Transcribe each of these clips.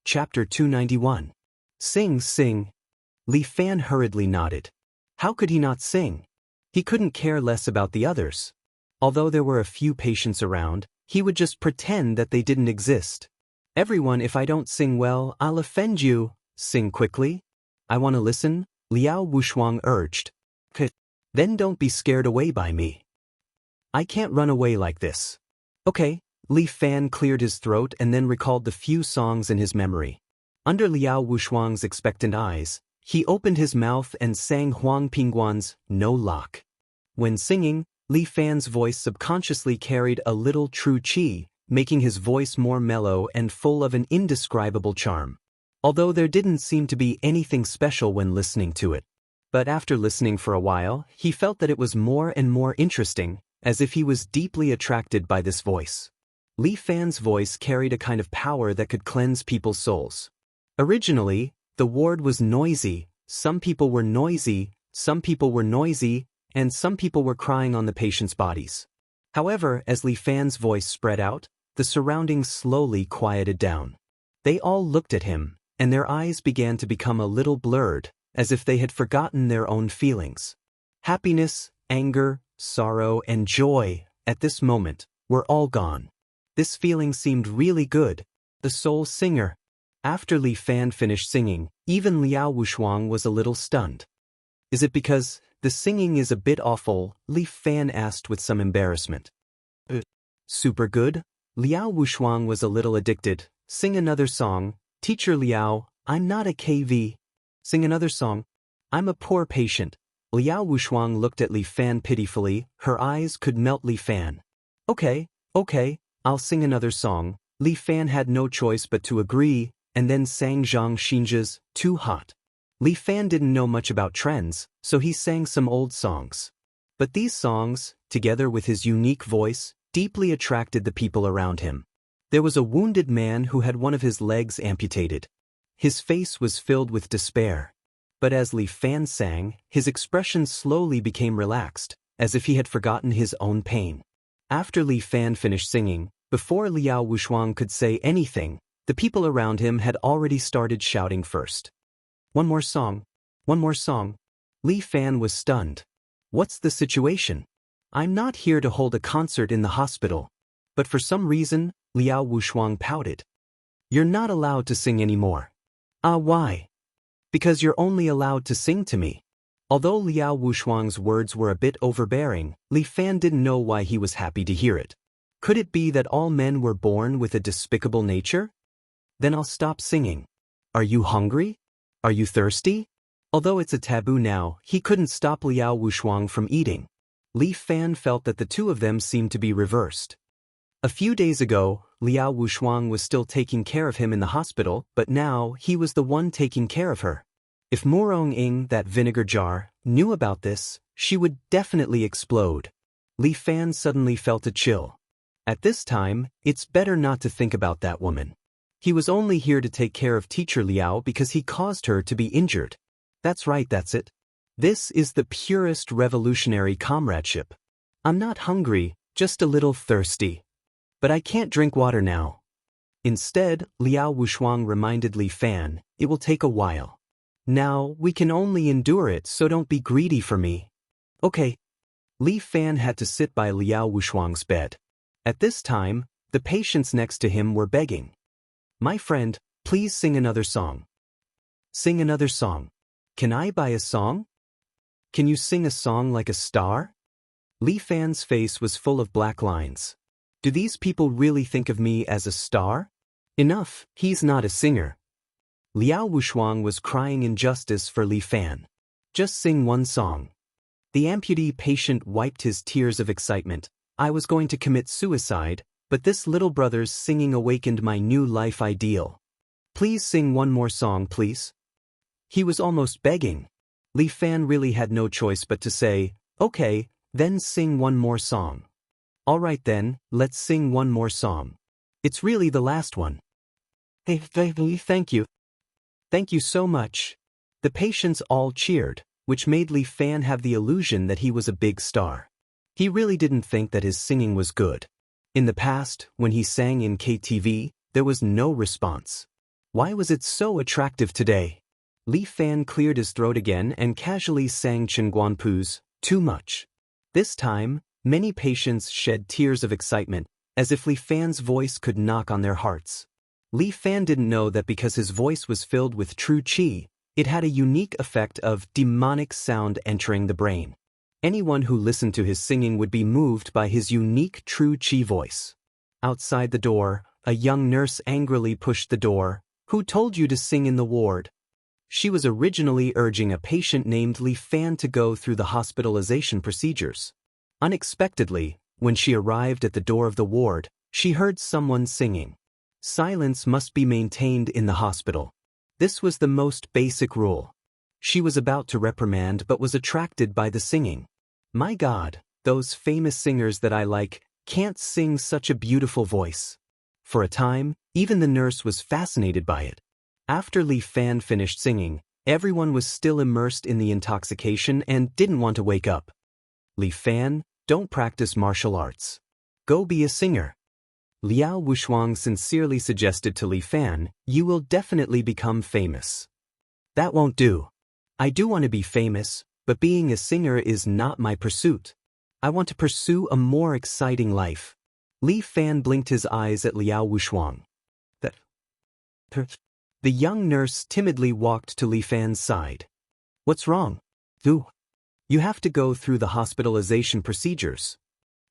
Chapter 291. Sing, sing. Li Fan hurriedly nodded. How could he not sing? He couldn't care less about the others. Although there were a few patients around, he would just pretend that they didn't exist. Everyone, if I don't sing well, I'll offend you. Sing quickly. I want to listen, Liao Wushuang urged. Then don't be scared away by me. I can't run away like this. Okay. Li Fan cleared his throat and then recalled the few songs in his memory. Under Liao Wushuang's expectant eyes, he opened his mouth and sang Huang Pingguan's No Lock. When singing, Li Fan's voice subconsciously carried a little true qi, making his voice more mellow and full of an indescribable charm. Although there didn't seem to be anything special when listening to it. But after listening for a while, he felt that it was more and more interesting, as if he was deeply attracted by this voice. Li Fan's voice carried a kind of power that could cleanse people's souls. Originally, the ward was noisy, some people were noisy, and some people were crying on the patients' bodies. However, as Li Fan's voice spread out, the surroundings slowly quieted down. They all looked at him, and their eyes began to become a little blurred, as if they had forgotten their own feelings. Happiness, anger, sorrow, and joy, at this moment, were all gone. This feeling seemed really good. The soul singer. After Li Fan finished singing, even Liao Wushuang was a little stunned. Is it because the singing is a bit awful? Li Fan asked with some embarrassment. Super good? Liao Wushuang was a little addicted. Sing another song. Teacher Liao, I'm not a KV. Sing another song. I'm a poor patient. Liao Wushuang looked at Li Fan pitifully. Her eyes could melt Li Fan. Okay. I'll sing another song. Li Fan had no choice but to agree, and then sang Zhang Xinjia's Too Hot. Li Fan didn't know much about trends, so he sang some old songs. But these songs, together with his unique voice, deeply attracted the people around him. There was a wounded man who had one of his legs amputated. His face was filled with despair. But as Li Fan sang, his expression slowly became relaxed, as if he had forgotten his own pain. After Li Fan finished singing, before Liao Wushuang could say anything, the people around him had already started shouting first. One more song. One more song. Li Fan was stunned. What's the situation? I'm not here to hold a concert in the hospital. But for some reason, Liao Wushuang pouted. You're not allowed to sing anymore. Why? Because you're only allowed to sing to me. Although Liao Wushuang's words were a bit overbearing, Li Fan didn't know why he was happy to hear it. Could it be that all men were born with a despicable nature? Then I'll stop singing. Are you hungry? Are you thirsty? Although it's a taboo now, he couldn't stop Liao Wushuang from eating. Li Fan felt that the two of them seemed to be reversed. A few days ago, Liao Wushuang was still taking care of him in the hospital, but now he was the one taking care of her. If Murong Ing, that vinegar jar, knew about this, she would definitely explode. Li Fan suddenly felt a chill. At this time, it's better not to think about that woman. He was only here to take care of Teacher Liao because he caused her to be injured. That's right, that's it. This is the purest revolutionary comradeship. I'm not hungry, just a little thirsty. But I can't drink water now. Instead, Liao Wushuang reminded Li Fan, it will take a while. Now, we can only endure it, so don't be greedy for me. Okay. Li Fan had to sit by Liao Wushuang's bed. At this time, the patients next to him were begging. My friend, please sing another song. Sing another song. Can I buy a song? Can you sing a song like a star? Li Fan's face was full of black lines. Do these people really think of me as a star? Enough, he's not a singer. Liao Wushuang was crying injustice for Li Fan. Just sing one song. The amputee patient wiped his tears of excitement. I was going to commit suicide, but this little brother's singing awakened my new life ideal. Please sing one more song, please. He was almost begging. Li Fan really had no choice but to say, okay, then sing one more song. All right then, let's sing one more song. It's really the last one. Hey, thank you. Thank you so much. The patients all cheered, which made Li Fan have the illusion that he was a big star. He really didn't think that his singing was good. In the past, when he sang in KTV, there was no response. Why was it so attractive today? Li Fan cleared his throat again and casually sang Chen Guanpu's Too Much. This time, many patients shed tears of excitement, as if Li Fan's voice could knock on their hearts. Li Fan didn't know that because his voice was filled with true qi, it had a unique effect of demonic sound entering the brain. Anyone who listened to his singing would be moved by his unique true qi voice. Outside the door, a young nurse angrily pushed the door. Who told you to sing in the ward? She was originally urging a patient named Li Fan to go through the hospitalization procedures. Unexpectedly, when she arrived at the door of the ward, she heard someone singing. Silence must be maintained in the hospital. This was the most basic rule. She was about to reprimand but was attracted by the singing. My God, those famous singers that I like can't sing such a beautiful voice. For a time, even the nurse was fascinated by it. After Li Fan finished singing, everyone was still immersed in the intoxication and didn't want to wake up. Li Fan, don't practice martial arts. Go be a singer. Liao Wushuang sincerely suggested to Li Fan, you will definitely become famous. That won't do. I do want to be famous, but being a singer is not my pursuit. I want to pursue a more exciting life. Li Fan blinked his eyes at Liao Wushuang. The young nurse timidly walked to Li Fan's side. What's wrong? You have to go through the hospitalization procedures.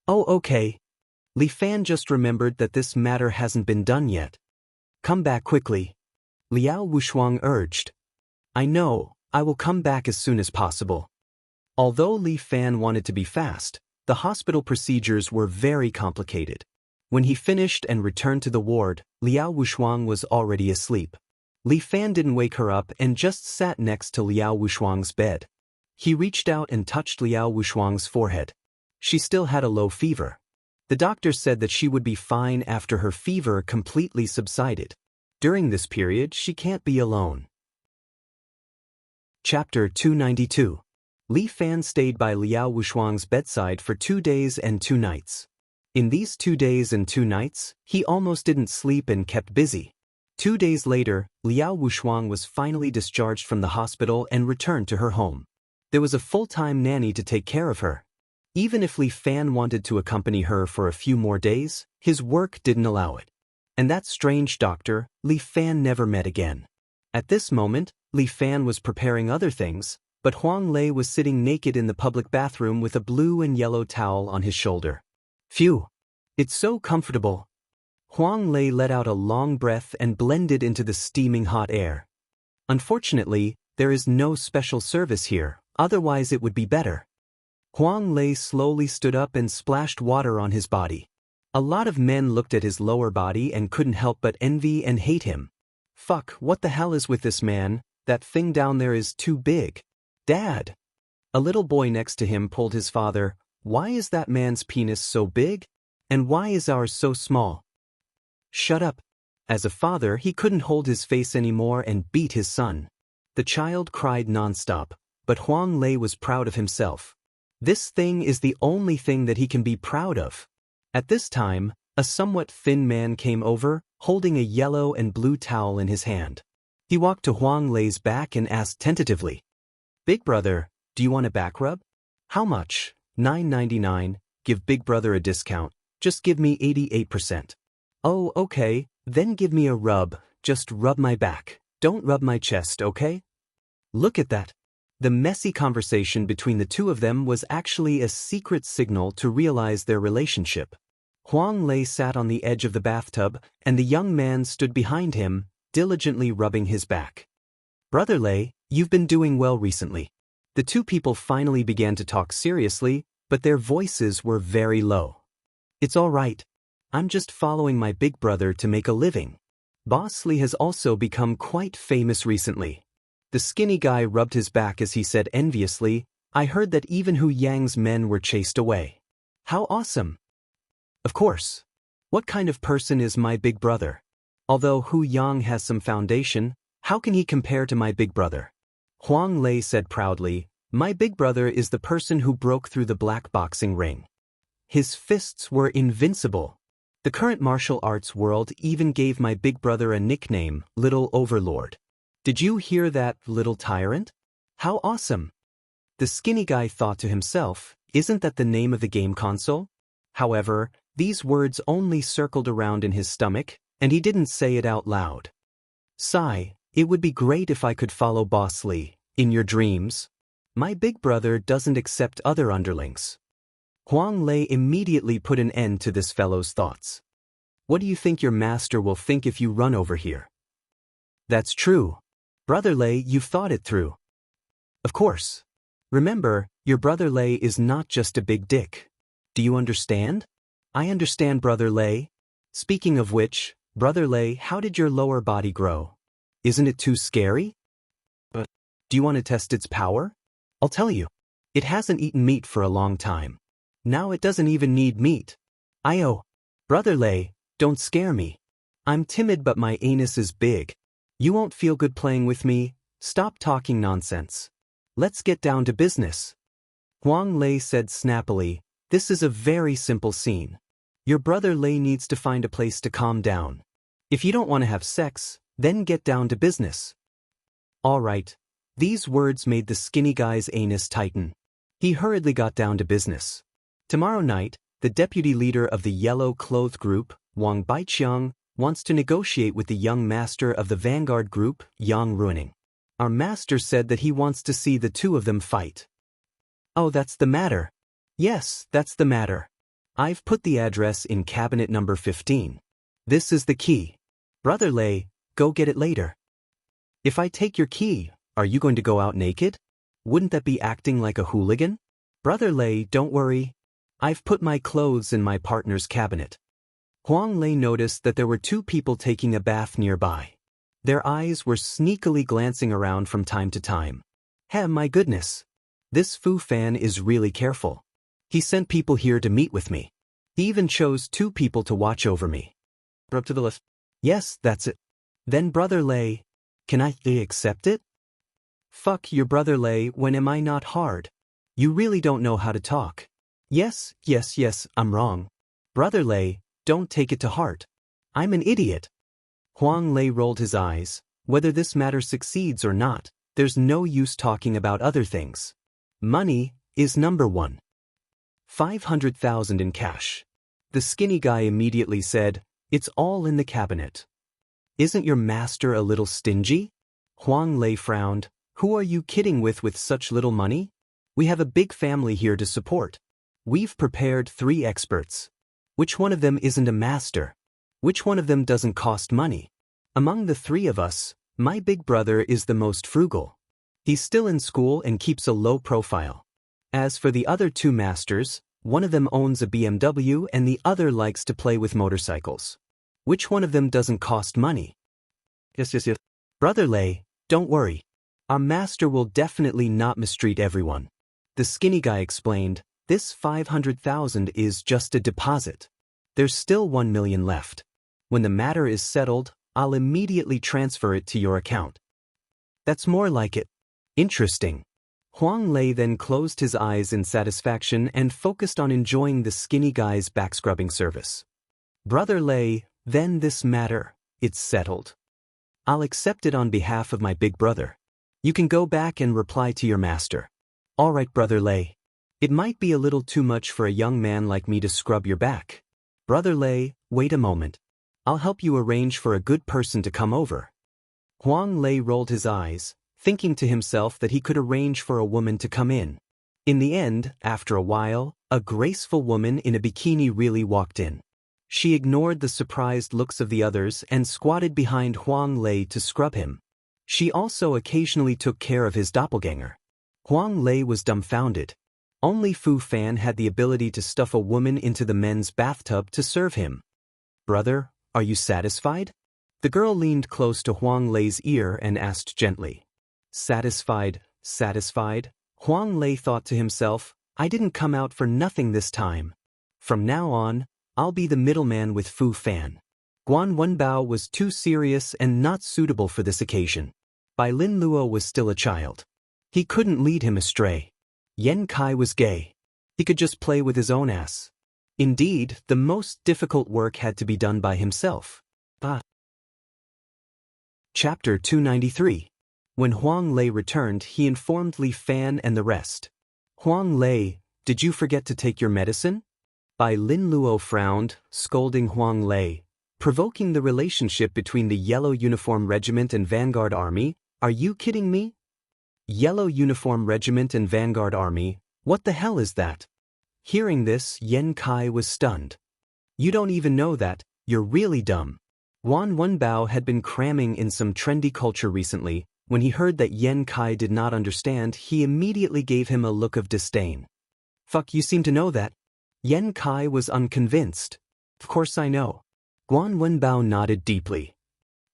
Oh, okay. Li Fan just remembered that this matter hasn't been done yet. Come back quickly. Liao Wushuang urged. I know, I will come back as soon as possible. Although Li Fan wanted to be fast, the hospital procedures were very complicated. When he finished and returned to the ward, Liao Wushuang was already asleep. Li Fan didn't wake her up and just sat next to Liao Wushuang's bed. He reached out and touched Liao Wushuang's forehead. She still had a low fever. The doctor said that she would be fine after her fever completely subsided. During this period, she can't be alone. Chapter 292. Li Fan stayed by Liao Wushuang's bedside for 2 days and 2 nights. In these 2 days and 2 nights, he almost didn't sleep and kept busy. 2 days later, Liao Wushuang was finally discharged from the hospital and returned to her home. There was a full-time nanny to take care of her. Even if Li Fan wanted to accompany her for a few more days, his work didn't allow it. And that strange doctor, Li Fan never met again. At this moment, Li Fan was preparing other things, but Huang Lei was sitting naked in the public bathroom with a blue and yellow towel on his shoulder. Phew! It's so comfortable. Huang Lei let out a long breath and blended into the steaming hot air. Unfortunately, there is no special service here, otherwise it would be better. Huang Lei slowly stood up and splashed water on his body. A lot of men looked at his lower body and couldn't help but envy and hate him. Fuck, what the hell is with this man? That thing down there is too big. Dad! A little boy next to him pulled his father. Why is that man's penis so big? And why is ours so small? Shut up. As a father, he couldn't hold his face anymore and beat his son. The child cried nonstop, but Huang Lei was proud of himself. This thing is the only thing that he can be proud of. At this time, a somewhat thin man came over, holding a yellow and blue towel in his hand. He walked to Huang Lei's back and asked tentatively, Big brother, do you want a back rub? How much? $9.99, give Big brother a discount, just give me 88%. Oh, okay, then give me a rub, just rub my back, don't rub my chest, okay? Look at that. The messy conversation between the two of them was actually a secret signal to realize their relationship. Huang Lei sat on the edge of the bathtub, and the young man stood behind him, diligently rubbing his back. Brother Lei, you've been doing well recently. The two people finally began to talk seriously, but their voices were very low. It's all right. I'm just following my big brother to make a living. Boss Li has also become quite famous recently. The skinny guy rubbed his back as he said enviously, I heard that even Hu Yang's men were chased away. How awesome! Of course. What kind of person is my big brother? Although Hu Yang has some foundation, how can he compare to my big brother? Huang Lei said proudly, my big brother is the person who broke through the black boxing ring. His fists were invincible. The current martial arts world even gave my big brother a nickname, Little Overlord. Did you hear that, little tyrant? How awesome! The skinny guy thought to himself, isn't that the name of the game console? However, these words only circled around in his stomach, and he didn't say it out loud. Sigh, it would be great if I could follow Boss Lee, in your dreams. My big brother doesn't accept other underlings. Huang Lei immediately put an end to this fellow's thoughts. What do you think your master will think if you run over here? That's true. Brother Lei, you've thought it through. Of course. Remember, your brother Lei is not just a big dick. Do you understand? I understand, Brother Lei. Speaking of which, Brother Lei, how did your lower body grow? Isn't it too scary? But do you want to test its power? I'll tell you. It hasn't eaten meat for a long time. Now it doesn't even need meat. Brother Lei, don't scare me. I'm timid but my anus is big. You won't feel good playing with me. Stop talking nonsense. Let's get down to business. Huang Lei said snappily, this is a very simple scene. Your brother Lei needs to find a place to calm down. If you don't want to have sex, then get down to business. All right. These words made the skinny guy's anus tighten. He hurriedly got down to business. Tomorrow night, the deputy leader of the Yellow Cloth Group, Wang Baiqiang, wants to negotiate with the young master of the Vanguard Group, Yang Ruining. Our master said that he wants to see the two of them fight. Oh, that's the matter. Yes, that's the matter. I've put the address in cabinet number 15. This is the key. Brother Lei, go get it later. If I take your key, are you going to go out naked? Wouldn't that be acting like a hooligan? Brother Lei, don't worry. I've put my clothes in my partner's cabinet. Huang Lei noticed that there were two people taking a bath nearby. Their eyes were sneakily glancing around from time to time. My goodness. This Fu Fan is really careful. He sent people here to meet with me. He even chose two people to watch over me. Up to the list. Yes, that's it. Then Brother Lei, can I accept it? Fuck your Brother Lei, when am I not hard? You really don't know how to talk. Yes, I'm wrong. Brother Lei, don't take it to heart. I'm an idiot. Huang Lei rolled his eyes. Whether this matter succeeds or not, there's no use talking about other things. Money is number one. 500,000 in cash. The skinny guy immediately said, it's all in the cabinet. Isn't your master a little stingy? Huang Lei frowned. Who are you kidding with such little money? We have a big family here to support. We've prepared 3 experts. Which one of them isn't a master? Which one of them doesn't cost money? Among the 3 of us, my big brother is the most frugal. He's still in school and keeps a low profile. As for the other 2 masters, one of them owns a BMW and the other likes to play with motorcycles. Which one of them doesn't cost money? Yes. Brother Lei, don't worry. Our master will definitely not mistreat everyone. The skinny guy explained, this 500,000 is just a deposit. There's still 1 million left. When the matter is settled, I'll immediately transfer it to your account. That's more like it. Interesting. Huang Lei then closed his eyes in satisfaction and focused on enjoying the skinny guy's backscrubbing service. Brother Lei, then this matter, it's settled. I'll accept it on behalf of my big brother. You can go back and reply to your master. All right, Brother Lei. It might be a little too much for a young man like me to scrub your back. Brother Lei, wait a moment. I'll help you arrange for a good person to come over. Huang Lei rolled his eyes, thinking to himself that he could arrange for a woman to come in. In the end, after a while, a graceful woman in a bikini really walked in. She ignored the surprised looks of the others and squatted behind Huang Lei to scrub him. She also occasionally took care of his doppelganger. Huang Lei was dumbfounded. Only Fu Fan had the ability to stuff a woman into the men's bathtub to serve him. Brother, are you satisfied? The girl leaned close to Huang Lei's ear and asked gently. Satisfied? Huang Lei thought to himself, I didn't come out for nothing this time. From now on, I'll be the middleman with Fu Fan. Guan Wenbao was too serious and not suitable for this occasion. Bai Lin Luo was still a child. He couldn't lead him astray. Yan Kai was gay. He could just play with his own ass. Indeed, the most difficult work had to be done by himself. Chapter 293. When Huang Lei returned, he informed Li Fan and the rest. Huang Lei, did you forget to take your medicine? Bai Lin Luo frowned, scolding Huang Lei. Provoking the relationship between the Yellow Uniform Regiment and Vanguard Army? Are you kidding me? Yellow Uniform Regiment and Vanguard Army? What the hell is that? Hearing this, Yen Kai was stunned. You don't even know that, you're really dumb. Wan Wenbao had been cramming in some trendy culture recently. When he heard that Yen Kai did not understand, he immediately gave him a look of disdain. Fuck, you seem to know that. Yen Kai was unconvinced. Of course I know. Guan Wenbao nodded deeply.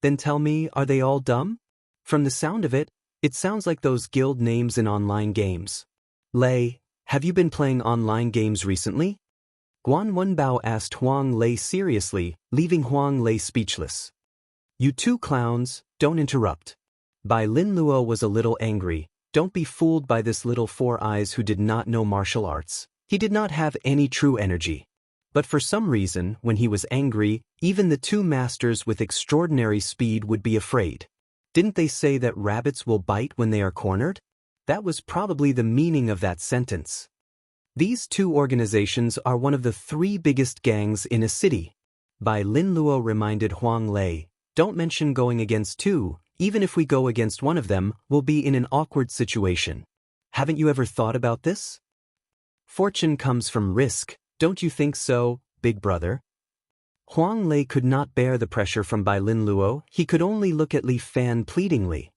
Then tell me, are they all dumb? From the sound of it, it sounds like those guild names in online games. Lei, have you been playing online games recently? Guan Wenbao asked Huang Lei seriously, leaving Huang Lei speechless. You two clowns, don't interrupt. Bai Lin Luo was a little angry. Don't be fooled by this little four eyes who did not know martial arts. He did not have any true energy. But for some reason, when he was angry, even the two masters with extraordinary speed would be afraid. Didn't they say that rabbits will bite when they are cornered? That was probably the meaning of that sentence. These two organizations are one of the three biggest gangs in a city. Bai Lin Luo reminded Huang Lei, don't mention going against two. Even if we go against one of them, we'll be in an awkward situation. Haven't you ever thought about this? Fortune comes from risk, don't you think so, big brother? Huang Lei could not bear the pressure from Bai Lin Luo. He could only look at Li Fan pleadingly.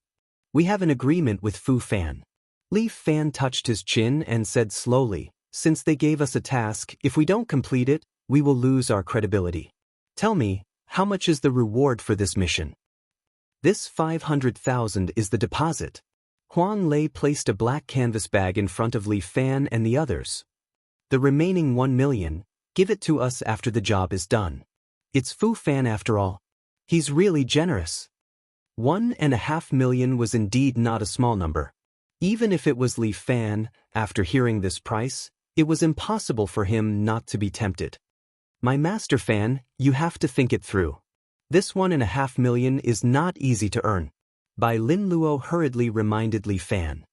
We have an agreement with Fu Fan. Li Fan touched his chin and said slowly, since they gave us a task, if we don't complete it, we will lose our credibility. Tell me, how much is the reward for this mission? This 500,000 is the deposit. Huang Lei placed a black canvas bag in front of Li Fan and the others. The remaining 1 million, give it to us after the job is done. It's Fu Fan after all. He's really generous. 1.5 million was indeed not a small number. Even if it was Li Fan, after hearing this price, it was impossible for him not to be tempted. My master Fan, you have to think it through. This 1.5 million is not easy to earn. Bai Lin Luo hurriedly reminded Li Fan.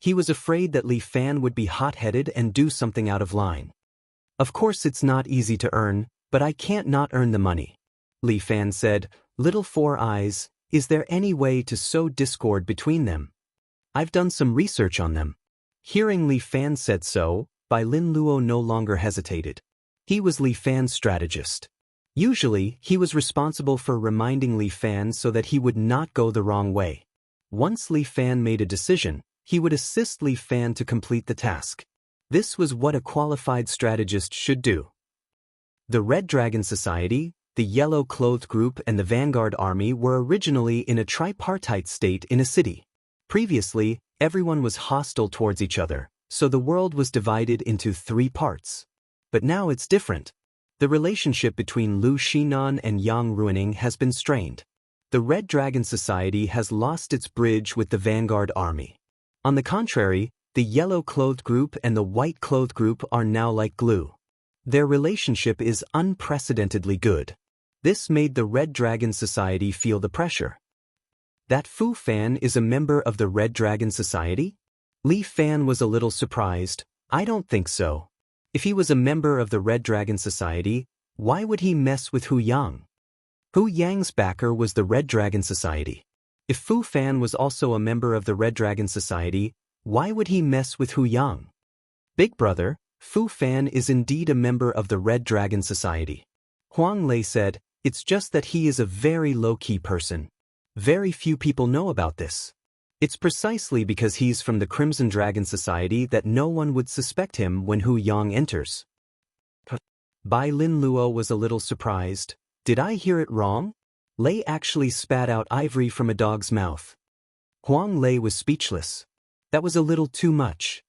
He was afraid that Li Fan would be hot-headed and do something out of line. Of course it's not easy to earn, but I can't not earn the money. Li Fan said, Little Four Eyes, is there any way to sow discord between them? I've done some research on them. Hearing Li Fan said so, Bai Lin Luo no longer hesitated. He was Li Fan's strategist. Usually, he was responsible for reminding Li Fan so that he would not go the wrong way. Once Li Fan made a decision, he would assist Li Fan to complete the task. This was what a qualified strategist should do. The Red Dragon Society, the Yellow Clothed Group and the Vanguard Army were originally in a tripartite state in a city. Previously, everyone was hostile towards each other, so the world was divided into three parts. But now it's different. The relationship between Lu Shinan and Yang Ruining has been strained. The Red Dragon Society has lost its bridge with the Vanguard Army. On the contrary, the Yellow Clothed Group and the White Clothed Group are now like glue. Their relationship is unprecedentedly good. This made the Red Dragon Society feel the pressure. That Fu Fan is a member of the Red Dragon Society? Li Fan was a little surprised. I don't think so. If he was a member of the Red Dragon Society, why would he mess with Hu Yang? Hu Yang's backer was the Red Dragon Society. If Fu Fan was also a member of the Red Dragon Society, why would he mess with Hu Yang? Big brother, Fu Fan is indeed a member of the Red Dragon Society. Huang Lei said, it's just that he is a very low-key person. Very few people know about this. It's precisely because he's from the Crimson Dragon Society that no one would suspect him when Hu Yang enters. Bai Lin Luo was a little surprised. Did I hear it wrong? Lei actually spat out ivory from a dog's mouth. Huang Lei was speechless. That was a little too much.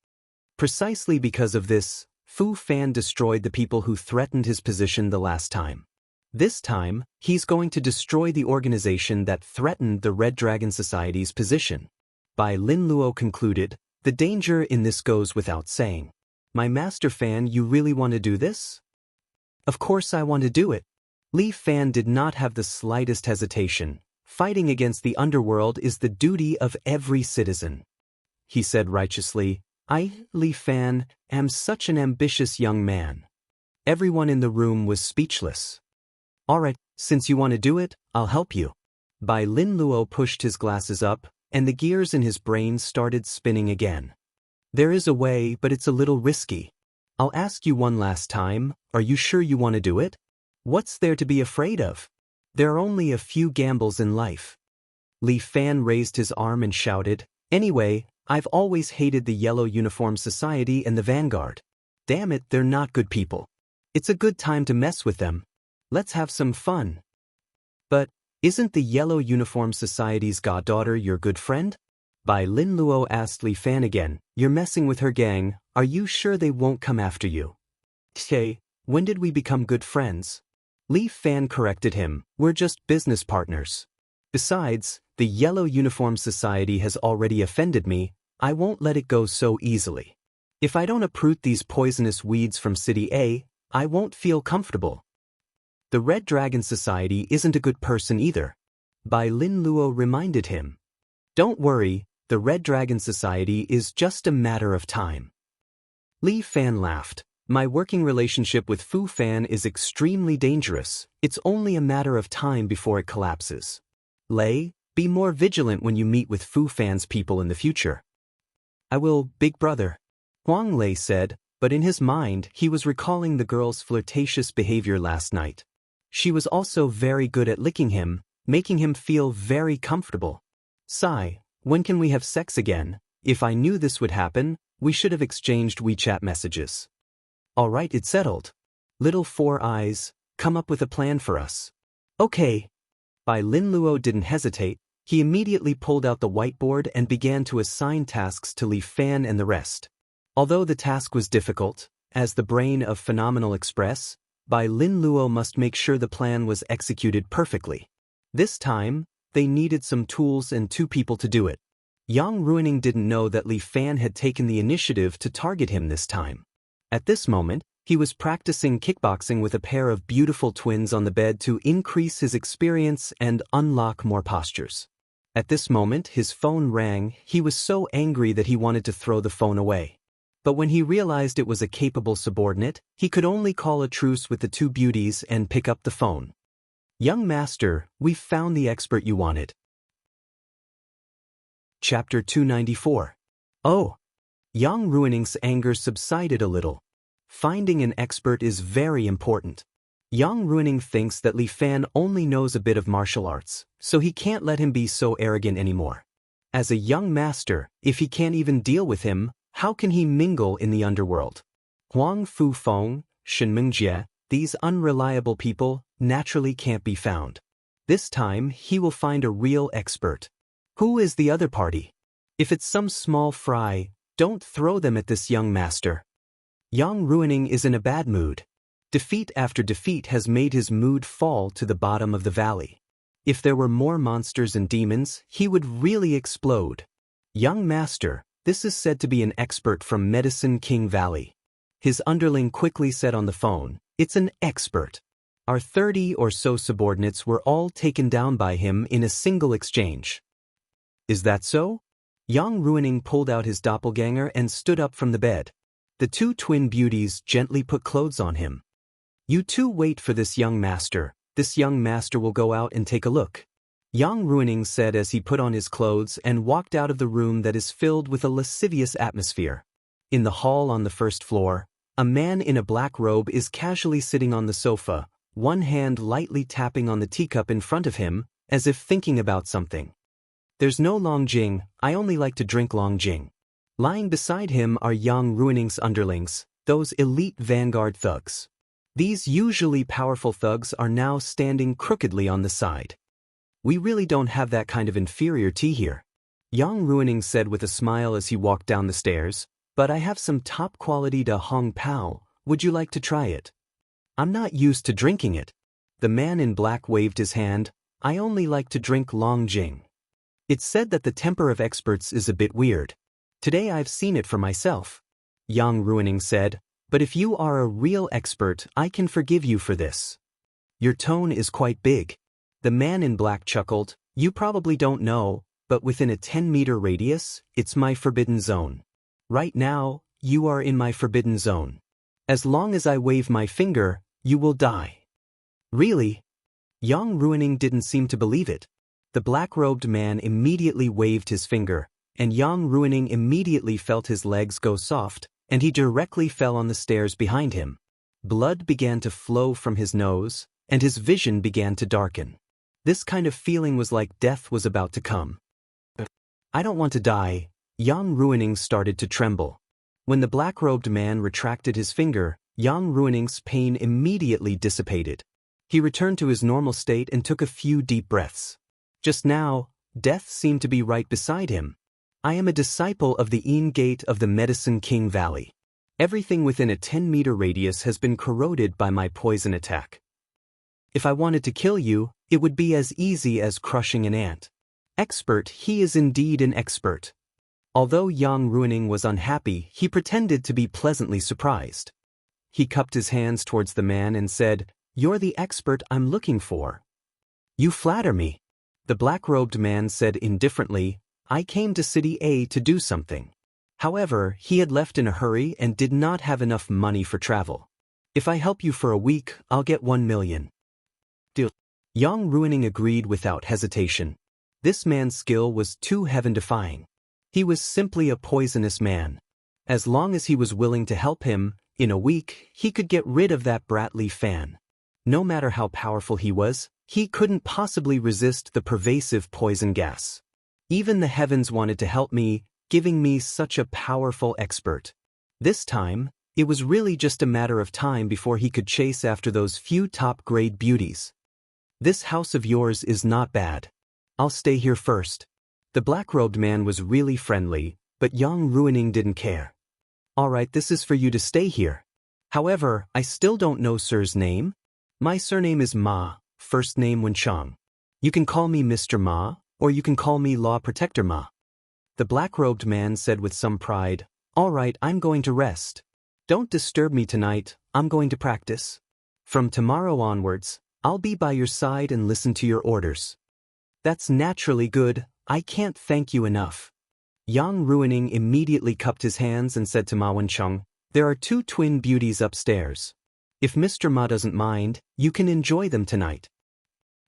Precisely because of this, Fu Fan destroyed the people who threatened his position the last time. This time, he's going to destroy the organization that threatened the Red Dragon Society's position. Bai Lin Luo concluded, the danger in this goes without saying. My master Fan, you really want to do this? Of course I want to do it. Li Fan did not have the slightest hesitation. Fighting against the underworld is the duty of every citizen. He said righteously, I, Li Fan, am such an ambitious young man. Everyone in the room was speechless. Alright, since you want to do it, I'll help you. Bai Lin Luo pushed his glasses up, and the gears in his brain started spinning again. There is a way, but it's a little risky. I'll ask you one last time, are you sure you want to do it? What's there to be afraid of? There are only a few gambles in life. Li Fan raised his arm and shouted, Anyway, I've always hated the Yellow Uniform Society and the Vanguard. Damn it, they're not good people. It's a good time to mess with them. Let's have some fun. But, isn't the Yellow Uniform Society's goddaughter your good friend? Bai Lin Luo asked Li Fan again, You're messing with her gang, are you sure they won't come after you? Hey, when did we become good friends? Li Fan corrected him, We're just business partners. Besides, the Yellow Uniform Society has already offended me, I won't let it go so easily. If I don't uproot these poisonous weeds from City A, I won't feel comfortable. The Red Dragon Society isn't a good person either. Bai Lin Luo reminded him. Don't worry, the Red Dragon Society is just a matter of time. Li Fan laughed. My working relationship with Fu Fan is extremely dangerous. It's only a matter of time before it collapses. Lei, be more vigilant when you meet with Fu Fan's people in the future. I will, big brother. Huang Lei said, but in his mind he was recalling the girl's flirtatious behavior last night. She was also very good at licking him, making him feel very comfortable. Sigh, when can we have sex again? If I knew this would happen, we should have exchanged WeChat messages. Alright, it's settled. Little Four Eyes, come up with a plan for us. Okay. Bai Lin Luo didn't hesitate, he immediately pulled out the whiteboard and began to assign tasks to Li Fan and the rest. Although the task was difficult, as the brain of Phenomenal Express, Bai Lin Luo must make sure the plan was executed perfectly. This time, they needed some tools and 2 people to do it. Yang Ruining didn't know that Li Fan had taken the initiative to target him this time. At this moment, he was practicing kickboxing with a pair of beautiful twins on the bed to increase his experience and unlock more postures. At this moment, his phone rang. He was so angry that he wanted to throw the phone away. But when he realized it was a capable subordinate, he could only call a truce with the 2 beauties and pick up the phone. Young master, we've found the expert you wanted. Chapter 294. Oh. Yang Ruining's anger subsided a little. Finding an expert is very important. Yang Ruining thinks that Li Fan only knows a bit of martial arts, so he can't let him be so arrogant anymore. As a young master, if he can't even deal with him, how can he mingle in the underworld? Huang Fu Feng, Shen Mingjie, these unreliable people naturally can't be found. This time, he will find a real expert. Who is the other party? If it's some small fry, don't throw them at this young master. Yang Ruining is in a bad mood. Defeat after defeat has made his mood fall to the bottom of the valley. If there were more monsters and demons, he would really explode. Young master, this is said to be an expert from Medicine King Valley. His underling quickly said on the phone, It's an expert. Our 30 or so subordinates were all taken down by him in a single exchange. Is that so? Yang Ruining pulled out his doppelganger and stood up from the bed. The 2 twin beauties gently put clothes on him. You 2 wait for this young master. This young master will go out and take a look. Yang Ruining said as he put on his clothes and walked out of the room that is filled with a lascivious atmosphere. In the hall on the 1st floor, a man in a black robe is casually sitting on the sofa, one hand lightly tapping on the teacup in front of him, as if thinking about something. There's no Longjing, I only like to drink Longjing. Lying beside him are Yang Ruining's underlings, those elite vanguard thugs. These usually powerful thugs are now standing crookedly on the side. We really don't have that kind of inferior tea here. Yang Ruining said with a smile as he walked down the stairs, but I have some top-quality Da Hong Pao, would you like to try it? I'm not used to drinking it. The man in black waved his hand, I only like to drink Longjing. It's said that the temper of experts is a bit weird. Today I've seen it for myself. Yang Ruining said, But if you are a real expert, I can forgive you for this. Your tone is quite big. The man in black chuckled. You probably don't know, but within a 10-meter radius, it's my forbidden zone. Right now, you are in my forbidden zone. As long as I wave my finger, you will die. Really? Yang Ruining didn't seem to believe it. The black-robed man immediately waved his finger, and Yang Ruining immediately felt his legs go soft, and he directly fell on the stairs behind him. Blood began to flow from his nose, and his vision began to darken. This kind of feeling was like death was about to come. I don't want to die. Yang Ruining started to tremble. When the black-robed man retracted his finger, Yang Ruining's pain immediately dissipated. He returned to his normal state and took a few deep breaths. Just now, death seemed to be right beside him. I am a disciple of the Gate of the Medicine King Valley. Everything within a 10-meter radius has been corroded by my poison attack. If I wanted to kill you, it would be as easy as crushing an ant. Expert, he is indeed an expert. Although Yang Ruining was unhappy, he pretended to be pleasantly surprised. He cupped his hands towards the man and said, "You're the expert I'm looking for." "You flatter me." The black-robed man said indifferently, "I came to City A to do something." However, he had left in a hurry and did not have enough money for travel. "If I help you for a week, I'll get 1 million. Deal. Yang Ruining agreed without hesitation. This man's skill was too heaven-defying. He was simply a poisonous man. As long as he was willing to help him, in a week, he could get rid of that brat Li Fan. No matter how powerful he was, he couldn't possibly resist the pervasive poison gas. Even the heavens wanted to help me, giving me such a powerful expert. This time, it was really just a matter of time before he could chase after those few top-grade beauties. This house of yours is not bad. I'll stay here first. The black-robed man was really friendly, but Yang Ruining didn't care. All right, this is for you to stay here. However, I still don't know sir's name. My surname is Ma, first name Wenchang. You can call me Mr. Ma, or you can call me Law Protector Ma. The black-robed man said with some pride, All right, I'm going to rest. Don't disturb me tonight, I'm going to practice. From tomorrow onwards, I'll be by your side and listen to your orders. That's naturally good, I can't thank you enough. Yang Ruining immediately cupped his hands and said to Ma Wencheng, There are 2 twin beauties upstairs. If Mr. Ma doesn't mind, you can enjoy them tonight.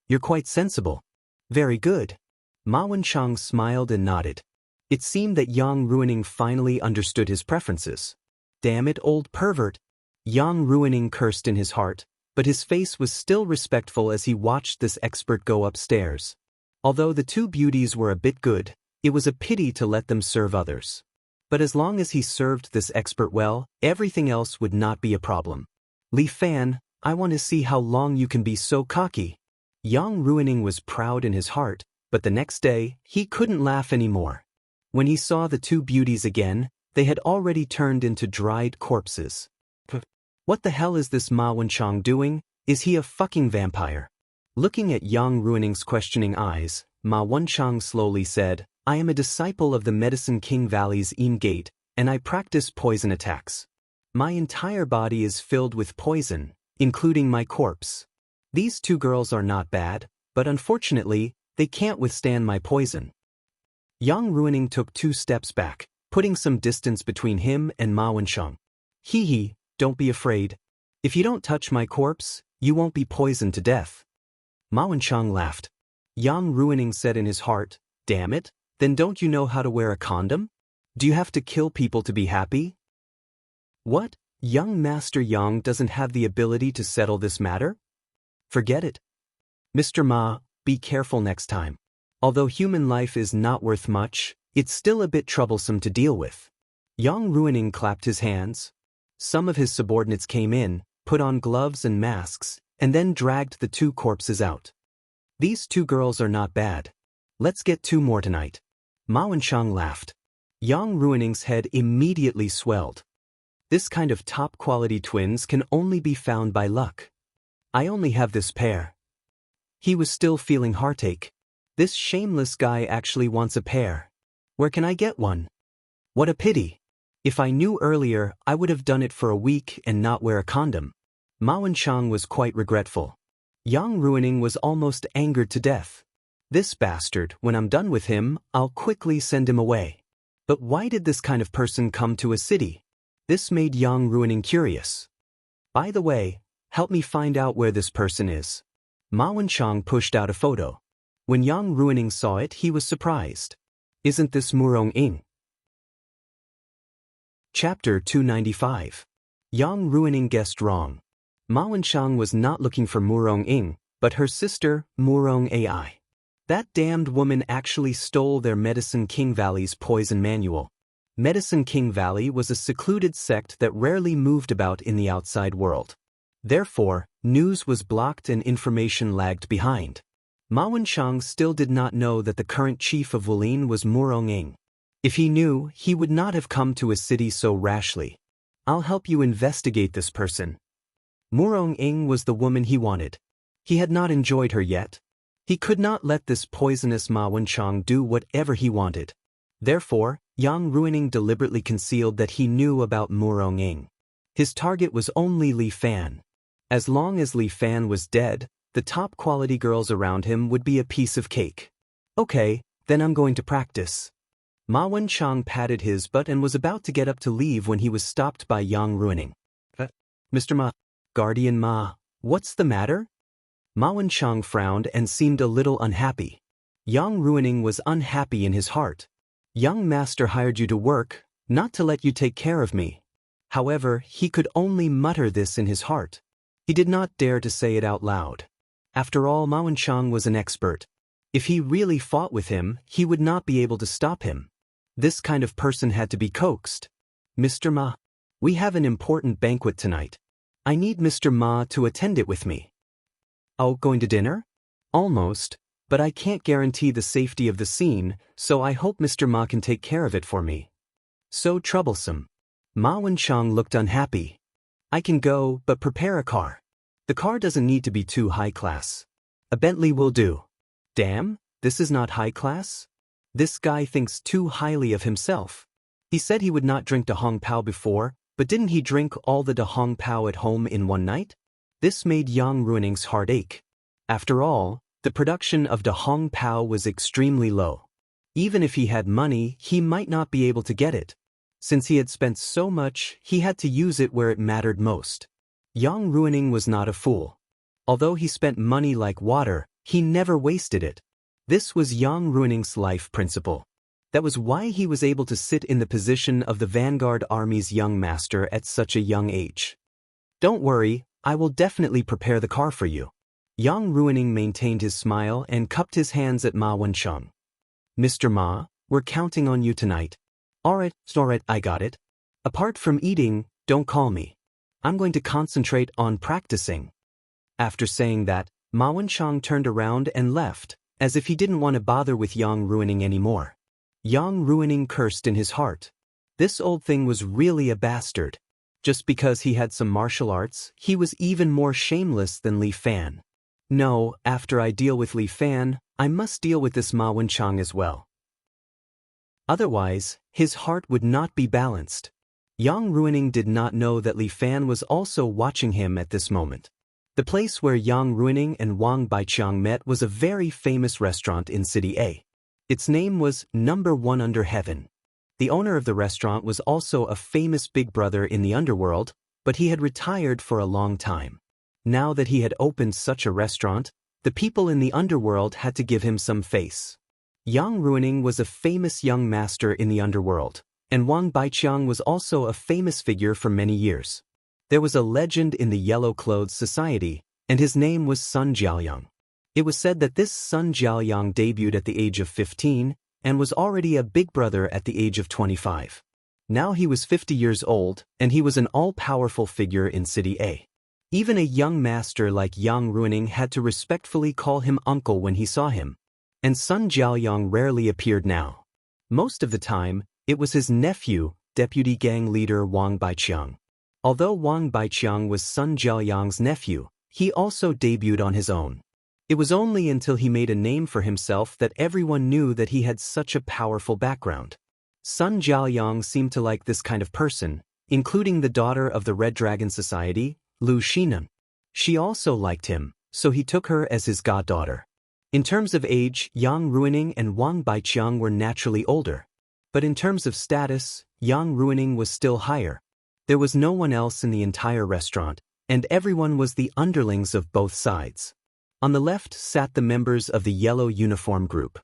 You're quite sensible. Very good. Ma Wencheng smiled and nodded. It seemed that Yang Ruining finally understood his preferences. Damn it, old pervert. Yang Ruining cursed in his heart, but his face was still respectful as he watched this expert go upstairs. Although the 2 beauties were a bit good, it was a pity to let them serve others. But as long as he served this expert well, everything else would not be a problem. Li Fan, I want to see how long you can be so cocky. Yang Ruining was proud in his heart, but the next day, he couldn't laugh anymore. When he saw the 2 beauties again, they had already turned into dried corpses. What the hell is this Ma Wencheng doing? Is he a fucking vampire? Looking at Yang Ruining's questioning eyes, Ma Wencheng slowly said, I am a disciple of the Medicine King Valley's Gate, and I practice poison attacks. My entire body is filled with poison, including my corpse. These 2 girls are not bad, but unfortunately, they can't withstand my poison. Yang Ruining took 2 steps back, putting some distance between him and Ma Wencheng. Hee hee, don't be afraid. If you don't touch my corpse, you won't be poisoned to death. Ma Wencheng laughed. Yang Ruining said in his heart, Damn it, then don't you know how to wear a condom? Do you have to kill people to be happy? What? Young Master Yang doesn't have the ability to settle this matter? Forget it. Mr. Ma, be careful next time. Although human life is not worth much, it's still a bit troublesome to deal with. Yang Ruining clapped his hands. Some of his subordinates came in, put on gloves and masks, and then dragged the 2 corpses out. These 2 girls are not bad. Let's get 2 more tonight. Ma Wencheng laughed. Yang Ruining's head immediately swelled. This kind of top-quality twins can only be found by luck. I only have this pair. He was still feeling heartache. This shameless guy actually wants a pair. Where can I get one? What a pity. If I knew earlier, I would have done it for a week and not wear a condom. Ma Wenchang was quite regretful. Yang Ruining was almost angered to death. This bastard, when I'm done with him, I'll quickly send him away. But why did this kind of person come to a city? This made Yang Ruining curious. By the way, help me find out where this person is. Ma Wenchang pushed out a photo. When Yang Ruining saw it, he was surprised. Isn't this Murong Ing? Chapter 295. Yang Ruining guessed wrong. Ma Wenchang was not looking for Murong Ing, but her sister, Murong Ai. That damned woman actually stole their Medicine King Valley's poison manual. Medicine King Valley was a secluded sect that rarely moved about in the outside world. Therefore, news was blocked and information lagged behind. Ma Wenchang still did not know that the current chief of Wulin was Murong Ing. If he knew, he would not have come to a city so rashly. I'll help you investigate this person. Murong Ing was the woman he wanted. He had not enjoyed her yet. He could not let this poisonous Ma Wenchang do whatever he wanted. Therefore, Yang Ruining deliberately concealed that he knew about Murong Ing. His target was only Li Fan. As long as Li Fan was dead, the top quality girls around him would be a piece of cake. Okay, then I'm going to practice. Ma Wenchang patted his butt and was about to get up to leave when he was stopped by Yang Ruining. Mr. Ma, Guardian Ma, what's the matter? Ma Wenchang frowned and seemed a little unhappy. Yang Ruining was unhappy in his heart. Young master hired you to work, not to let you take care of me. However, he could only mutter this in his heart. He did not dare to say it out loud. After all, Ma Wenchang was an expert. If he really fought with him, he would not be able to stop him. This kind of person had to be coaxed. Mr. Ma, we have an important banquet tonight. I need Mr. Ma to attend it with me. Oh, going to dinner? Almost, but I can't guarantee the safety of the scene, so I hope Mr. Ma can take care of it for me. So troublesome. Ma Wenchang looked unhappy. I can go, but prepare a car. The car doesn't need to be too high class. A Bentley will do. Damn, this is not high class? This guy thinks too highly of himself. He said he would not drink Da Hong Pao before, but didn't he drink all the Da Hong Pao at home in one night? This made Yang Ruining's heart ache. After all, the production of Da Hong Pao was extremely low. Even if he had money, he might not be able to get it. Since he had spent so much, he had to use it where it mattered most. Yang Ruining was not a fool. Although he spent money like water, he never wasted it. This was Yang Ruining's life principle. That was why he was able to sit in the position of the Vanguard Army's young master at such a young age. Don't worry, I will definitely prepare the car for you. Yang Ruining maintained his smile and cupped his hands at Ma Wenchang. Mr. Ma, we're counting on you tonight. Alright, I got it. Apart from eating, don't call me. I'm going to concentrate on practicing. After saying that, Ma Wenchang turned around and left, as if he didn't want to bother with Yang Ruining anymore. Yang Ruining cursed in his heart. This old thing was really a bastard. Just because he had some martial arts, he was even more shameless than Li Fan. No, after I deal with Li Fan, I must deal with this Ma Wenchang as well. Otherwise, his heart would not be balanced. Yang Ruining did not know that Li Fan was also watching him at this moment. The place where Yang Ruining and Wang Baiqiang met was a very famous restaurant in City A. Its name was Number 1 Under Heaven. The owner of the restaurant was also a famous big brother in the underworld, but he had retired for a long time. Now that he had opened such a restaurant, the people in the underworld had to give him some face. Yang Ruining was a famous young master in the underworld, and Wang Baiqiang was also a famous figure for many years. There was a legend in the Yellow Clothes Society, and his name was Sun Jiaoyang. It was said that this Sun Jiaoyang debuted at the age of 15 and was already a big brother at the age of 25. Now he was 50 years old, and he was an all-powerful figure in City A. Even a young master like Yang Ruining had to respectfully call him uncle when he saw him. And Sun Jiaoyang rarely appeared now. Most of the time, it was his nephew, deputy gang leader Wang Baiqiang. Although Wang Baiqiang was Sun Jiaoyang's nephew, he also debuted on his own. It was only until he made a name for himself that everyone knew that he had such a powerful background. Sun Jiaoyang seemed to like this kind of person, including the daughter of the Red Dragon Society, Lu Xinan. She also liked him, so he took her as his goddaughter. In terms of age, Yang Ruining and Wang Baiqiang were naturally older. But in terms of status, Yang Ruining was still higher. There was no one else in the entire restaurant, and everyone was the underlings of both sides. On the left sat the members of the yellow uniform group.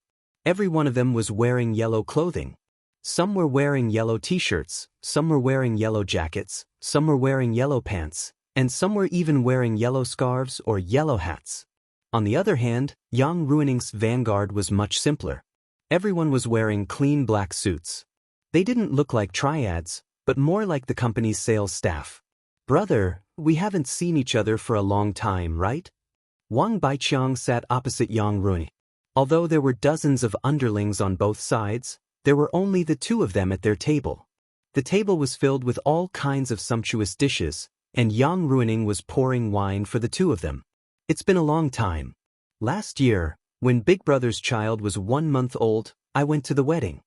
Every one of them was wearing yellow clothing. Some were wearing yellow t-shirts, some were wearing yellow jackets, some were wearing yellow pants, and some were even wearing yellow scarves or yellow hats. On the other hand, Yang Ruining's vanguard was much simpler. Everyone was wearing clean black suits. They didn't look like triads, but more like the company's sales staff. "Brother, we haven't seen each other for a long time, right?" Wang Baiqiang sat opposite Yang Ruining. Although there were dozens of underlings on both sides, there were only the two of them at their table. The table was filled with all kinds of sumptuous dishes, and Yang Ruining was pouring wine for the two of them. "It's been a long time. Last year, when Big Brother's child was 1 month old, I went to the wedding."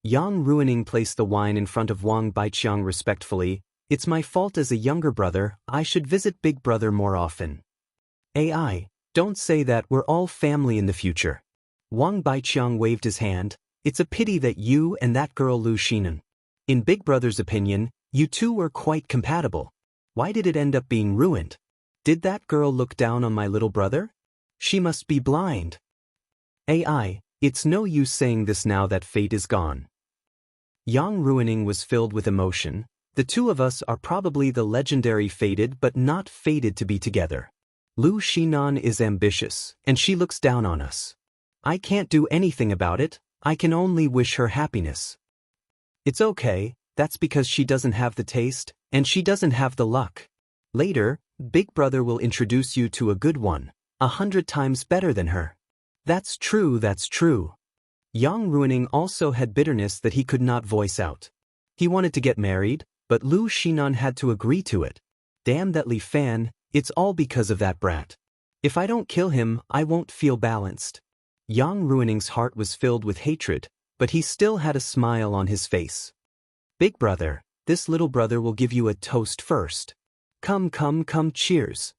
Yang Ruining placed the wine in front of Wang Baiqiang respectfully. "It's my fault as a younger brother, I should visit Big Brother more often." "AI, don't say that, we're all family in the future." Wang Baiqiang waved his hand. "It's a pity that you and that girl Lu Xinan. In Big Brother's opinion, you two were quite compatible. Why did it end up being ruined? Did that girl look down on my little brother? She must be blind." "AI, it's no use saying this now that fate is gone." Yang Ruining was filled with emotion. "The two of us are probably the legendary fated but not fated to be together. Lu Xinan is ambitious, and she looks down on us. I can't do anything about it, I can only wish her happiness." "It's okay, that's because she doesn't have the taste, and she doesn't have the luck. Later, Big Brother will introduce you to a good one, 100 times better than her." That's true, that's true." Yang Ruining also had bitterness that he could not voice out. He wanted to get married, but Lu Xinan had to agree to it. "Damn that Li Fan, it's all because of that brat. If I don't kill him, I won't feel balanced." Yang Ruining's heart was filled with hatred, but he still had a smile on his face. "Big Brother, this little brother will give you a toast first. Come, cheers."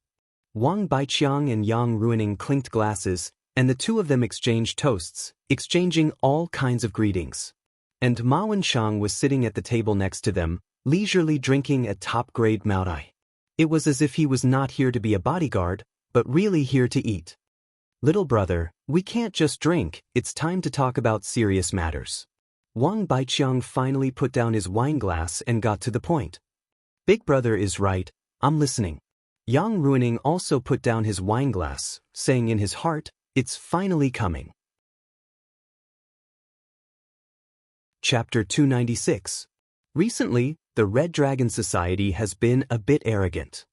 Wang Baiqiang and Yang Ruining clinked glasses, and the two of them exchanged toasts, exchanging all kinds of greetings. And Ma Wenshang was sitting at the table next to them, leisurely drinking a top-grade Maodai. It was as if he was not here to be a bodyguard, but really here to eat. "Little brother, we can't just drink, it's time to talk about serious matters." Wang Baiqiang finally put down his wine glass and got to the point. "Big Brother is right, I'm listening." Yang Ruining also put down his wine glass, saying in his heart, "It's finally coming." Chapter 296. Recently, the Red Dragon Society has been a bit arrogant.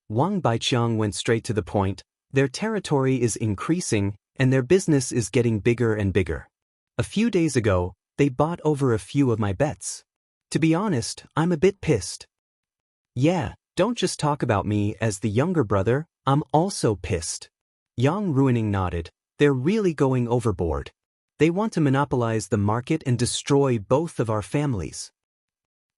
Wang Baiqiang went straight to the point. Their territory is increasing, and their business is getting bigger and bigger. A few days ago, they bought over a few of my bets. To be honest, I'm a bit pissed. "Yeah, don't just talk about me as the younger brother, I'm also pissed." Yang Ruining nodded. "They're really going overboard. They want to monopolize the market and destroy both of our families."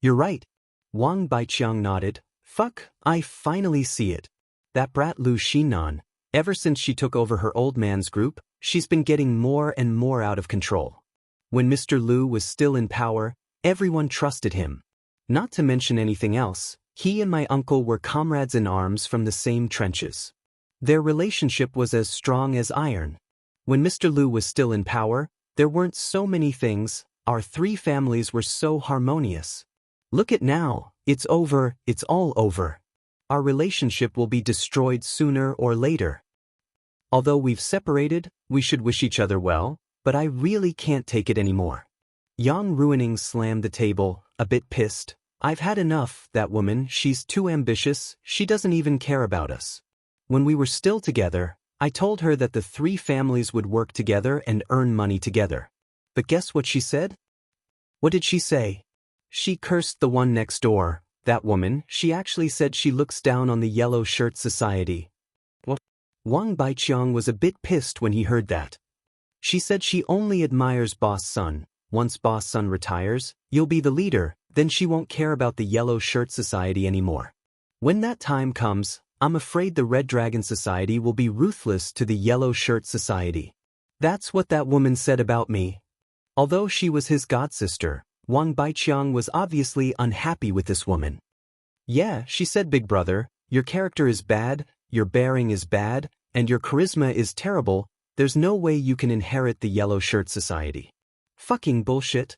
"You're right." Wang Baiqiang nodded. "Fuck, I finally see it. That brat Lu Xinan, ever since she took over her old man's group, she's been getting more and more out of control. When Mr. Lu was still in power, everyone trusted him. Not to mention anything else, he and my uncle were comrades in arms from the same trenches. Their relationship was as strong as iron. When Mr. Lu was still in power, there weren't so many things, our three families were so harmonious. Look at now, it's over, it's all over. Our relationship will be destroyed sooner or later. Although we've separated, we should wish each other well, but I really can't take it anymore." Yang Ruining slammed the table, a bit pissed. "I've had enough, that woman, she's too ambitious, she doesn't even care about us. When we were still together, I told her that the three families would work together and earn money together. But guess what she said?" "What did she say?" "She cursed the one next door, that woman, she actually said she looks down on the Yellow Shirt Society." "What?" Wang Baiqiang was a bit pissed when he heard that. "She said she only admires Boss Sun, Once boss son retires, you'll be the leader, then she won't care about the Yellow Shirt Society anymore. When that time comes, I'm afraid the Red Dragon Society will be ruthless to the Yellow Shirt Society. That's what that woman said about me. Although she was his godsister, Wang Baiqiang was obviously unhappy with this woman. Yeah, she said, big brother, your character is bad, your bearing is bad, and your charisma is terrible, there's no way you can inherit the Yellow Shirt Society. Fucking bullshit.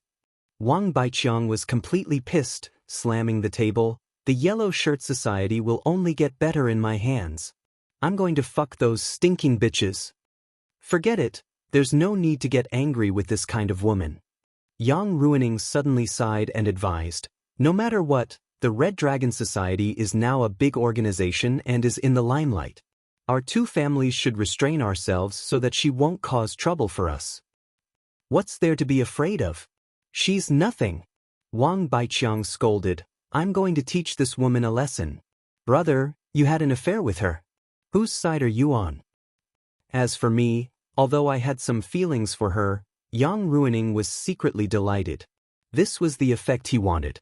Wang Baiqiang was completely pissed, slamming the table. The Yellow Shirt Society will only get better in my hands. I'm going to fuck those stinking bitches. Forget it, there's no need to get angry with this kind of woman. Yang Ruining suddenly sighed and advised, no matter what, the Red Dragon Society is now a big organization and is in the limelight. Our two families should restrain ourselves so that she won't cause trouble for us. What's there to be afraid of? She's nothing. Wang Baiqiang scolded, I'm going to teach this woman a lesson. Brother, you had an affair with her. Whose side are you on? As for me, although I had some feelings for her, Yang Ruining was secretly delighted. This was the effect he wanted.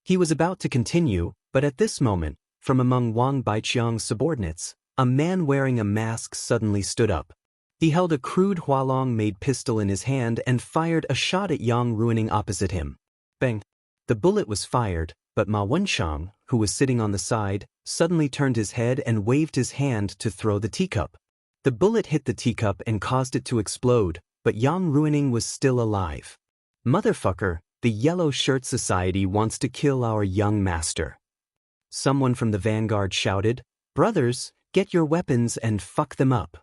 He was about to continue, but at this moment, from among Wang Baiqiang's subordinates, a man wearing a mask suddenly stood up. He held a crude Hualong-made pistol in his hand and fired a shot at Yang Ruining opposite him. Bang! The bullet was fired, but Ma Wenshang, who was sitting on the side, suddenly turned his head and waved his hand to throw the teacup. The bullet hit the teacup and caused it to explode, but Yang Ruining was still alive. Motherfucker, the Yellow Shirt Society wants to kill our young master. Someone from the vanguard shouted, brothers, get your weapons and fuck them up.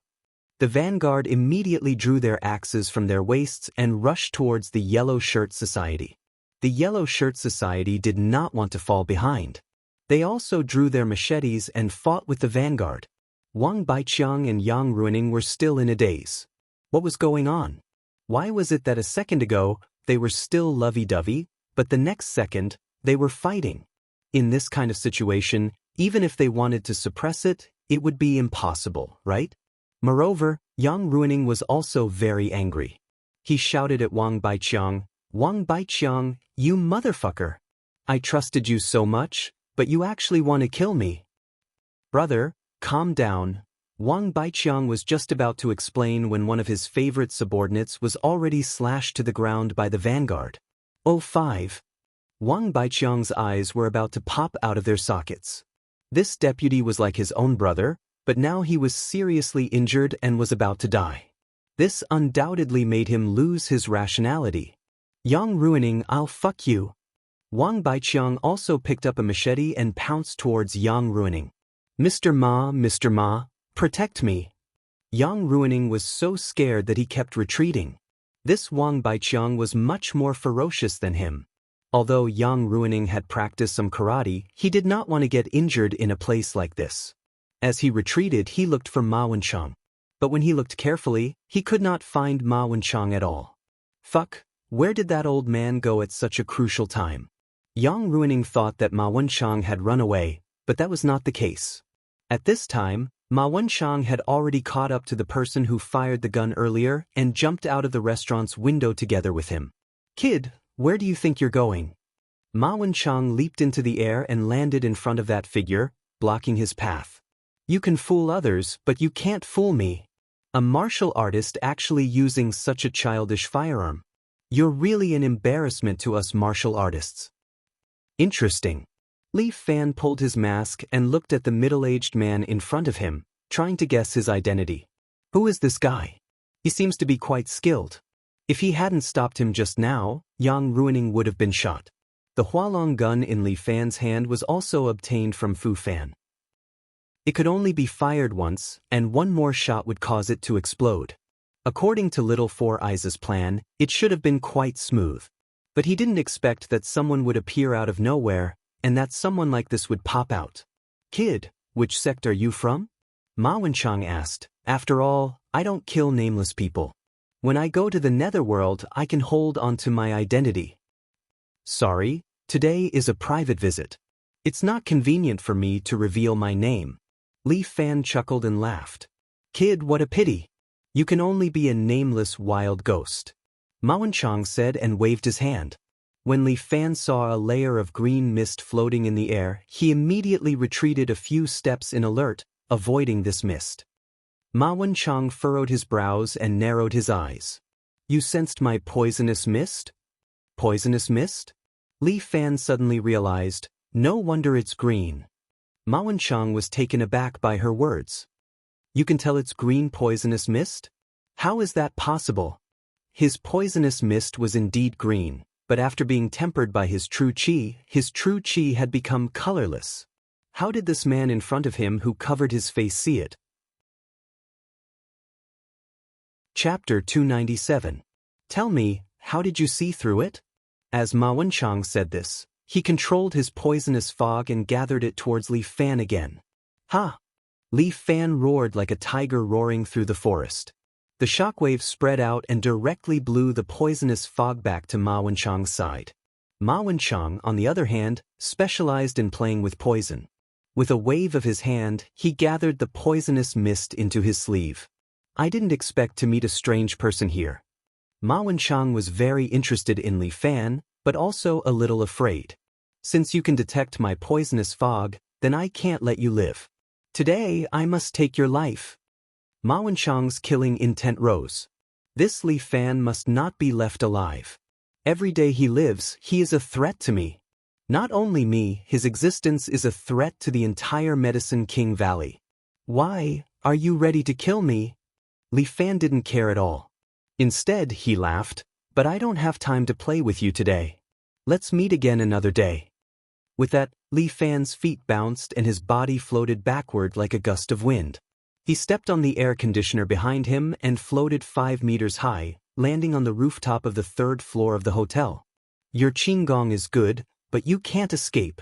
The vanguard immediately drew their axes from their waists and rushed towards the Yellow Shirt Society. The Yellow Shirt Society did not want to fall behind. They also drew their machetes and fought with the vanguard. Wang Baiqiang and Yang Ruining were still in a daze. What was going on? Why was it that a second ago, they were still lovey-dovey, but the next second, they were fighting? In this kind of situation, even if they wanted to suppress it, it would be impossible, right? Moreover, Yang Ruining was also very angry. He shouted at Wang Baiqiang, Wang Baiqiang, you motherfucker! I trusted you so much, but you actually want to kill me. Brother, calm down. Wang Baiqiang was just about to explain when one of his favorite subordinates was already slashed to the ground by the vanguard. Oh 5. Wang Baiqiang's eyes were about to pop out of their sockets. This deputy was like his own brother, but now he was seriously injured and was about to die. This undoubtedly made him lose his rationality. Yang Ruining, I'll fuck you. Wang Baiqiang also picked up a machete and pounced towards Yang Ruining. Mr. Ma, protect me. Yang Ruining was so scared that he kept retreating. This Wang Baiqiang was much more ferocious than him. Although Yang Ruining had practiced some karate, he did not want to get injured in a place like this. As he retreated, he looked for Ma Wenshang. But when he looked carefully, he could not find Ma Wenshang at all. Fuck, where did that old man go at such a crucial time? Yang Ruining thought that Ma Wenshang had run away, but that was not the case. At this time, Ma Wenshang had already caught up to the person who fired the gun earlier and jumped out of the restaurant's window together with him. Kid, where do you think you're going? Ma Wenshang leaped into the air and landed in front of that figure, blocking his path. You can fool others, but you can't fool me. A martial artist actually using such a childish firearm. You're really an embarrassment to us martial artists. Interesting. Li Fan pulled his mask and looked at the middle-aged man in front of him, trying to guess his identity. Who is this guy? He seems to be quite skilled. If he hadn't stopped him just now, Yang Ruining would have been shot. The Hualong gun in Li Fan's hand was also obtained from Fu Fan. It could only be fired once, and one more shot would cause it to explode. According to Little Four Eyes' plan, it should have been quite smooth. But he didn't expect that someone would appear out of nowhere, and that someone like this would pop out. Kid, which sect are you from? Ma Wenshang asked. After all, I don't kill nameless people. When I go to the netherworld, I can hold on to my identity. Sorry, today is a private visit. It's not convenient for me to reveal my name. Li Fan chuckled and laughed. Kid, what a pity. You can only be a nameless wild ghost. Ma Wenchang said and waved his hand. When Li Fan saw a layer of green mist floating in the air, he immediately retreated a few steps in alert, avoiding this mist. Ma Wenchang furrowed his brows and narrowed his eyes. You sensed my poisonous mist? Poisonous mist? Li Fan suddenly realized, no wonder it's green. Ma Wenchang was taken aback by her words. You can tell it's green poisonous mist? How is that possible? His poisonous mist was indeed green, but after being tempered by his true qi had become colorless. How did this man in front of him who covered his face see it? Chapter 297. Tell me, how did you see through it? As Ma Wenchang said this, he controlled his poisonous fog and gathered it towards Li Fan again. Ha! Li Fan roared like a tiger roaring through the forest. The shockwave spread out and directly blew the poisonous fog back to Ma Wenchang's side. Ma Wenchang, on the other hand, specialized in playing with poison. With a wave of his hand, he gathered the poisonous mist into his sleeve. I didn't expect to meet a strange person here. Ma Wenchang was very interested in Li Fan, but also a little afraid. Since you can detect my poisonous fog, then I can't let you live. Today I must take your life. Ma Wenchang's killing intent rose. This Li Fan must not be left alive. Every day he lives, he is a threat to me. Not only me, his existence is a threat to the entire Medicine King Valley. Why, are you ready to kill me? Li Fan didn't care at all. Instead, he laughed, but I don't have time to play with you today. Let's meet again another day. With that, Li Fan's feet bounced and his body floated backward like a gust of wind. He stepped on the air conditioner behind him and floated 5 meters high, landing on the rooftop of the 3rd floor of the hotel. Your qigong is good, but you can't escape.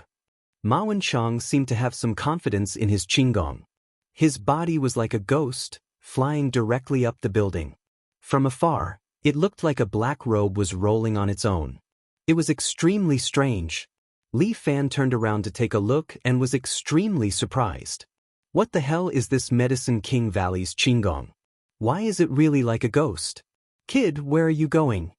Ma Wenchang seemed to have some confidence in his qigong. His body was like a ghost, flying directly up the building. From afar, it looked like a black robe was rolling on its own. It was extremely strange. Li Fan turned around to take a look and was extremely surprised. What the hell is this Medicine King Valley's qigong? Why is it really like a ghost? Kid, where are you going?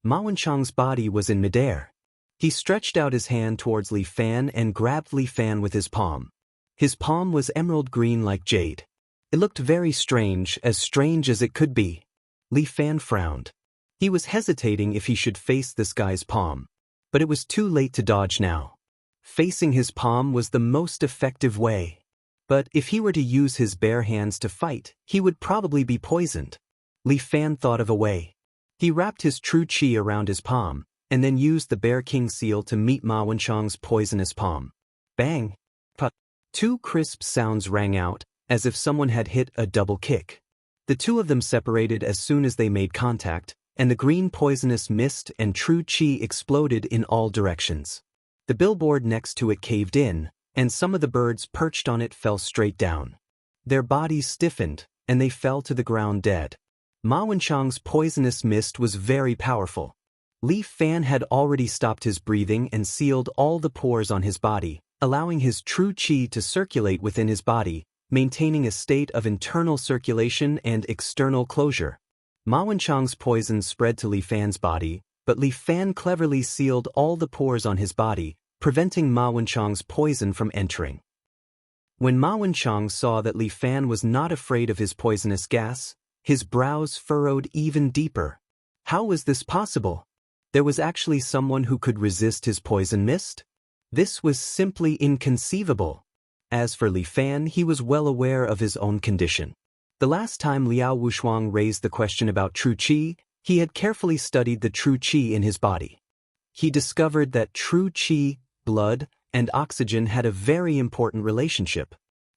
Ma Wenchang's body was in midair. He stretched out his hand towards Li Fan and grabbed Li Fan with his palm. His palm was emerald green like jade. It looked very strange as it could be. Li Fan frowned. He was hesitating if he should face this guy's palm. But it was too late to dodge now. Facing his palm was the most effective way. But if he were to use his bare hands to fight, he would probably be poisoned. Li Fan thought of a way. He wrapped his true qi around his palm, and then used the Bear King seal to meet Ma Wenchang's poisonous palm. Bang! Put! 2 crisp sounds rang out, as if someone had hit a double kick. The two of them separated as soon as they made contact, and the green poisonous mist and true qi exploded in all directions. The billboard next to it caved in, and some of the birds perched on it fell straight down. Their bodies stiffened, and they fell to the ground dead. Ma Wenchang's poisonous mist was very powerful. Li Fan had already stopped his breathing and sealed all the pores on his body, allowing his true qi to circulate within his body, maintaining a state of internal circulation and external closure. Ma Wenchang's poison spread to Li Fan's body, but Li Fan cleverly sealed all the pores on his body, preventing Ma Wenchang's poison from entering. When Ma Wenchang saw that Li Fan was not afraid of his poisonous gas, his brows furrowed even deeper. How was this possible? There was actually someone who could resist his poison mist? This was simply inconceivable. As for Li Fan, he was well aware of his own condition. The last time Liao Wushuang raised the question about true qi, he had carefully studied the true qi in his body. He discovered that true qi, blood, and oxygen had a very important relationship.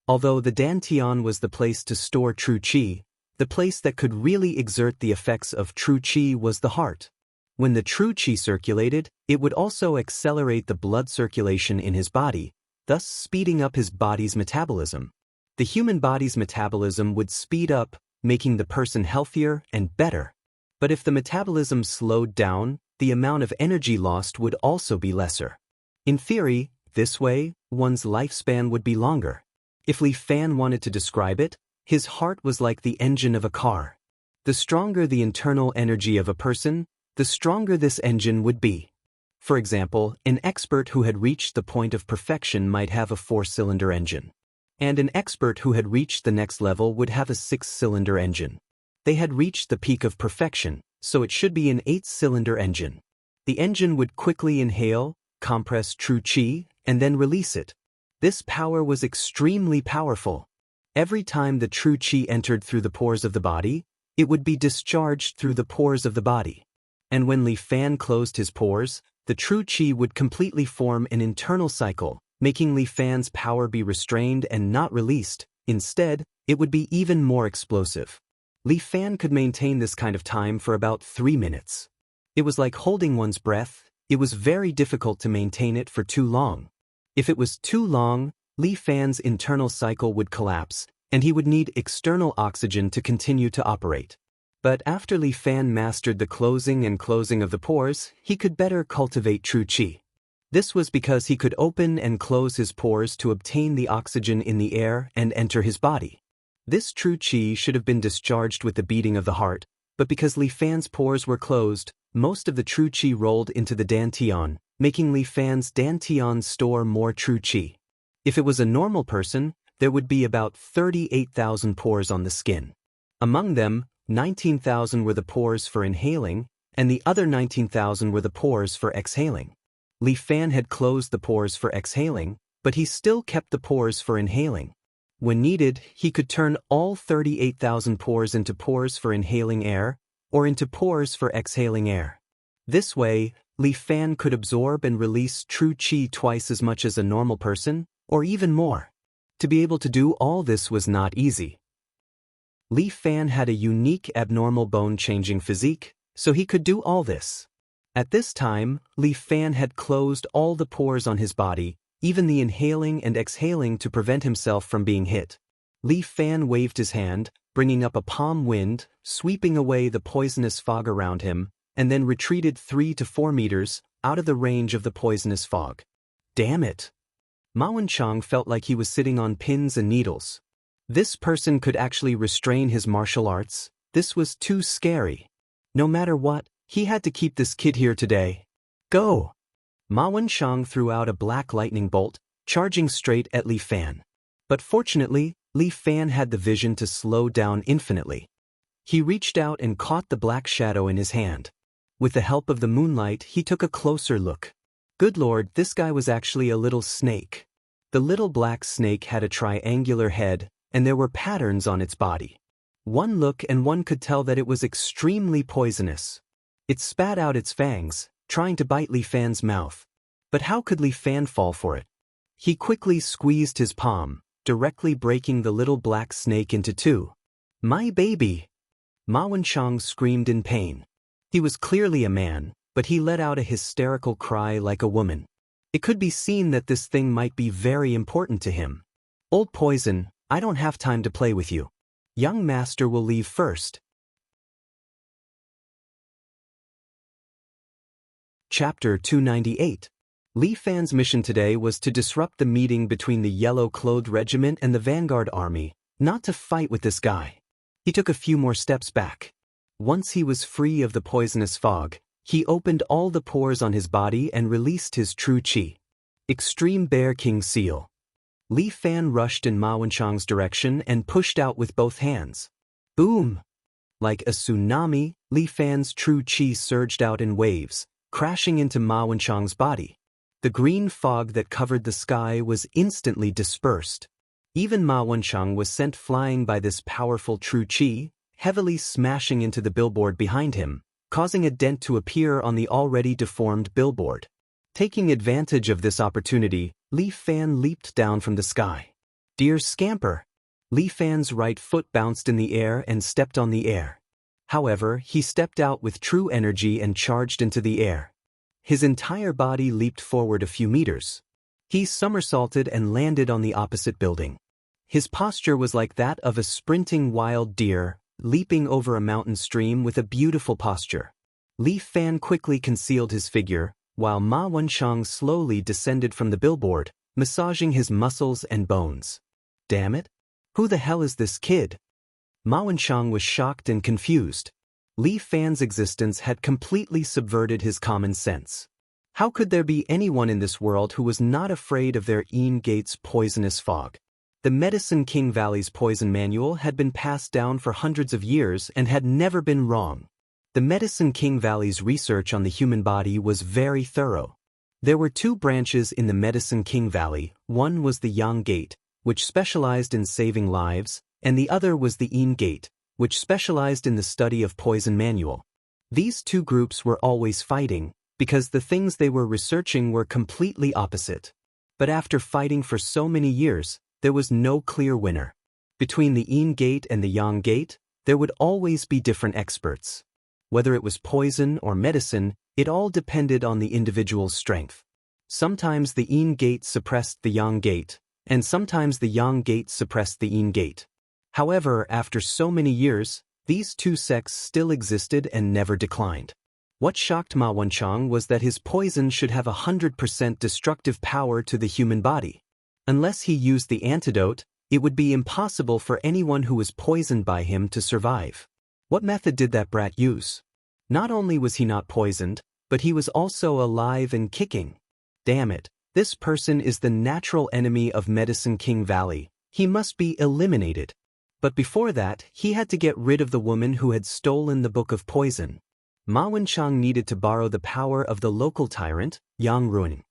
Although the dantian was the place to store true qi, the place that could really exert the effects of true qi was the heart. When the true qi circulated, it would also accelerate the blood circulation in his body, thus speeding up his body's metabolism. The human body's metabolism would speed up, making the person healthier and better. But if the metabolism slowed down, the amount of energy lost would also be lesser. In theory, this way, one's lifespan would be longer. If Li Fan wanted to describe it, his heart was like the engine of a car. The stronger the internal energy of a person, the stronger this engine would be. For example, an expert who had reached the point of perfection might have a 4-cylinder engine. And an expert who had reached the next level would have a 6-cylinder engine. They had reached the peak of perfection, so it should be an 8-cylinder engine. The engine would quickly inhale, compress true qi, and then release it. This power was extremely powerful. Every time the true qi entered through the pores of the body, it would be discharged through the pores of the body. And when Li Fan closed his pores, the true qi would completely form an internal cycle, making Li Fan's power be restrained and not released. Instead, it would be even more explosive. Li Fan could maintain this kind of time for about 3 minutes. It was like holding one's breath. It was very difficult to maintain it for too long. If it was too long, Li Fan's internal cycle would collapse, and he would need external oxygen to continue to operate. But after Li Fan mastered the closing and closing of the pores, he could better cultivate true qi. This was because he could open and close his pores to obtain the oxygen in the air and enter his body. This true qi should have been discharged with the beating of the heart, but because Li Fan's pores were closed, most of the true qi rolled into the dantian, making Li Fan's dantian store more true qi. If it was a normal person, there would be about 38,000 pores on the skin. Among them, 19,000 were the pores for inhaling, and the other 19,000 were the pores for exhaling. Li Fan had closed the pores for exhaling, but he still kept the pores for inhaling. When needed, he could turn all 38,000 pores into pores for inhaling air, or into pores for exhaling air. This way, Li Fan could absorb and release true qi twice as much as a normal person, or even more. To be able to do all this was not easy. Li Fan had a unique abnormal bone-changing physique, so he could do all this. At this time, Li Fan had closed all the pores on his body, even the inhaling and exhaling, to prevent himself from being hit. Li Fan waved his hand, bringing up a palm wind, sweeping away the poisonous fog around him, and then retreated 3 to 4 meters, out of the range of the poisonous fog. Damn it! Ma Wenchang felt like he was sitting on pins and needles. This person could actually restrain his martial arts. This was too scary. No matter what, he had to keep this kid here today. Go! Ma Wenchang threw out a black lightning bolt, charging straight at Li Fan. But fortunately, Li Fan had the vision to slow down infinitely. He reached out and caught the black shadow in his hand. With the help of the moonlight, he took a closer look. Good Lord, this guy was actually a little snake. The little black snake had a triangular head, and there were patterns on its body. One look and one could tell that it was extremely poisonous. It spat out its fangs, trying to bite Li Fan's mouth. But how could Li Fan fall for it? He quickly squeezed his palm, directly breaking the little black snake into 2. My baby! Ma Wenchang screamed in pain. He was clearly a man, but he let out a hysterical cry like a woman. It could be seen that this thing might be very important to him. Old poison, I don't have time to play with you. Young master will leave first. Chapter 298. Li Fan's mission today was to disrupt the meeting between the yellow-clothed regiment and the vanguard army, not to fight with this guy. He took a few more steps back. Once he was free of the poisonous fog, he opened all the pores on his body and released his true qi. Extreme Bear King Seal. Li Fan rushed in Ma Wenchang's direction and pushed out with both hands. Boom! Like a tsunami, Li Fan's true qi surged out in waves, crashing into Ma Wenchang's body. The green fog that covered the sky was instantly dispersed. Even Ma Wenchang was sent flying by this powerful true qi, heavily smashing into the billboard behind him, causing a dent to appear on the already deformed billboard. Taking advantage of this opportunity, Li Fan leaped down from the sky. Dear scamper! Li Fan's right foot bounced in the air and stepped on the air. However, he stepped out with true energy and charged into the air. His entire body leaped forward a few meters. He somersaulted and landed on the opposite building. His posture was like that of a sprinting wild deer, leaping over a mountain stream with a beautiful posture. Li Fan quickly concealed his figure, while Ma Wenchang slowly descended from the billboard, massaging his muscles and bones. Damn it! Who the hell is this kid? Ma Wenchang was shocked and confused. Li Fan's existence had completely subverted his common sense. How could there be anyone in this world who was not afraid of their Gate's poisonous fog? The Medicine King Valley's poison manual had been passed down for hundreds of years and had never been wrong. The Medicine King Valley's research on the human body was very thorough. There were two branches in the Medicine King Valley. One was the Yang Gate, which specialized in saving lives, and the other was the Gate, which specialized in the study of poison manual. These two groups were always fighting, because the things they were researching were completely opposite. But after fighting for so many years, there was no clear winner. Between the Gate and the Yang Gate, there would always be different experts. Whether it was poison or medicine, it all depended on the individual's strength. Sometimes the Gate suppressed the Yang Gate, and sometimes the Yang Gate suppressed the Gate. However, after so many years, these two sects still existed and never declined. What shocked Ma Wenchang was that his poison should have 100% destructive power to the human body. Unless he used the antidote, it would be impossible for anyone who was poisoned by him to survive. What method did that brat use? Not only was he not poisoned, but he was also alive and kicking. Damn it, this person is the natural enemy of Medicine King Valley. He must be eliminated. But before that, he had to get rid of the woman who had stolen the Book of Poison. Ma Wenchang needed to borrow the power of the local tyrant, Yang Ruining.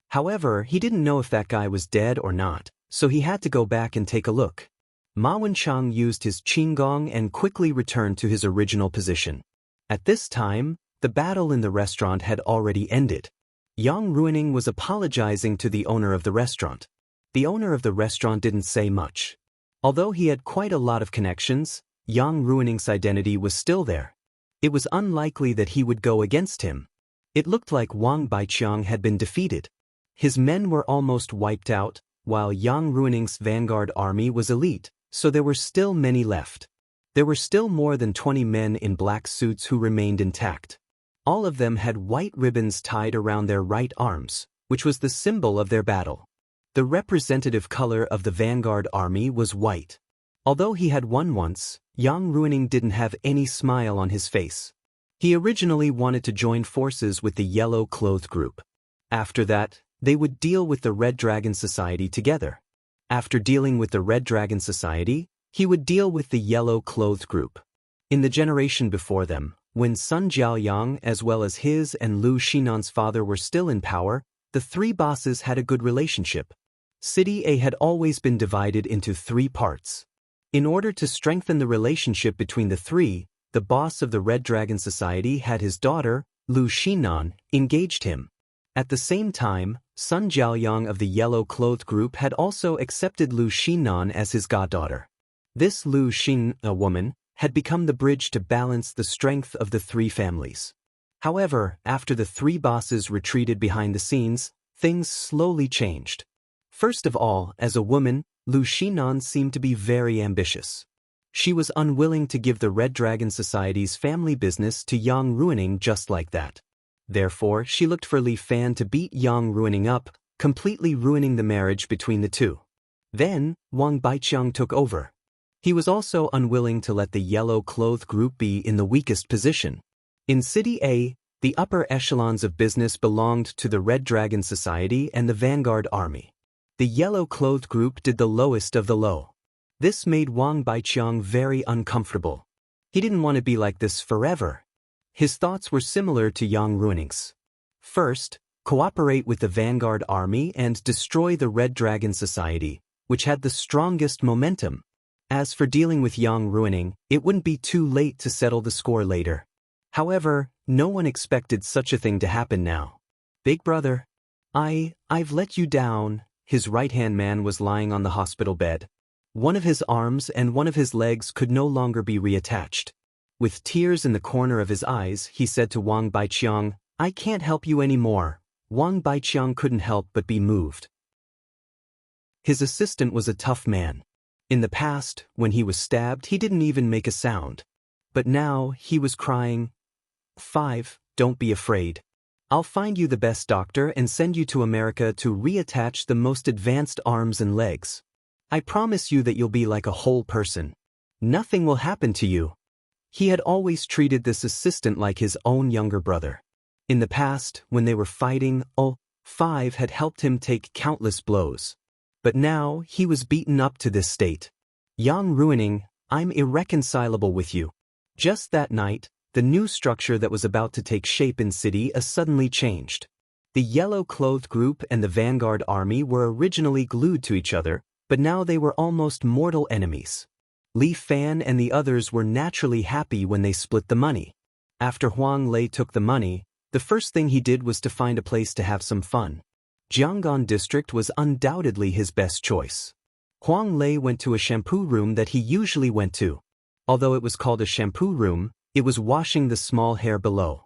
However, he didn't know if that guy was dead or not, so he had to go back and take a look. Ma Wenchang used his qinggong and quickly returned to his original position. At this time, the battle in the restaurant had already ended. Yang Ruining was apologizing to the owner of the restaurant. The owner of the restaurant didn't say much. Although he had quite a lot of connections, Yang Ruining's identity was still there. It was unlikely that he would go against him. It looked like Wang Baiqiang had been defeated. His men were almost wiped out, while Yang Ruining's vanguard army was elite, so there were still many left. There were still more than 20 men in black suits who remained intact. All of them had white ribbons tied around their right arms, which was the symbol of their battle. The representative color of the vanguard army was white. Although he had won once, Yang Ruining didn't have any smile on his face. He originally wanted to join forces with the Yellow Cloth Group. After that, they would deal with the Red Dragon Society together. After dealing with the Red Dragon Society, he would deal with the Yellow Cloth Group. In the generation before them, when Sun Jiaoyang as well as his and Lu Xinan's father were still in power, the three bosses had a good relationship. City A had always been divided into three parts. In order to strengthen the relationship between the three, the boss of the Red Dragon Society had his daughter, Lu Xinan, engaged him. At the same time, Sun Jiaoyang of the Yellow Cloth Group had also accepted Lu Xinan as his goddaughter. This Lu Xin, a woman, had become the bridge to balance the strength of the three families. However, after the three bosses retreated behind the scenes, things slowly changed. First of all, as a woman, Lu Xinan seemed to be very ambitious. She was unwilling to give the Red Dragon Society's family business to Yang Ruining just like that. Therefore, she looked for Li Fan to beat Yang Ruining up, completely ruining the marriage between the two. Then, Wang Baiqiang took over. He was also unwilling to let the Yellow Cloth Group be in the weakest position. In City A, the upper echelons of business belonged to the Red Dragon Society and the Vanguard Army. The Yellow Cloth Group did the lowest of the low. This made Wang Baiqiang very uncomfortable. He didn't want to be like this forever. His thoughts were similar to Yang Ruining's. First, cooperate with the Vanguard Army and destroy the Red Dragon Society, which had the strongest momentum. As for dealing with Yang Ruining, it wouldn't be too late to settle the score later. However, no one expected such a thing to happen now. Big brother, I've let you down. His right-hand man was lying on the hospital bed. One of his arms and one of his legs could no longer be reattached. With tears in the corner of his eyes, he said to Wang Baiqiang, "I can't help you anymore." Wang Baiqiang couldn't help but be moved. His assistant was a tough man. In the past, when he was stabbed, he didn't even make a sound. But now, he was crying, "5, don't be afraid. I'll find you the best doctor and send you to America to reattach the most advanced arms and legs. I promise you that you'll be like a whole person. Nothing will happen to you." He had always treated this assistant like his own younger brother. In the past, when they were fighting, Five had helped him take countless blows. But now, he was beaten up to this state. Yang ruining, I'm irreconcilable with you. Just that night, the new structure that was about to take shape in City suddenly changed. The yellow-clothed group and the vanguard army were originally glued to each other, but now they were almost mortal enemies. Li Fan and the others were naturally happy when they split the money. After Huang Lei took the money, the first thing he did was to find a place to have some fun. Jianggan district was undoubtedly his best choice. Huang Lei went to a shampoo room that he usually went to. Although it was called a shampoo room, it was washing the small hair below.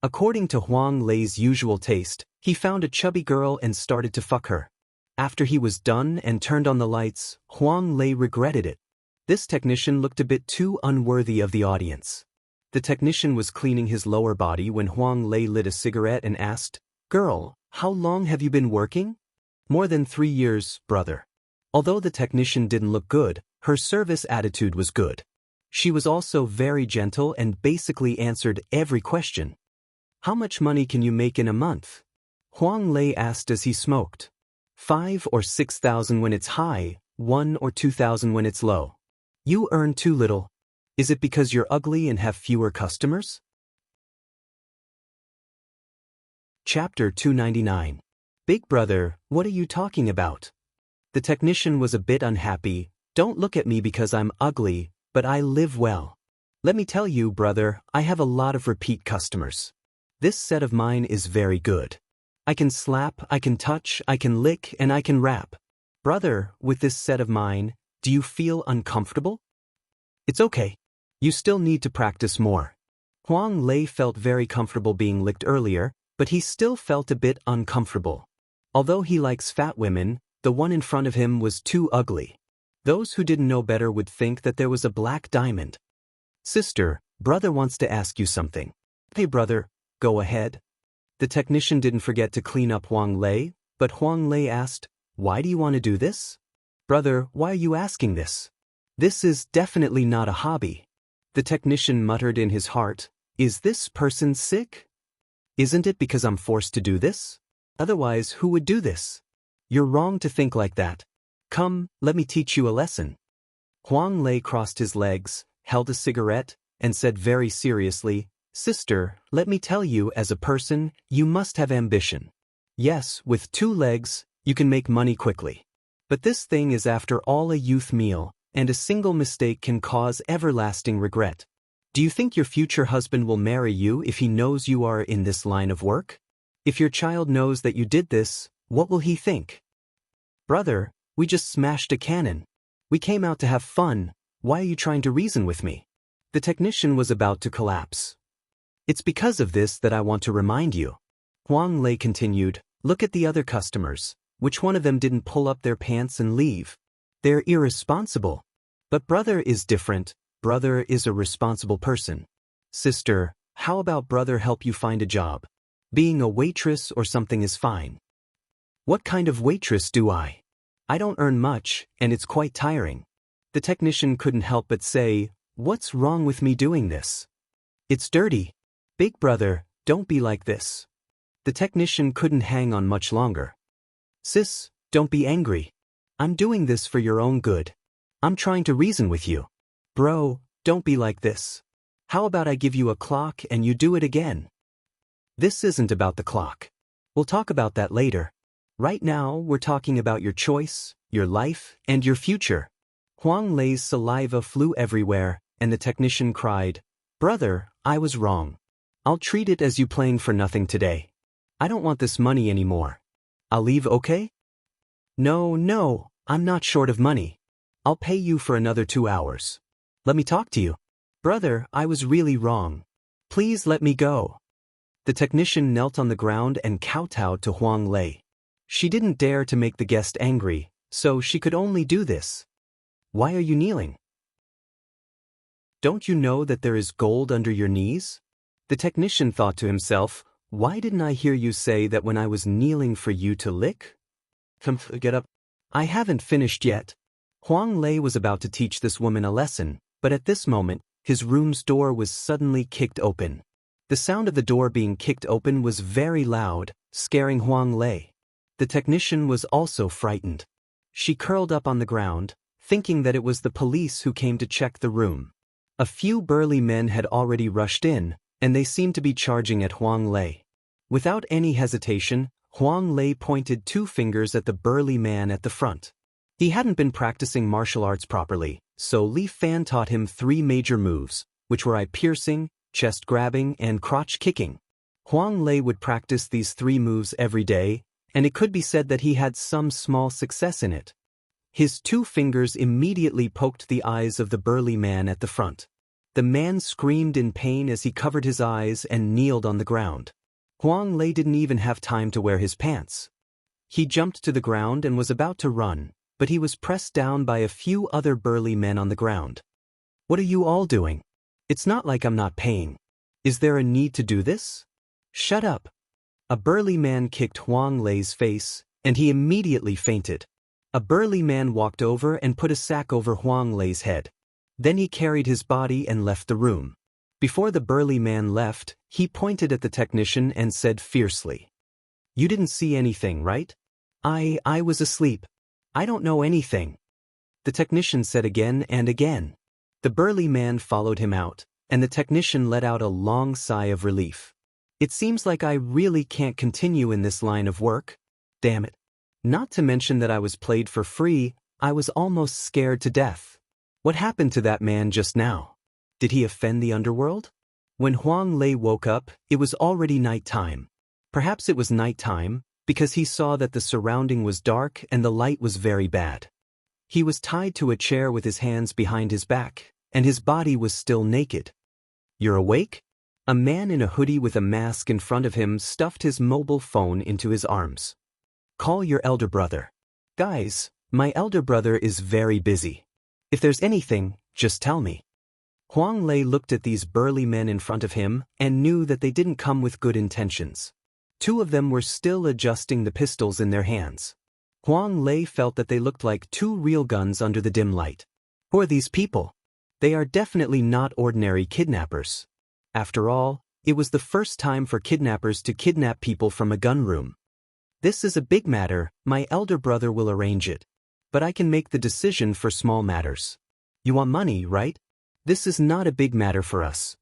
According to Huang Lei's usual taste, he found a chubby girl and started to fuck her. After he was done and turned on the lights, Huang Lei regretted it. This technician looked a bit too unworthy of the audience. The technician was cleaning his lower body when Huang Lei lit a cigarette and asked, "Girl, how long have you been working?" "More than 3 years, brother." Although the technician didn't look good, her service attitude was good. She was also very gentle and basically answered every question. "How much money can you make in a month?" Huang Lei asked as he smoked. 5 or 6,000 when it's high, 1 or 2,000 when it's low. "You earn too little. Is it because you're ugly and have fewer customers?" Chapter 299. Big brother, what are you talking about? The technician was a bit unhappy. "Don't look at me because I'm ugly, but I live well. Let me tell you, brother, I have a lot of repeat customers. This set of mine is very good. I can slap, I can touch, I can lick, and I can rap. Brother, with this set of mine, do you feel uncomfortable?" "It's okay. You still need to practice more." Huang Lei felt very comfortable being licked earlier, but he still felt a bit uncomfortable. Although he likes fat women, the one in front of him was too ugly. Those who didn't know better would think that there was a black diamond. "Sister, brother wants to ask you something." "Hey brother, go ahead." The technician didn't forget to clean up Huang Lei, but Huang Lei asked, "Why do you want to do this?" "Brother, why are you asking this? This is definitely not a hobby." The technician muttered in his heart, "Is this person sick? Isn't it because I'm forced to do this? Otherwise, who would do this? You're wrong to think like that. Come, let me teach you a lesson." Huang Lei crossed his legs, held a cigarette, and said very seriously, "Sister, let me tell you, as a person, you must have ambition. Yes, with 2 legs, you can make money quickly. But this thing is after all a youth meal, and a single mistake can cause everlasting regret. Do you think your future husband will marry you if he knows you are in this line of work? If your child knows that you did this, what will he think? Brother, we just smashed a cannon. We came out to have fun. Why are you trying to reason with me?" The technician was about to collapse. "It's because of this that I want to remind you." Huang Lei continued, "Look at the other customers. Which one of them didn't pull up their pants and leave? They're irresponsible. But brother is different. Brother is a responsible person. Sister, how about brother help you find a job? Being a waitress or something is fine." "What kind of waitress do I? I don't earn much, and it's quite tiring." The technician couldn't help but say, "What's wrong with me doing this? It's dirty. Big brother, don't be like this." The technician couldn't hang on much longer. "Sis, don't be angry. I'm doing this for your own good. I'm trying to reason with you. Bro, don't be like this. How about I give you a clock and you do it again?" "This isn't about the clock. We'll talk about that later. Right now, we're talking about your choice, your life, and your future." Huang Lei's saliva flew everywhere, and the technician cried, "Brother, I was wrong. I'll treat it as you playing for nothing today. I don't want this money anymore. I'll leave, okay?" No, I'm not short of money. I'll pay you for another 2 hours. Let me talk to you." "Brother, I was really wrong. Please let me go." The technician knelt on the ground and kowtowed to Huang Lei. She didn't dare to make the guest angry, so she could only do this. "Why are you kneeling? Don't you know that there is gold under your knees?" The technician thought to himself, "Why didn't I hear you say that when I was kneeling for you to lick? Come, get up. I haven't finished yet." Huang Lei was about to teach this woman a lesson, but at this moment, his room's door was suddenly kicked open. The sound of the door being kicked open was very loud, scaring Huang Lei. The technician was also frightened. She curled up on the ground, thinking that it was the police who came to check the room. A few burly men had already rushed in, and they seemed to be charging at Huang Lei. Without any hesitation, Huang Lei pointed 2 fingers at the burly man at the front. He hadn't been practicing martial arts properly, so Li Fan taught him 3 major moves, which were eye-piercing, chest-grabbing, and crotch-kicking. Huang Lei would practice these 3 moves every day, and it could be said that he had some small success in it. His 2 fingers immediately poked the eyes of the burly man at the front. The man screamed in pain as he covered his eyes and kneeled on the ground. Huang Lei didn't even have time to wear his pants. He jumped to the ground and was about to run, but he was pressed down by a few other burly men on the ground. "What are you all doing? It's not like I'm not paying. Is there a need to do this? Shut up." A burly man kicked Huang Lei's face, and he immediately fainted. A burly man walked over and put a sack over Huang Lei's head. Then he carried his body and left the room. Before the burly man left, he pointed at the technician and said fiercely, "You didn't see anything, right?" I was asleep. I don't know anything." The technician said again and again. The burly man followed him out, and the technician let out a long sigh of relief. "It seems like I really can't continue in this line of work. Damn it. Not to mention that I was played for free, I was almost scared to death. What happened to that man just now? Did he offend the underworld?" When Huang Lei woke up, it was already nighttime. Perhaps it was nighttime, because he saw that the surrounding was dark and the light was very bad. He was tied to a chair with his hands behind his back, and his body was still naked. "You're awake?" A man in a hoodie with a mask in front of him stuffed his mobile phone into his arms. "Call your elder brother." "Guys, my elder brother is very busy. If there's anything, just tell me." Huang Lei looked at these burly men in front of him and knew that they didn't come with good intentions. 2 of them were still adjusting the pistols in their hands. Huang Lei felt that they looked like 2 real guns under the dim light. Who are these people? They are definitely not ordinary kidnappers. After all, it was the first time for kidnappers to kidnap people from a gun room. "This is a big matter, my elder brother will arrange it. But I can make the decision for small matters. You want money, right? This is not a big matter for us.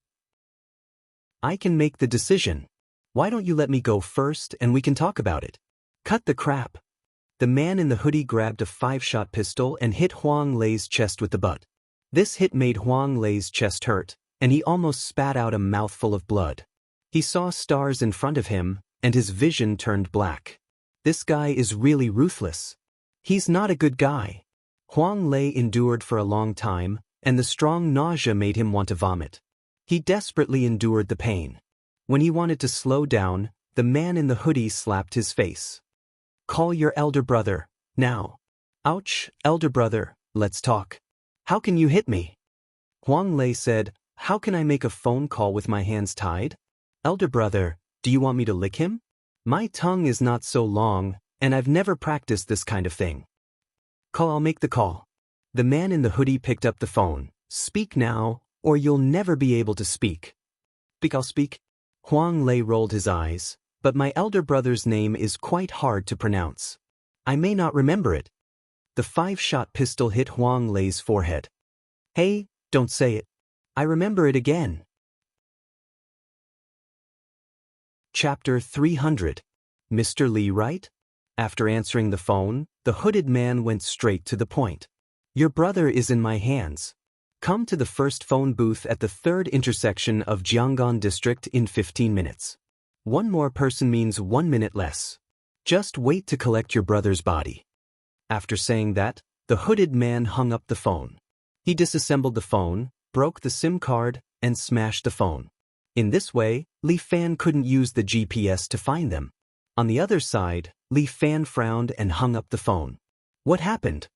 I can make the decision. Why don't you let me go first and we can talk about it?" "Cut the crap." The man in the hoodie grabbed a 5-shot pistol and hit Huang Lei's chest with the butt. This hit made Huang Lei's chest hurt, and he almost spat out a mouthful of blood. He saw stars in front of him, and his vision turned black. This guy is really ruthless. He's not a good guy. Huang Lei endured for a long time, and the strong nausea made him want to vomit. He desperately endured the pain. When he wanted to slow down, the man in the hoodie slapped his face. "Call your elder brother, now." "Ouch, elder brother, let's talk. How can you hit me?" Huang Lei said, "How can I make a phone call with my hands tied?" "Elder brother, do you want me to lick him? My tongue is not so long, and I've never practiced this kind of thing." I'll make the call." The man in the hoodie picked up the phone. "Speak now, or you'll never be able to speak." I'll speak." Huang Lei rolled his eyes, "But my elder brother's name is quite hard to pronounce. I may not remember it." The 5-shot pistol hit Huang Lei's forehead. "Hey, don't say it. I remember it again." Chapter 300. Mr. Li, right? After answering the phone, the hooded man went straight to the point. "Your brother is in my hands. Come to the first phone booth at the 3rd intersection of Jianggan District in 15 minutes. 1 more person means 1 minute less. Just wait to collect your brother's body." After saying that, the hooded man hung up the phone. He disassembled the phone, broke the SIM card, and smashed the phone. In this way, Li Fan couldn't use the GPS to find them. On the other side, Li Fan frowned and hung up the phone. What happened?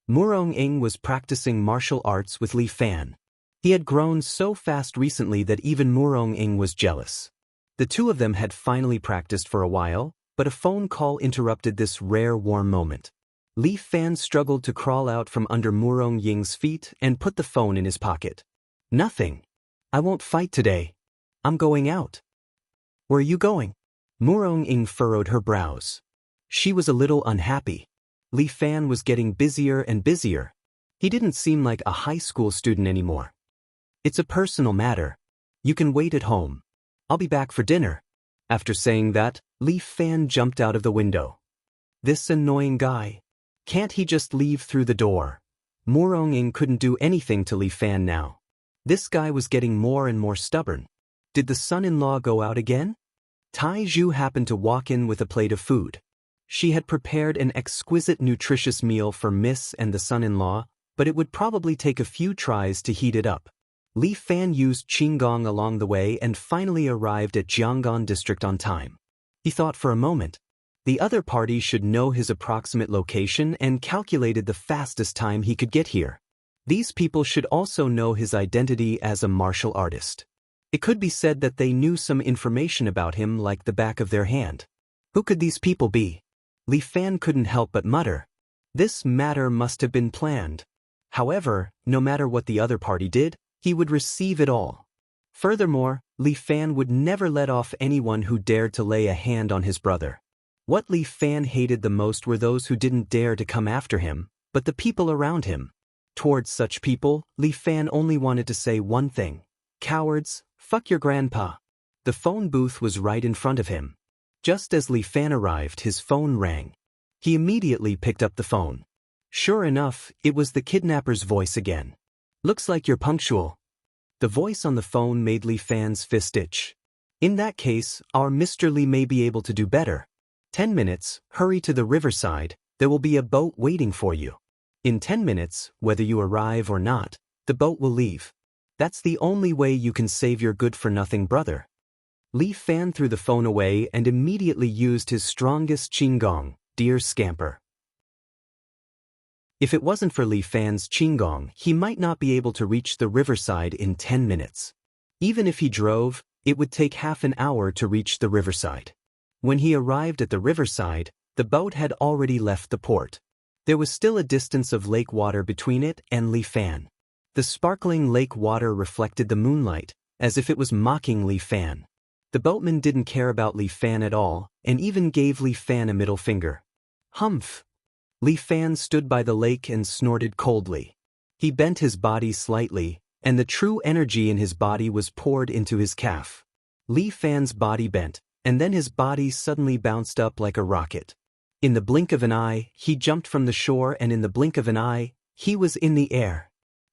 Murong Ing was practicing martial arts with Li Fan. He had grown so fast recently that even Murong Ing was jealous. The 2 of them had finally practiced for a while, but a phone call interrupted this rare warm moment. Li Fan struggled to crawl out from under Murong Ying's feet and put the phone in his pocket. Nothing. I won't fight today. I'm going out. Where are you going? Murong-ing furrowed her brows. She was a little unhappy. Li Fan was getting busier and busier. He didn't seem like a high school student anymore. It's a personal matter. You can wait at home. I'll be back for dinner. After saying that, Li Fan jumped out of the window. This annoying guy. Can't he just leave through the door? Murong-ing couldn't do anything to Li Fan now. This guy was getting more and more stubborn. Did the son-in-law go out again? Tai Zhu happened to walk in with a plate of food. She had prepared an exquisite nutritious meal for Miss and the son-in-law, but it would probably take a few tries to heat it up. Li Fan used Qinggong along the way and finally arrived at Jianggan district on time. He thought for a moment. The other party should know his approximate location and calculated the fastest time he could get here. These people should also know his identity as a martial artist. It could be said that they knew some information about him like the back of their hand. Who could these people be? Li Fan couldn't help but mutter. This matter must have been planned. However, no matter what the other party did, he would receive it all. Furthermore, Li Fan would never let off anyone who dared to lay a hand on his brother. What Li Fan hated the most were those who didn't dare to come after him, but the people around him. Towards such people, Li Fan only wanted to say one thing. Cowards, fuck your grandpa. The phone booth was right in front of him. Just as Li Fan arrived, his phone rang. He immediately picked up the phone. Sure enough, it was the kidnapper's voice again. Looks like you're punctual. The voice on the phone made Li Fan's fist itch. In that case, our Mr. Li may be able to do better. 10 minutes, hurry to the riverside, there will be a boat waiting for you. In 10 minutes, whether you arrive or not, the boat will leave. That's the only way you can save your good-for-nothing brother. Li Fan threw the phone away and immediately used his strongest Qinggong, dear scamper. If it wasn't for Li Fan's Qinggong, he might not be able to reach the riverside in 10 minutes. Even if he drove, it would take half an hour to reach the riverside. When he arrived at the riverside, the boat had already left the port. There was still a distance of lake water between it and Li Fan. The sparkling lake water reflected the moonlight, as if it was mocking Li Fan. The boatman didn't care about Li Fan at all, and even gave Li Fan a middle finger. Humph! Li Fan stood by the lake and snorted coldly. He bent his body slightly, and the true energy in his body was poured into his calf. Li Fan's body bent, and then his body suddenly bounced up like a rocket. In the blink of an eye, he jumped from the shore, and in the blink of an eye, he was in the air.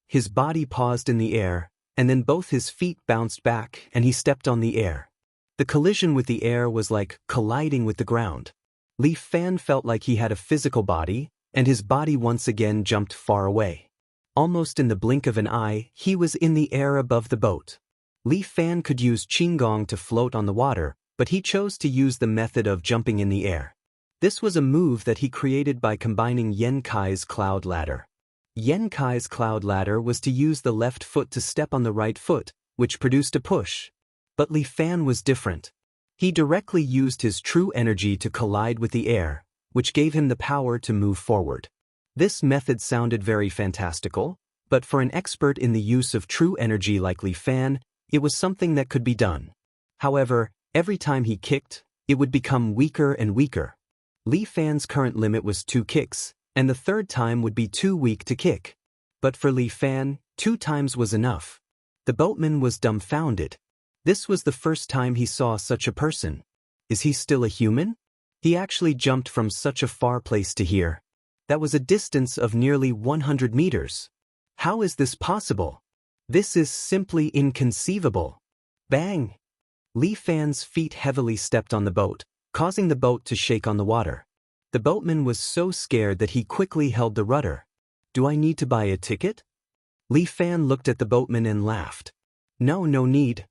His body paused in the air, and then both his feet bounced back and he stepped on the air. The collision with the air was like colliding with the ground. Li Fan felt like he had a physical body, and his body once again jumped far away. Almost in the blink of an eye, he was in the air above the boat. Li Fan could use Qinggong to float on the water, but he chose to use the method of jumping in the air. This was a move that he created by combining Yen Kai's cloud ladder. Yen Kai's cloud ladder was to use the left foot to step on the right foot, which produced a push. But Li Fan was different. He directly used his true energy to collide with the air, which gave him the power to move forward. This method sounded very fantastical, but for an expert in the use of true energy like Li Fan, it was something that could be done. However, every time he kicked, it would become weaker and weaker. Li Fan's current limit was 2 kicks, and the third time would be too weak to kick. But for Li Fan, 2 times was enough. The boatman was dumbfounded. This was the first time he saw such a person. Is he still a human? He actually jumped from such a far place to here. That was a distance of nearly 100 meters. How is this possible? This is simply inconceivable. Bang! Li Fan's feet heavily stepped on the boat, causing the boat to shake on the water. The boatman was so scared that he quickly held the rudder. Do I need to buy a ticket? Li Fan looked at the boatman and laughed. No need.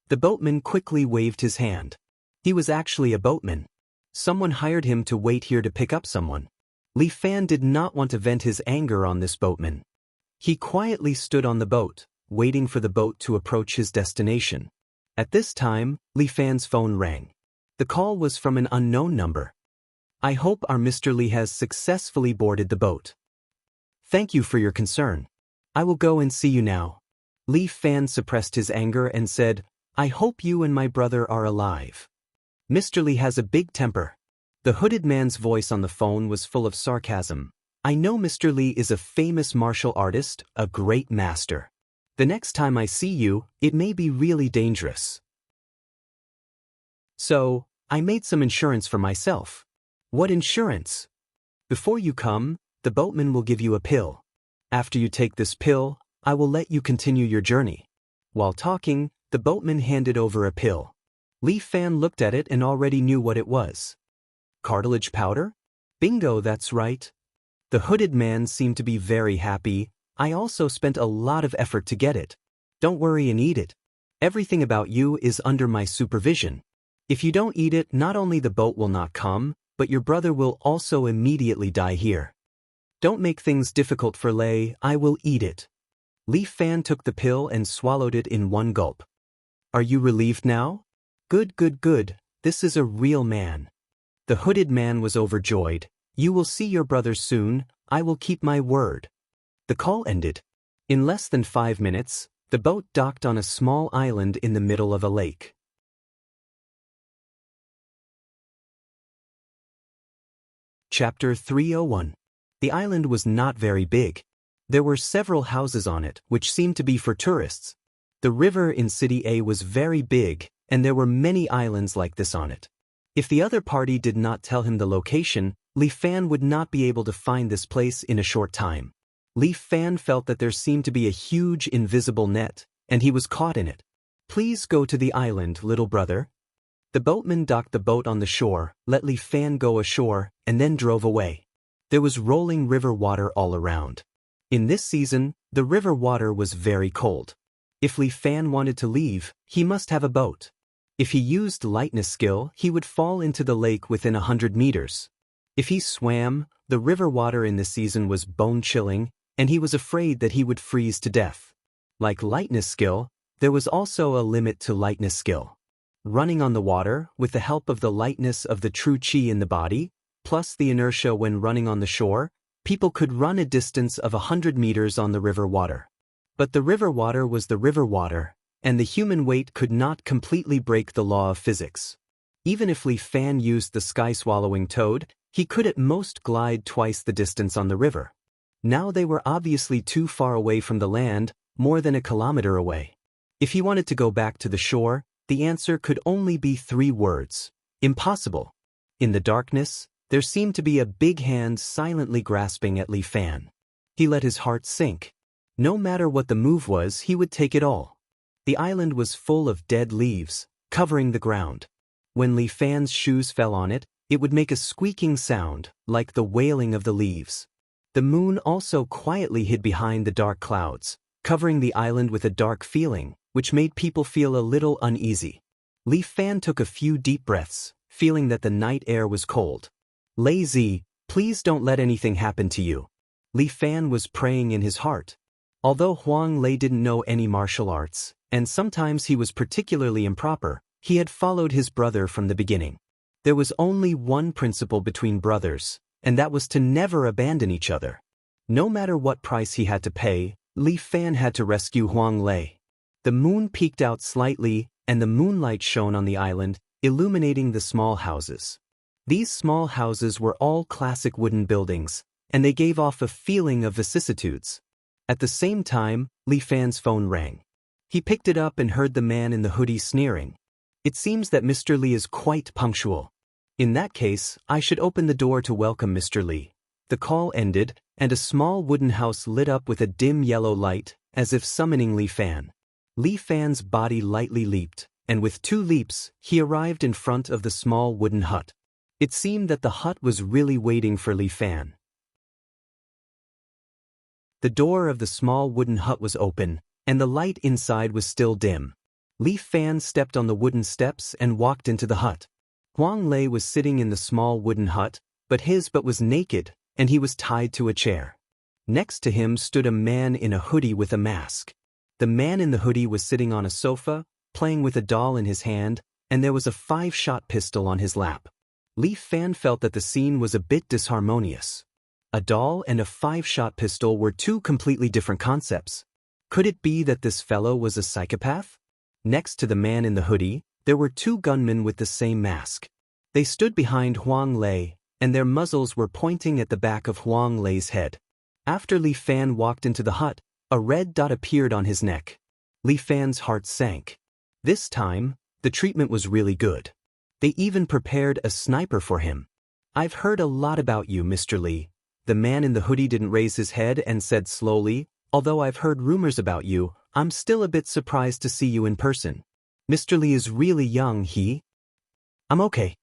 The boatman quickly waved his hand. He was actually a boatman. Someone hired him to wait here to pick up someone. Li Fan did not want to vent his anger on this boatman. He quietly stood on the boat, waiting for the boat to approach his destination. At this time, Li Fan's phone rang. The call was from an unknown number. I hope our Mr. Li has successfully boarded the boat. Thank you for your concern. I will go and see you now. Li Fan suppressed his anger and said, "I hope you and my brother are alive. Mr. Li has a big temper." The hooded man's voice on the phone was full of sarcasm. "I know Mr. Li is a famous martial artist, a great master. The next time I see you, it may be really dangerous. So, I made some insurance for myself." "What insurance?" "Before you come, the boatman will give you a pill. After you take this pill, I will let you continue your journey." While talking, the boatman handed over a pill. Li Fan looked at it and already knew what it was. Cartilage powder? Bingo, that's right. The hooded man seemed to be very happy. "I also spent a lot of effort to get it. Don't worry and eat it. Everything about you is under my supervision. If you don't eat it, not only the boat will not come, but your brother will also immediately die here. Don't make things difficult for Lei, I will eat it." Li Fan took the pill and swallowed it in one gulp. "Are you relieved now?" "Good, good, good, this is a real man." The hooded man was overjoyed. "You will see your brother soon, I will keep my word." The call ended. In less than 5 minutes, the boat docked on a small island in the middle of a lake. Chapter 301. The island was not very big. There were several houses on it, which seemed to be for tourists. The river in City A was very big, and there were many islands like this on it. If the other party did not tell him the location, Li Fan would not be able to find this place in a short time. Li Fan felt that there seemed to be a huge invisible net, and he was caught in it. "Please go to the island, little brother." The boatman docked the boat on the shore, let Li Fan go ashore, and then drove away. There was rolling river water all around. In this season, the river water was very cold. If Li Fan wanted to leave, he must have a boat. If he used lightness skill, he would fall into the lake within 100 meters. If he swam, the river water in this season was bone-chilling, and he was afraid that he would freeze to death. Like lightness skill, there was also a limit to lightness skill. Running on the water, with the help of the lightness of the true chi in the body, plus the inertia when running on the shore, people could run a distance of 100 meters on the river water. But the river water was the river water, and the human weight could not completely break the law of physics. Even if Li Fan used the sky-swallowing toad, he could at most glide twice the distance on the river. Now they were obviously too far away from the land, more than a kilometer away. If he wanted to go back to the shore, the answer could only be 3 words: impossible. In the darkness, there seemed to be a big hand silently grasping at Li Fan. He let his heart sink. No matter what the move was, he would take it all. The island was full of dead leaves, covering the ground. When Li Fan's shoes fell on it, it would make a squeaking sound, like the wailing of the leaves. The moon also quietly hid behind the dark clouds, covering the island with a dark feeling, which made people feel a little uneasy. Li Fan took a few deep breaths, feeling that the night air was cold. "Lei Zi, please don't let anything happen to you." Li Fan was praying in his heart. Although Huang Lei didn't know any martial arts, and sometimes he was particularly improper, he had followed his brother from the beginning. There was only one principle between brothers, and that was to never abandon each other. No matter what price he had to pay, Li Fan had to rescue Huang Lei. The moon peeked out slightly, and the moonlight shone on the island, illuminating the small houses. These small houses were all classic wooden buildings, and they gave off a feeling of vicissitudes. At the same time, Li Fan's phone rang. He picked it up and heard the man in the hoodie sneering. "It seems that Mr. Li is quite punctual. In that case, I should open the door to welcome Mr. Li." The call ended, and a small wooden house lit up with a dim yellow light, as if summoning Li Fan. Li Fan's body lightly leaped, and with 2 leaps, he arrived in front of the small wooden hut. It seemed that the hut was really waiting for Li Fan. The door of the small wooden hut was open, and the light inside was still dim. Li Fan stepped on the wooden steps and walked into the hut. Huang Lei was sitting in the small wooden hut, but his was naked, and he was tied to a chair. Next to him stood a man in a hoodie with a mask. The man in the hoodie was sitting on a sofa, playing with a doll in his hand, and there was a 5-shot pistol on his lap. Li Fan felt that the scene was a bit disharmonious. A doll and a 5-shot pistol were 2 completely different concepts. Could it be that this fellow was a psychopath? Next to the man in the hoodie, there were two gunmen with the same mask. They stood behind Huang Lei, and their muzzles were pointing at the back of Huang Lei's head. After Li Fan walked into the hut, a red dot appeared on his neck. Li Fan's heart sank. This time, the treatment was really good. They even prepared a sniper for him. "I've heard a lot about you, Mr. Li." The man in the hoodie didn't raise his head and said slowly, "Although I've heard rumors about you, I'm still a bit surprised to see you in person. Mr. Li is really young, I'm okay."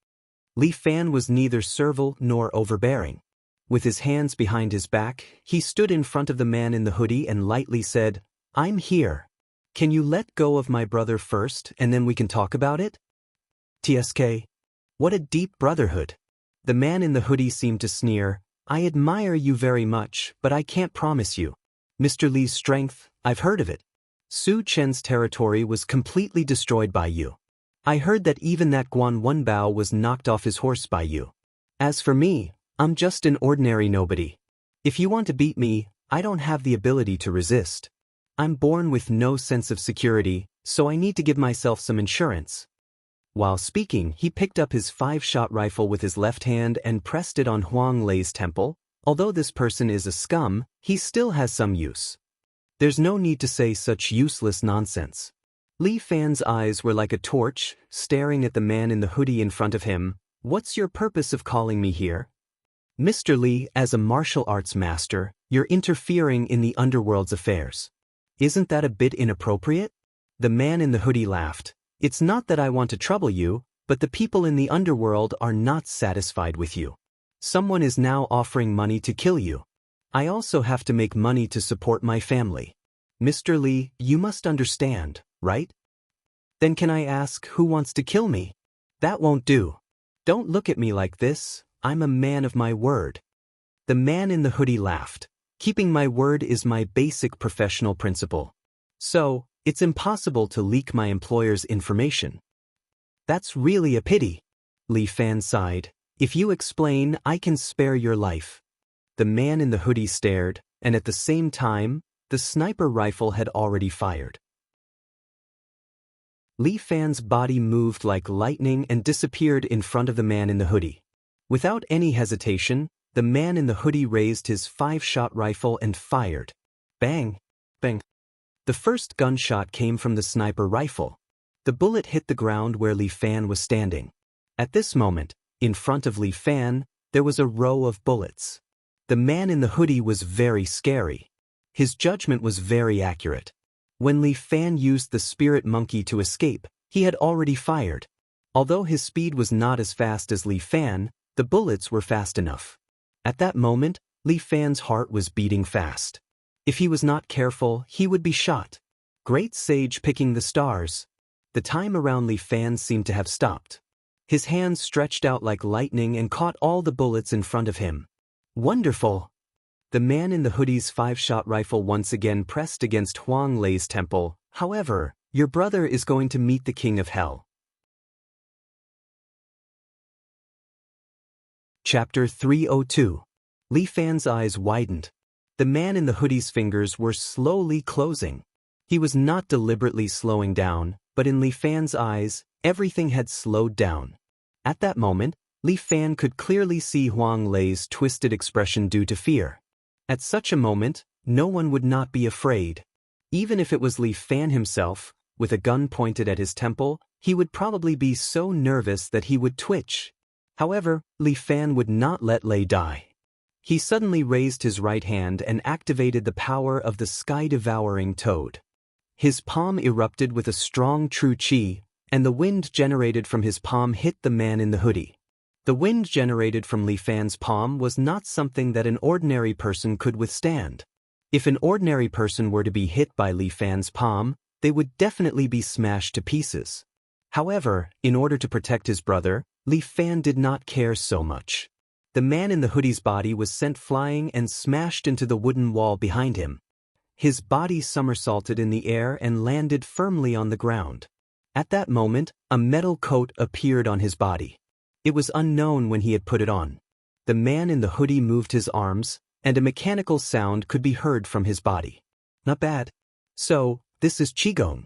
Li Fan was neither servile nor overbearing. With his hands behind his back, he stood in front of the man in the hoodie and lightly said, "I'm here. Can you let go of my brother first and then we can talk about it?" TSK. What a deep brotherhood. The man in the hoodie seemed to sneer, "I admire you very much, but I can't promise you. Mr. Li's strength, I've heard of it. Su Chen's territory was completely destroyed by you. I heard that even that Guan Wenbao was knocked off his horse by you. As for me, I'm just an ordinary nobody. If you want to beat me, I don't have the ability to resist. I'm born with no sense of security, so I need to give myself some insurance." While speaking, he picked up his 5-shot rifle with his left hand and pressed it on Huang Lei's temple. Although this person is a scum, he still has some use. There's no need to say such useless nonsense. Li Fan's eyes were like a torch, staring at the man in the hoodie in front of him. "What's your purpose of calling me here?" "Mr. Li, as a martial arts master, you're interfering in the underworld's affairs. Isn't that a bit inappropriate?" The man in the hoodie laughed. "It's not that I want to trouble you, but the people in the underworld are not satisfied with you. Someone is now offering money to kill you. I also have to make money to support my family. Mr. Li, you must understand, right?" "Then can I ask who wants to kill me?" "That won't do. Don't look at me like this, I'm a man of my word." The man in the hoodie laughed. "Keeping my word is my basic professional principle. So, it's impossible to leak my employer's information." "That's really a pity." Li Fan sighed. "If you explain, I can spare your life." The man in the hoodie stared, and at the same time, the sniper rifle had already fired. Li Fan's body moved like lightning and disappeared in front of the man in the hoodie. Without any hesitation, the man in the hoodie raised his 5-shot rifle and fired. Bang! Bang! The first gunshot came from the sniper rifle. The bullet hit the ground where Li Fan was standing. At this moment, in front of Li Fan, there was a row of bullets. The man in the hoodie was very scary. His judgment was very accurate. When Li Fan used the spirit monkey to escape, he had already fired. Although his speed was not as fast as Li Fan, the bullets were fast enough. At that moment, Li Fan's heart was beating fast. If he was not careful, he would be shot. Great sage picking the stars. The time around Li Fan seemed to have stopped. His hands stretched out like lightning and caught all the bullets in front of him. Wonderful! The man in the hoodie's 5-shot rifle once again pressed against Huang Lei's temple. "However, your brother is going to meet the king of hell." Chapter 302. Li Fan's eyes widened. The man in the hoodie's fingers were slowly closing. He was not deliberately slowing down, but in Li Fan's eyes, everything had slowed down. At that moment, Li Fan could clearly see Huang Lei's twisted expression due to fear. At such a moment, no one would not be afraid. Even if it was Li Fan himself, with a gun pointed at his temple, he would probably be so nervous that he would twitch. However, Li Fan would not let Lei die. He suddenly raised his right hand and activated the power of the sky-devouring toad. His palm erupted with a strong true qi, and the wind generated from his palm hit the man in the hoodie. The wind generated from Li Fan's palm was not something that an ordinary person could withstand. If an ordinary person were to be hit by Li Fan's palm, they would definitely be smashed to pieces. However, in order to protect his brother, Li Fan did not care so much. The man in the hoodie's body was sent flying and smashed into the wooden wall behind him. His body somersaulted in the air and landed firmly on the ground. At that moment, a metal coat appeared on his body. It was unknown when he had put it on. The man in the hoodie moved his arms, and a mechanical sound could be heard from his body. "Not bad. So, this is Qigong.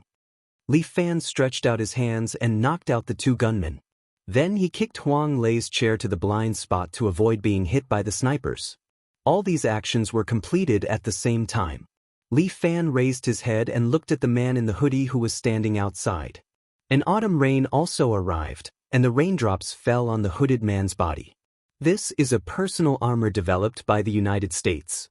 Li Fan stretched out his hands and knocked out the two gunmen. Then he kicked Huang Lei's chair to the blind spot to avoid being hit by the snipers. All these actions were completed at the same time. Li Fan raised his head and looked at the man in the hoodie who was standing outside. An autumn rain also arrived, and the raindrops fell on the hooded man's body. This is a personal armor developed by the United States.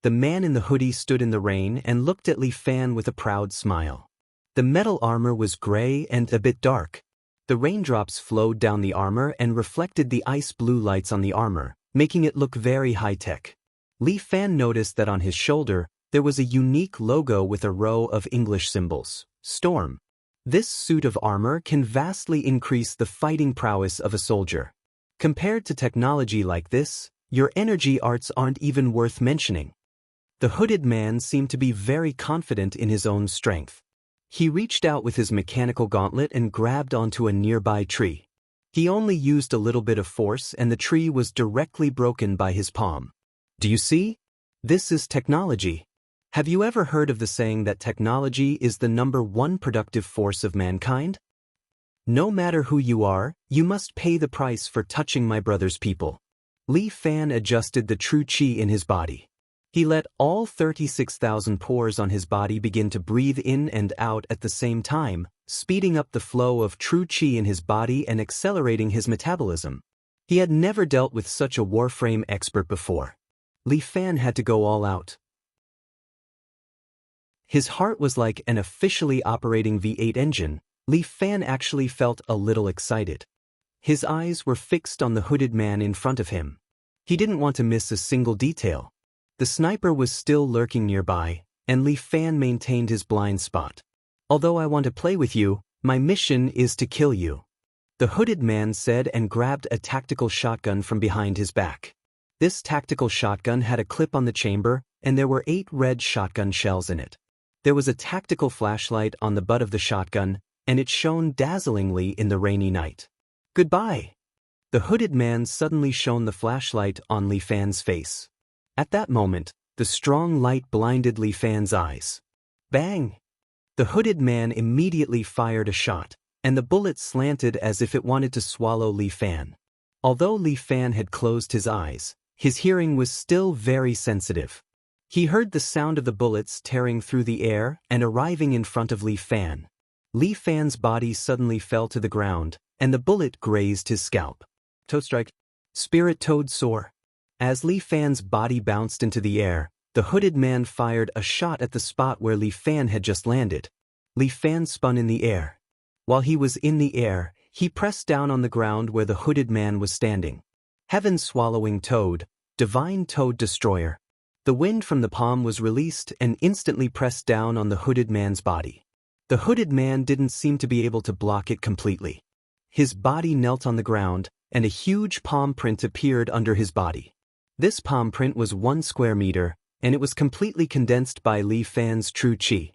The man in the hoodie stood in the rain and looked at Li Fan with a proud smile. The metal armor was gray and a bit dark. The raindrops flowed down the armor and reflected the ice blue lights on the armor, making it look very high-tech. Li Fan noticed that on his shoulder, there was a unique logo with a row of English symbols, Storm. This suit of armor can vastly increase the fighting prowess of a soldier. Compared to technology like this, your energy arts aren't even worth mentioning. The hooded man seemed to be very confident in his own strength. He reached out with his mechanical gauntlet and grabbed onto a nearby tree. He only used a little bit of force and the tree was directly broken by his palm. Do you see? This is technology. Have you ever heard of the saying that technology is the #1 productive force of mankind? No matter who you are, you must pay the price for touching my brother's people. Li Fan adjusted the true qi in his body. He let all 36,000 pores on his body begin to breathe in and out at the same time, speeding up the flow of true qi in his body and accelerating his metabolism. He had never dealt with such a warframe expert before. Li Fan had to go all out. His heart was like an officially operating V8 engine. Li Fan actually felt a little excited. His eyes were fixed on the hooded man in front of him. He didn't want to miss a single detail. The sniper was still lurking nearby, and Li Fan maintained his blind spot. Although I want to play with you, my mission is to kill you, the hooded man said and grabbed a tactical shotgun from behind his back. This tactical shotgun had a clip on the chamber, and there were 8 red shotgun shells in it. There was a tactical flashlight on the butt of the shotgun, and it shone dazzlingly in the rainy night. Goodbye! The hooded man suddenly shone the flashlight on Li Fan's face. At that moment, the strong light blinded Li Fan's eyes. Bang! The hooded man immediately fired a shot, and the bullet slanted as if it wanted to swallow Li Fan. Although Li Fan had closed his eyes, his hearing was still very sensitive. He heard the sound of the bullets tearing through the air and arriving in front of Li Fan. Li Fan's body suddenly fell to the ground, and the bullet grazed his scalp. Toad strike. Spirit Toad Soar. As Li Fan's body bounced into the air, the hooded man fired a shot at the spot where Li Fan had just landed. Li Fan spun in the air. While he was in the air, he pressed down on the ground where the hooded man was standing. Heaven-swallowing toad, divine toad destroyer. The wind from the palm was released and instantly pressed down on the hooded man's body. The hooded man didn't seem to be able to block it completely. His body knelt on the ground, and a huge palm print appeared under his body. This palm print was 1 square meter, and it was completely condensed by Li Fan's true qi.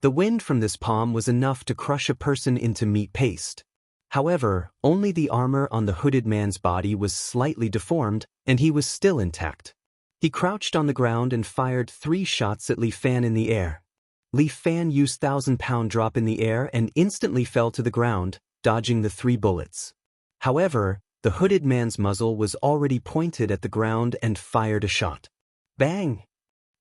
The wind from this palm was enough to crush a person into meat paste. However, only the armor on the hooded man's body was slightly deformed, and he was still intact. He crouched on the ground and fired 3 shots at Li Fan in the air. Li Fan used 1,000-pound drop in the air and instantly fell to the ground, dodging the 3 bullets. However, the hooded man's muzzle was already pointed at the ground and fired a shot. Bang!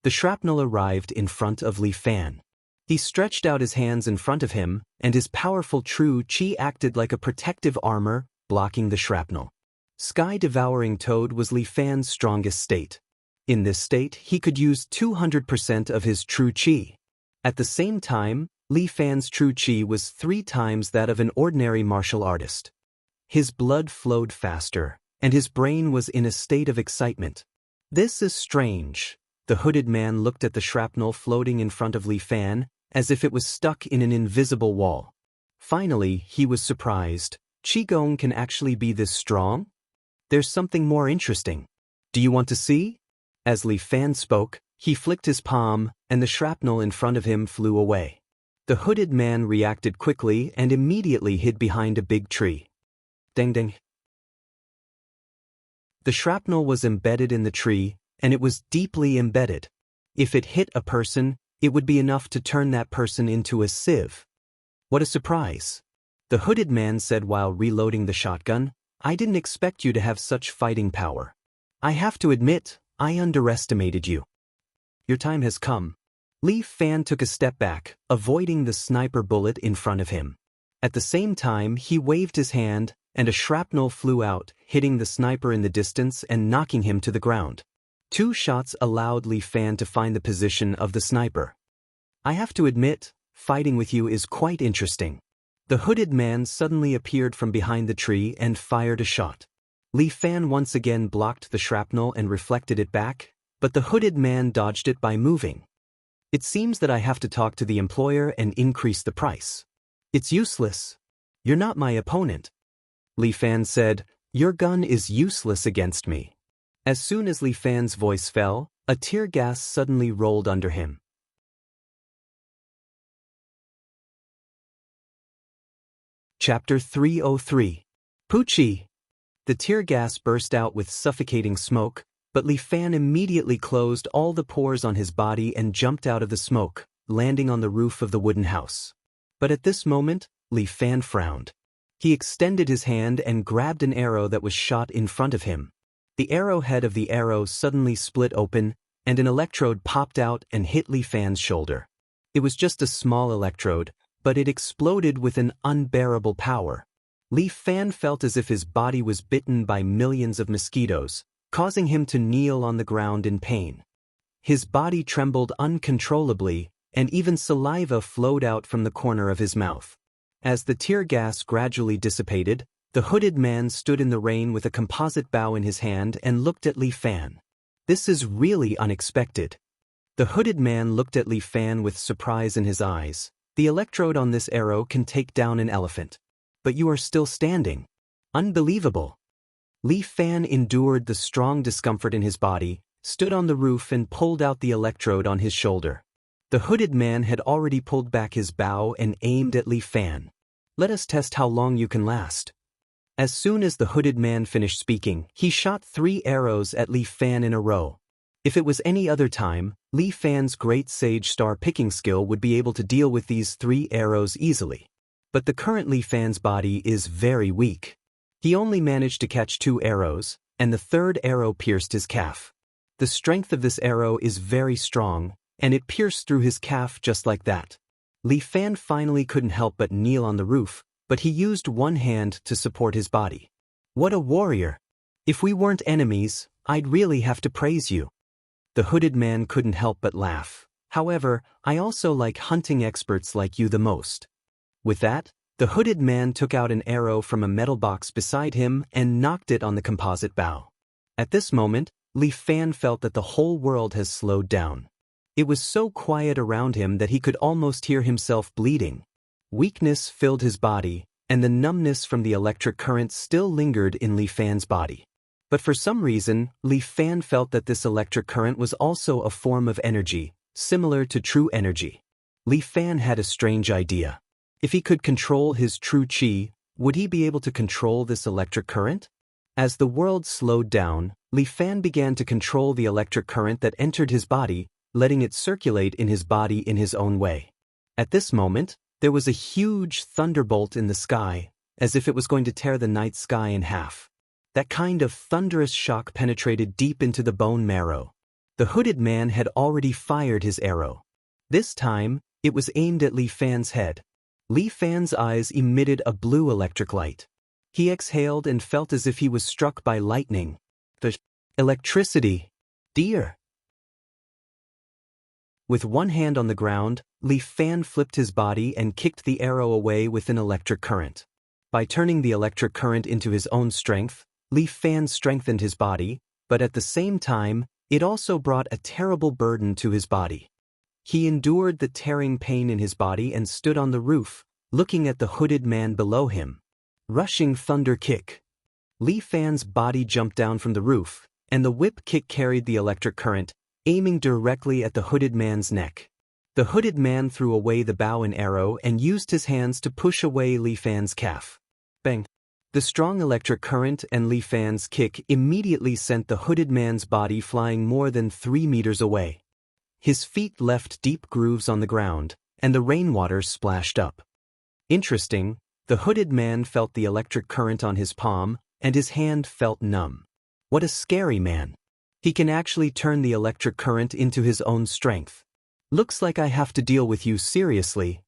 The shrapnel arrived in front of Li Fan. He stretched out his hands in front of him, and his powerful true qi acted like a protective armor, blocking the shrapnel. Sky-devouring toad was Li Fan's strongest state. In this state, he could use 200% of his true qi. At the same time, Li Fan's true qi was 3 times that of an ordinary martial artist. His blood flowed faster, and his brain was in a state of excitement. This is strange. The hooded man looked at the shrapnel floating in front of Li Fan, as if it was stuck in an invisible wall. Finally, he was surprised. Qigong can actually be this strong? There's something more interesting. Do you want to see? As Li Fan spoke, he flicked his palm, and the shrapnel in front of him flew away. The hooded man reacted quickly and immediately hid behind a big tree. Ding ding. The shrapnel was embedded in the tree, and it was deeply embedded. If it hit a person, It would be enough to turn that person into a sieve. What a surprise. The hooded man said while reloading the shotgun, I didn't expect you to have such fighting power. I have to admit, I underestimated you. Your time has come. Li Fan took a step back, avoiding the sniper bullet in front of him. At the same time, he waved his hand, and a shrapnel flew out, hitting the sniper in the distance and knocking him to the ground. 2 shots allowed Li Fan to find the position of the sniper. I have to admit, fighting with you is quite interesting. The hooded man suddenly appeared from behind the tree and fired a shot. Li Fan once again blocked the shrapnel and reflected it back, but the hooded man dodged it by moving. It seems that I have to talk to the employer and increase the price. It's useless. You're not my opponent. Li Fan said, your gun is useless against me. As soon as Li Fan's voice fell, a tear gas suddenly rolled under him. Chapter 303. Poochie! The tear gas burst out with suffocating smoke, but Li Fan immediately closed all the pores on his body and jumped out of the smoke, landing on the roof of the wooden house. But at this moment, Li Fan frowned. He extended his hand and grabbed an arrow that was shot in front of him. The arrowhead of the arrow suddenly split open, and an electrode popped out and hit Li Fan's shoulder. It was just a small electrode, but it exploded with an unbearable power. Li Fan felt as if his body was bitten by millions of mosquitoes, causing him to kneel on the ground in pain. His body trembled uncontrollably, and even saliva flowed out from the corner of his mouth. As the tear gas gradually dissipated, the hooded man stood in the rain with a composite bow in his hand and looked at Li Fan. This is really unexpected. The hooded man looked at Li Fan with surprise in his eyes. The electrode on this arrow can take down an elephant. But you are still standing. Unbelievable. Li Fan endured the strong discomfort in his body, stood on the roof and pulled out the electrode on his shoulder. The hooded man had already pulled back his bow and aimed at Li Fan. Let us test how long you can last. As soon as the hooded man finished speaking, he shot 3 arrows at Li Fan in a row. If it was any other time, Li Fan's great sage star picking skill would be able to deal with these 3 arrows easily. But the current Li Fan's body is very weak. He only managed to catch 2 arrows, and the 3rd arrow pierced his calf. The strength of this arrow is very strong, and it pierced through his calf just like that. Li Fan finally couldn't help but kneel on the roof, but he used one hand to support his body. What a warrior! If we weren't enemies, I'd really have to praise you. The hooded man couldn't help but laugh. However, I also like hunting experts like you the most. With that, the hooded man took out an arrow from a metal box beside him and knocked it on the composite bow. At this moment, Li Fan felt that the whole world has slowed down. It was so quiet around him that he could almost hear himself bleeding. Weakness filled his body, and the numbness from the electric current still lingered in Li Fan's body. But for some reason, Li Fan felt that this electric current was also a form of energy, similar to true energy. Li Fan had a strange idea. If he could control his true chi, would he be able to control this electric current? As the world slowed down, Li Fan began to control the electric current that entered his body, letting it circulate in his body in his own way. At this moment, there was a huge thunderbolt in the sky, as if it was going to tear the night sky in half. That kind of thunderous shock penetrated deep into the bone marrow. The hooded man had already fired his arrow. This time, it was aimed at Li Fan's head. Li Fan's eyes emitted a blue electric light. He exhaled and felt as if he was struck by lightning. The electricity. Dear. With one hand on the ground, Li Fan flipped his body and kicked the arrow away with an electric current. By turning the electric current into his own strength, Li Fan strengthened his body, but at the same time, it also brought a terrible burden to his body. He endured the tearing pain in his body and stood on the roof, looking at the hooded man below him. Rushing thunder kick. Li Fan's body jumped down from the roof, and the whip kick carried the electric current, aiming directly at the hooded man's neck. The hooded man threw away the bow and arrow and used his hands to push away Li Fan's calf. Bang! The strong electric current and Li Fan's kick immediately sent the hooded man's body flying more than 3 meters away. his feet left deep grooves on the ground, and the rainwater splashed up. Interesting, the hooded man felt the electric current on his palm, and his hand felt numb. What a scary man. He can actually turn the electric current into his own strength. Looks like I have to deal with you seriously.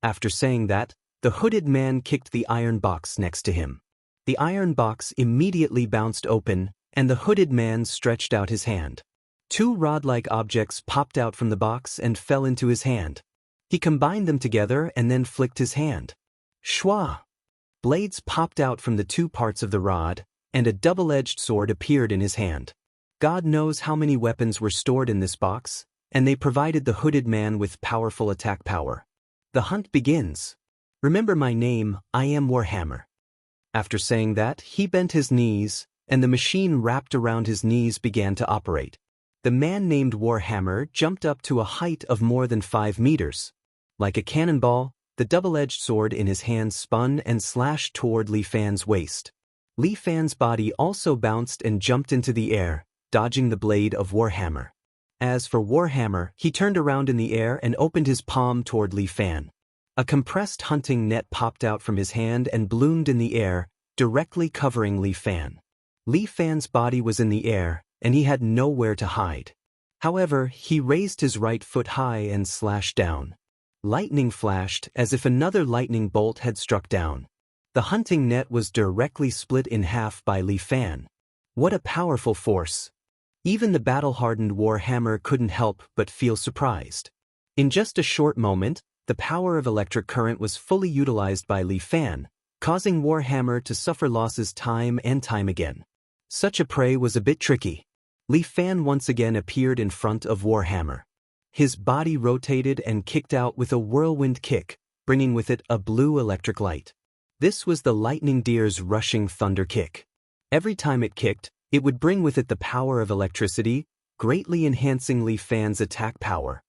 After saying that, the hooded man kicked the iron box next to him. The iron box immediately bounced open, and the hooded man stretched out his hand. Two rod-like objects popped out from the box and fell into his hand. He combined them together and then flicked his hand. Shwa! Blades popped out from the two parts of the rod, and a double-edged sword appeared in his hand. God knows how many weapons were stored in this box, and they provided the hooded man with powerful attack power. The hunt begins. Remember my name, I am Warhammer. After saying that, he bent his knees, and the machine wrapped around his knees began to operate. The man named Warhammer jumped up to a height of more than 5 meters. Like a cannonball, the double-edged sword in his hand spun and slashed toward Li Fan's waist. Li Fan's body also bounced and jumped into the air, dodging the blade of Warhammer. As for Warhammer, he turned around in the air and opened his palm toward Li Fan. A compressed hunting net popped out from his hand and bloomed in the air, directly covering Li Fan. Li Fan's body was in the air, and he had nowhere to hide. However, he raised his right foot high and slashed down. Lightning flashed as if another lightning bolt had struck down. The hunting net was directly split in half by Li Fan. What a powerful force! Even the battle-hardened Warhammer couldn't help but feel surprised. In just a short moment, the power of electric current was fully utilized by Li Fan, causing Warhammer to suffer losses time and time again. Such a prey was a bit tricky. Li Fan once again appeared in front of Warhammer. His body rotated and kicked out with a whirlwind kick, bringing with it a blue electric light. This was the lightning deer's rushing thunder kick. Every time it kicked, it would bring with it the power of electricity, greatly enhancing Li Fan's attack power.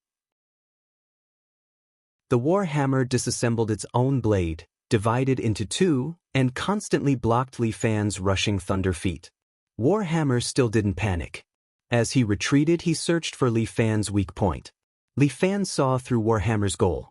The Warhammer disassembled its own blade, divided into two, and constantly blocked Li Fan's rushing thunder feet. Warhammer still didn't panic. As he retreated, he searched for Li Fan's weak point. Li Fan saw through Warhammer's goal.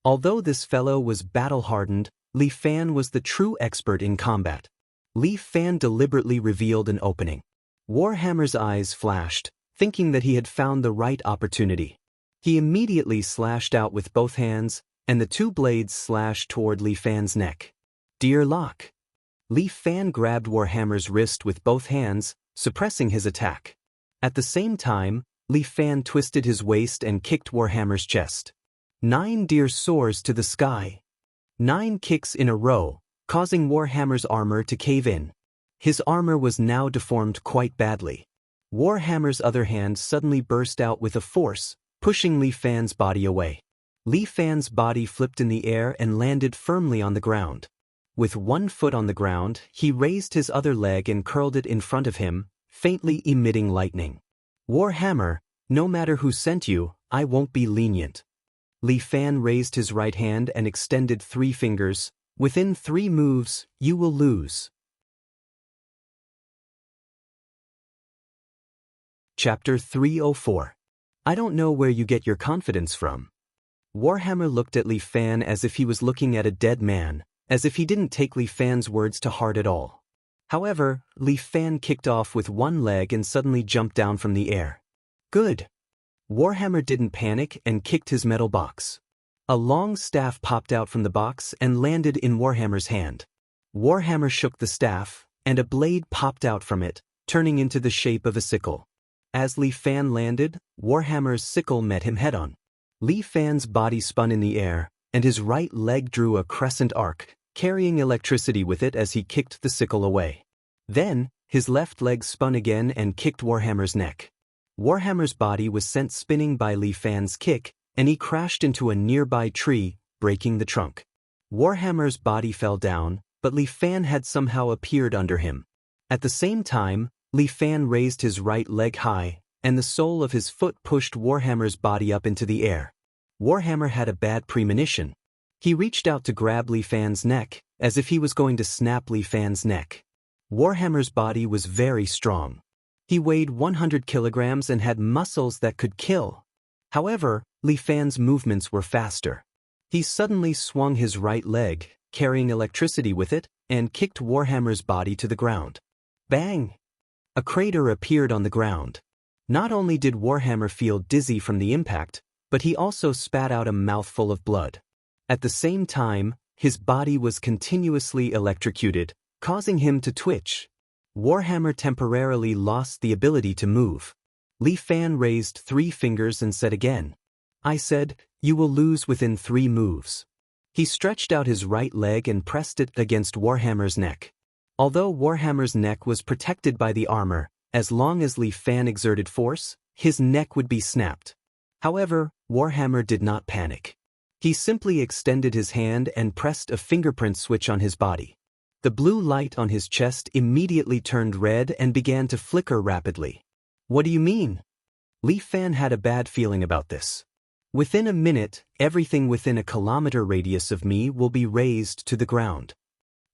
Although this fellow was battle-hardened, Li Fan was the true expert in combat. Li Fan deliberately revealed an opening. Warhammer's eyes flashed, thinking that he had found the right opportunity. He immediately slashed out with both hands, and the two blades slashed toward Li Fan's neck. Dear lock! Li Fan grabbed Warhammer's wrist with both hands, suppressing his attack. At the same time, Li Fan twisted his waist and kicked Warhammer's chest. 9 deer soars to the sky. 9 kicks in a row, causing Warhammer's armor to cave in. His armor was now deformed quite badly. Warhammer's other hand suddenly burst out with a force, pushing Li Fan's body away. Li Fan's body flipped in the air and landed firmly on the ground. With one foot on the ground, he raised his other leg and curled it in front of him, faintly emitting lightning. Warhammer, no matter who sent you, I won't be lenient. Li Fan raised his right hand and extended 3 fingers. Within 3 moves, you will lose. Chapter 304. I don't know where you get your confidence from. Warhammer looked at Li Fan as if he was looking at a dead man, as if he didn't take Li Fan's words to heart at all. However, Li Fan kicked off with one leg and suddenly jumped down from the air. Good. Warhammer didn't panic and kicked his metal box. A long staff popped out from the box and landed in Warhammer's hand. Warhammer shook the staff, and a blade popped out from it, turning into the shape of a sickle. As Li Fan landed, Warhammer's sickle met him head-on. Li Fan's body spun in the air, and his right leg drew a crescent arc, carrying electricity with it as he kicked the sickle away. Then, his left leg spun again and kicked Warhammer's neck. Warhammer's body was sent spinning by Li Fan's kick, and he crashed into a nearby tree, breaking the trunk. Warhammer's body fell down, but Li Fan had somehow appeared under him. At the same time, Li Fan raised his right leg high, and the sole of his foot pushed Warhammer's body up into the air. Warhammer had a bad premonition. He reached out to grab Li Fan's neck, as if he was going to snap Li Fan's neck. Warhammer's body was very strong. He weighed 100 kilograms and had muscles that could kill. However, Li Fan's movements were faster. He suddenly swung his right leg, carrying electricity with it, and kicked Warhammer's body to the ground. Bang! A crater appeared on the ground. Not only did Warhammer feel dizzy from the impact, but he also spat out a mouthful of blood. At the same time, his body was continuously electrocuted, causing him to twitch. Warhammer temporarily lost the ability to move. Li Fan raised 3 fingers and said again, "I said, you will lose within 3 moves." He stretched out his right leg and pressed it against Warhammer's neck. Although Warhammer's neck was protected by the armor, as long as Li Fan exerted force, his neck would be snapped. However, Warhammer did not panic. He simply extended his hand and pressed a fingerprint switch on his body. The blue light on his chest immediately turned red and began to flicker rapidly. "What do you mean?" Li Fan had a bad feeling about this. "Within a minute, everything within a kilometer radius of me will be razed to the ground."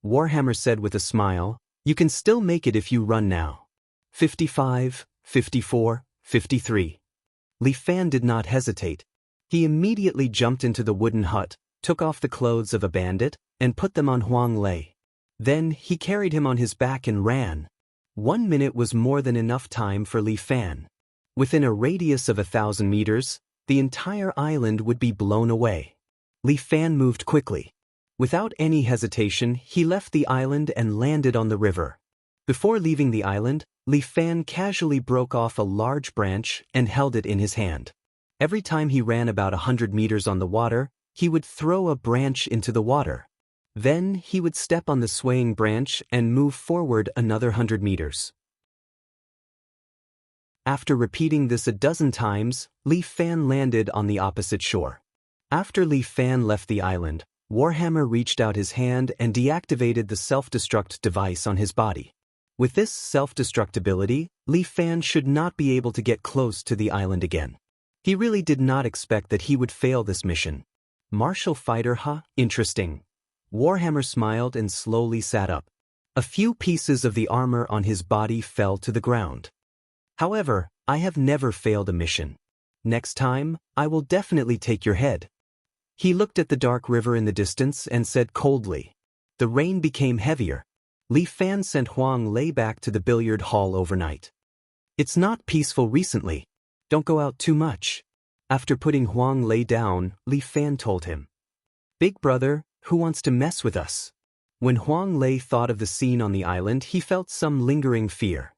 Warhammer said with a smile, "You can still make it if you run now." 55, 54, 53. Li Fan did not hesitate. He immediately jumped into the wooden hut, took off the clothes of a bandit, and put them on Huang Lei. Then he carried him on his back and ran. 1 minute was more than enough time for Li Fan. Within a radius of 1,000 meters, the entire island would be blown away. Li Fan moved quickly. Without any hesitation, he left the island and landed on the river. Before leaving the island, Li Fan casually broke off a large branch and held it in his hand. Every time he ran about 100 meters on the water, he would throw a branch into the water. Then he would step on the swaying branch and move forward another 100 meters. After repeating this a dozen times, Li Fan landed on the opposite shore. After Li Fan left the island, Warhammer reached out his hand and deactivated the self-destruct device on his body. With this self-destructibility, Li Fan should not be able to get close to the island again. He really did not expect that he would fail this mission. Martial fighter, huh? Interesting. Warhammer smiled and slowly sat up. A few pieces of the armor on his body fell to the ground. "However, I have never failed a mission. Next time, I will definitely take your head." He looked at the dark river in the distance and said coldly. The rain became heavier. Li Fan sent Huang Lei back to the billiard hall overnight. "It's not peaceful recently. Don't go out too much." After putting Huang Lei down, Li Fan told him, "Big brother, who wants to mess with us?" When Huang Lei thought of the scene on the island, he felt some lingering fear.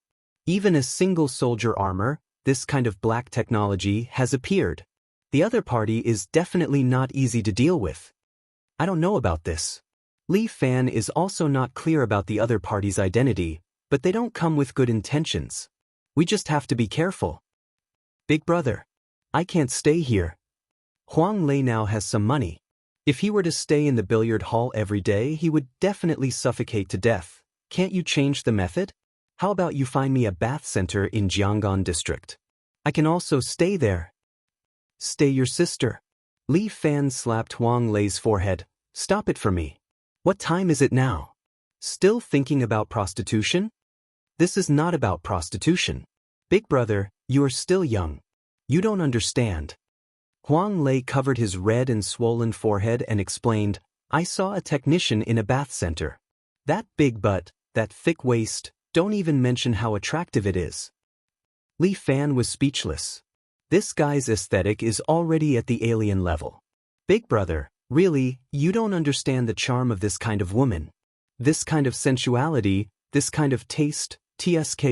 Even a single soldier armor, this kind of black technology, has appeared. The other party is definitely not easy to deal with. "I don't know about this." Li Fan is also not clear about the other party's identity, but they don't come with good intentions. "We just have to be careful." "Big brother, I can't stay here." Huang Lei now has some money. If he were to stay in the billiard hall every day, he would definitely suffocate to death. "Can't you change the method? How about you find me a bath center in Jianggan district? I can also stay there." "Stay your sister." Li Fan slapped Huang Lei's forehead. "Stop it for me. What time is it now? Still thinking about prostitution? This is not about prostitution. Big brother, you are still young. You don't understand." Huang Lei covered his red and swollen forehead and explained, "I saw a technician in a bath center. That big butt, that thick waist, don't even mention how attractive it is." Li Fan was speechless. This guy's aesthetic is already at the alien level. "Big brother, really, you don't understand the charm of this kind of woman. This kind of sensuality, this kind of taste, tsk.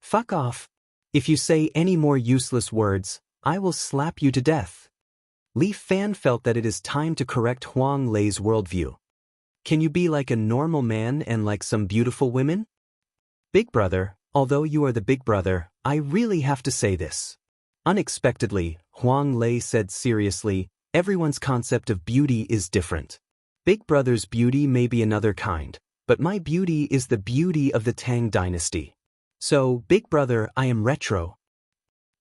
Fuck off. If you say any more useless words, I will slap you to death." Li Fan felt that it is time to correct Huang Lei's worldview. "Can you be like a normal man and like some beautiful women?" "Big brother, although you are the big brother, I really have to say this." Unexpectedly, Huang Lei said seriously, "Everyone's concept of beauty is different. Big brother's beauty may be another kind, but my beauty is the beauty of the Tang dynasty. So, big brother, I am retro."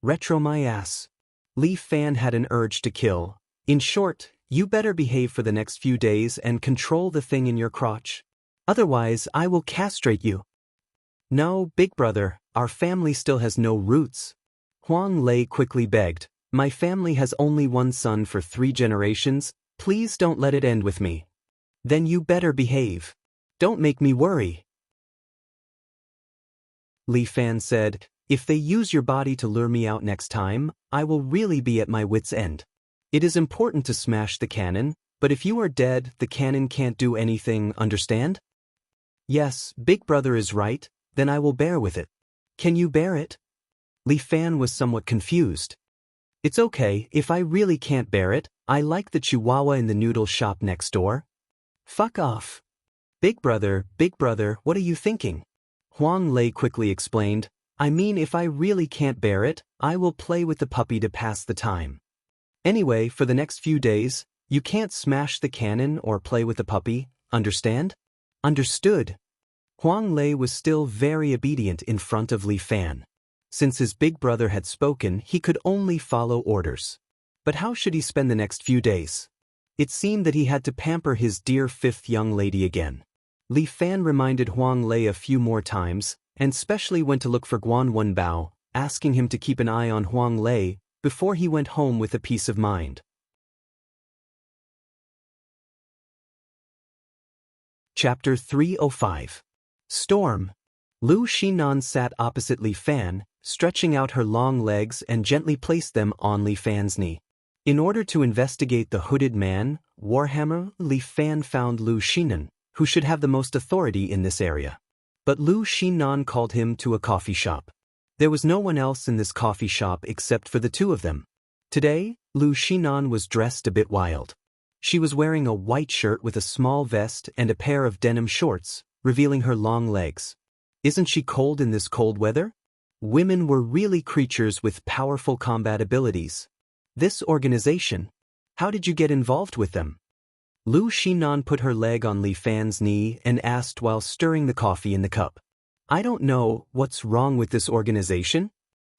"Retro my ass." Li Fan had an urge to kill. "In short, you better behave for the next few days and control the thing in your crotch. Otherwise, I will castrate you." "No, big brother, our family still has no roots." Huang Lei quickly begged, My family has only one son for 3 generations, please don't let it end with me. Then you better behave. Don't make me worry. Li Fan said, if they use your body to lure me out next time, I will really be at my wit's end. It is important to smash the cannon, but if you are dead, the cannon can't do anything, understand? Yes, Big Brother is right, then I will bear with it. Can you bear it? Li Fan was somewhat confused. It's okay, if I really can't bear it, I like the chihuahua in the noodle shop next door. Fuck off. Big Brother, what are you thinking? Huang Lei quickly explained, I mean if I really can't bear it, I will play with the puppy to pass the time. Anyway, for the next few days, you can't smash the cannon or play with the puppy, understand? Understood. Huang Lei was still very obedient in front of Li Fan. Since his big brother had spoken, he could only follow orders. But how should he spend the next few days? It seemed that he had to pamper his dear fifth young lady again. Li Fan reminded Huang Lei a few more times, and specially went to look for Guan Wenbao, asking him to keep an eye on Huang Lei before he went home with a peace of mind. Chapter 305. Storm. Lu Xinan sat opposite Li Fan, stretching out her long legs and gently placed them on Li Fan's knee. In order to investigate the hooded man, Warhammer, Li Fan found Lu Xinan, who should have the most authority in this area. But Lu Xinan called him to a coffee shop. There was no one else in this coffee shop except for the two of them. Today, Lu Xinan was dressed a bit wild. She was wearing a white shirt with a small vest and a pair of denim shorts, revealing her long legs. Isn't she cold in this cold weather? Women were really creatures with powerful combat abilities. This organization, how did you get involved with them? Lu Xinan put her leg on Li Fan's knee and asked while stirring the coffee in the cup. I don't know what's wrong with this organization.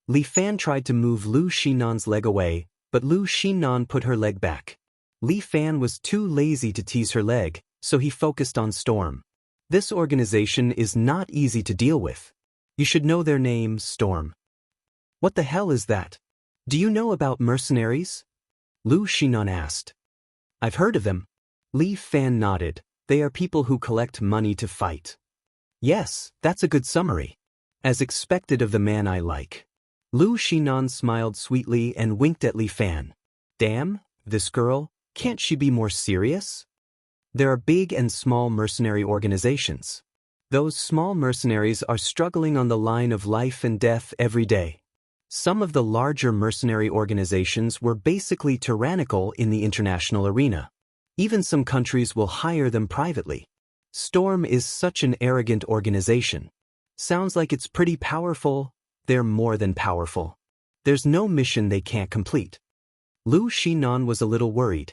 Li Fan tried to move Lu Xinan's leg away, but Lu Xinan put her leg back. Li Fan was too lazy to tease her leg, so he focused on Storm. This organization is not easy to deal with. You should know their name, Storm. What the hell is that? Do you know about mercenaries? Lu Xinan asked. I've heard of them. Li Fan nodded. They are people who collect money to fight. Yes, that's a good summary. As expected of the man I like. Lu Xinan smiled sweetly and winked at Li Fan. Damn, this girl, can't she be more serious? There are big and small mercenary organizations. Those small mercenaries are struggling on the line of life and death every day. Some of the larger mercenary organizations were basically tyrannical in the international arena. Even some countries will hire them privately. Storm is such an arrogant organization. Sounds like it's pretty powerful. They're more than powerful. There's no mission they can't complete. Lu Xinan was a little worried.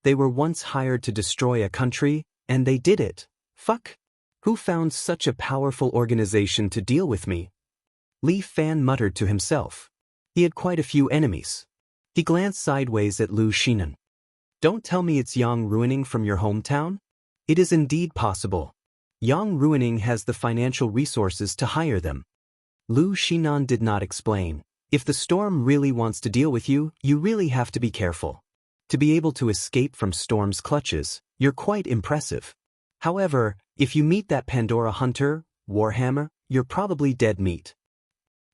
They were once hired to destroy a country, and they did it. Fuck. Who found such a powerful organization to deal with me? Li Fan muttered to himself. He had quite a few enemies. He glanced sideways at Lu Xinan. Don't tell me it's Yang Ruining from your hometown? It is indeed possible. Yang Ruining has the financial resources to hire them. Lu Xinan did not explain. If the Storm really wants to deal with you, you really have to be careful. To be able to escape from Storm's clutches, you're quite impressive. However, if you meet that Pandora hunter, Warhammer, you're probably dead meat.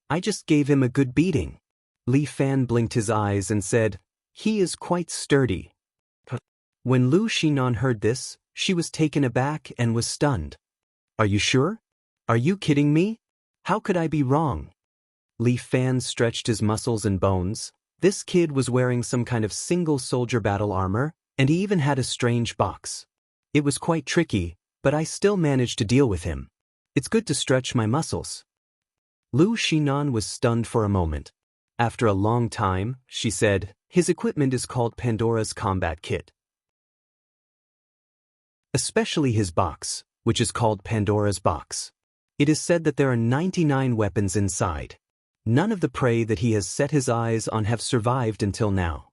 I just gave him a good beating. Li Fan blinked his eyes and said, he is quite sturdy. When Lu Xinan heard this, she was taken aback and was stunned. Are you sure? Are you kidding me? How could I be wrong? Li Fan stretched his muscles and bones. This kid was wearing some kind of single soldier battle armor, and he even had a strange box. It was quite tricky, but I still managed to deal with him. It's good to stretch my muscles. Lu Xinan was stunned for a moment. After a long time, she said, his equipment is called Pandora's Combat Kit. Especially his box, which is called Pandora's Box. It is said that there are 99 weapons inside. None of the prey that he has set his eyes on have survived until now.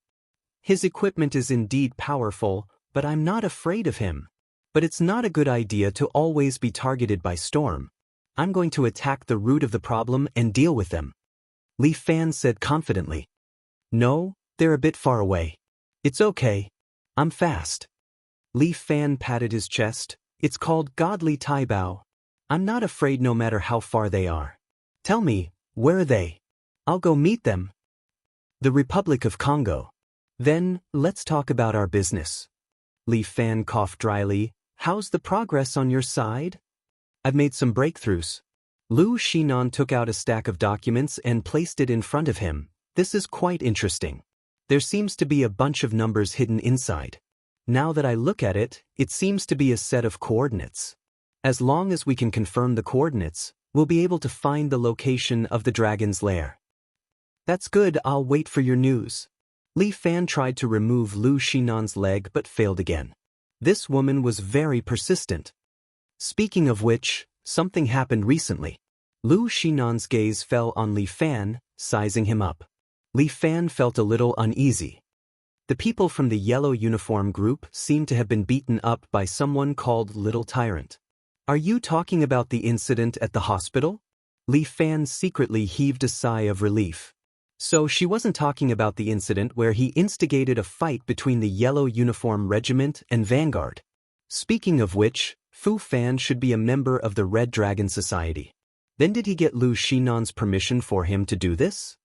His equipment is indeed powerful, but I'm not afraid of him. But it's not a good idea to always be targeted by Storm. I'm going to attack the root of the problem and deal with them. Li Fan said confidently. No, they're a bit far away. It's okay. I'm fast. Li Fan patted his chest. It's called godly Taibao. I'm not afraid no matter how far they are. Tell me, where are they? I'll go meet them. The Republic of Congo. Then, let's talk about our business. Li Fan coughed dryly. How's the progress on your side? I've made some breakthroughs. Lu Shinan took out a stack of documents and placed it in front of him. This is quite interesting. There seems to be a bunch of numbers hidden inside. Now that I look at it, it seems to be a set of coordinates. As long as we can confirm the coordinates, we'll be able to find the location of the dragon's lair. That's good, I'll wait for your news. Li Fan tried to remove Lu Shinan's leg but failed again. This woman was very persistent. Speaking of which, something happened recently. Lu Shinan's gaze fell on Li Fan, sizing him up. Li Fan felt a little uneasy. The people from the yellow uniform group seemed to have been beaten up by someone called Little Tyrant. Are you talking about the incident at the hospital? Li Fan secretly heaved a sigh of relief. So she wasn't talking about the incident where he instigated a fight between the yellow uniform regiment and Vanguard. Speaking of which, Fu Fan should be a member of the Red Dragon Society. Then did he get Lu Shinan's permission for him to do this?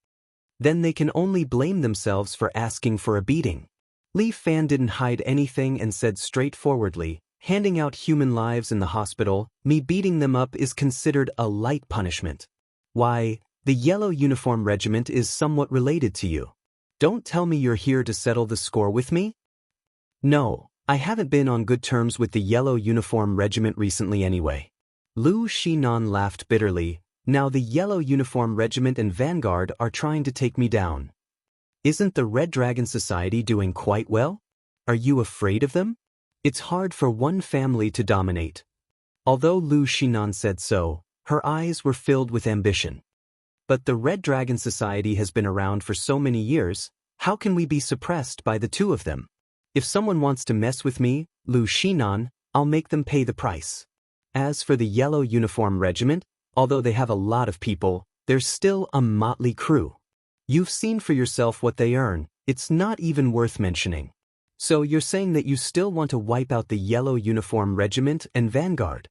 Then they can only blame themselves for asking for a beating. Li Fan didn't hide anything and said straightforwardly, handing out human lives in the hospital, me beating them up is considered a light punishment. Why, the yellow uniform regiment is somewhat related to you. Don't tell me you're here to settle the score with me? No, I haven't been on good terms with the yellow uniform regiment recently anyway. Lu Shinan laughed bitterly. Now the yellow uniform regiment and Vanguard are trying to take me down. Isn't the Red Dragon Society doing quite well? Are you afraid of them? It's hard for one family to dominate. Although Lu Shinan said so, her eyes were filled with ambition. But the Red Dragon Society has been around for so many years, how can we be suppressed by the two of them? If someone wants to mess with me, Lu Shinan, I'll make them pay the price. As for the yellow uniform regiment, although they have a lot of people, they're still a motley crew. You've seen for yourself what they earn, it's not even worth mentioning. So you're saying that you still want to wipe out the yellow uniform regiment and Vanguard?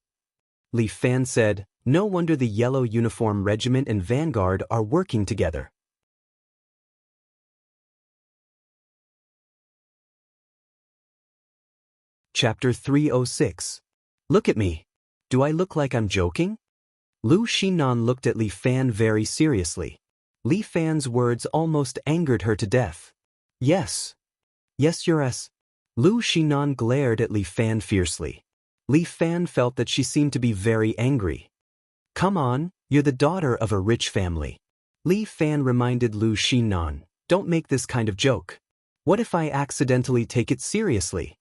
Li Fan said, no wonder the yellow uniform regiment and Vanguard are working together. Chapter 306. Look at me. Do I look like I'm joking? Lu Shinan looked at Li Fan very seriously. Li Fan's words almost angered her to death. Yes. Yes, you're S. Lu Shinan glared at Li Fan fiercely. Li Fan felt that she seemed to be very angry. Come on, you're the daughter of a rich family. Li Fan reminded Lu Shinan, don't make this kind of joke. What if I accidentally take it seriously?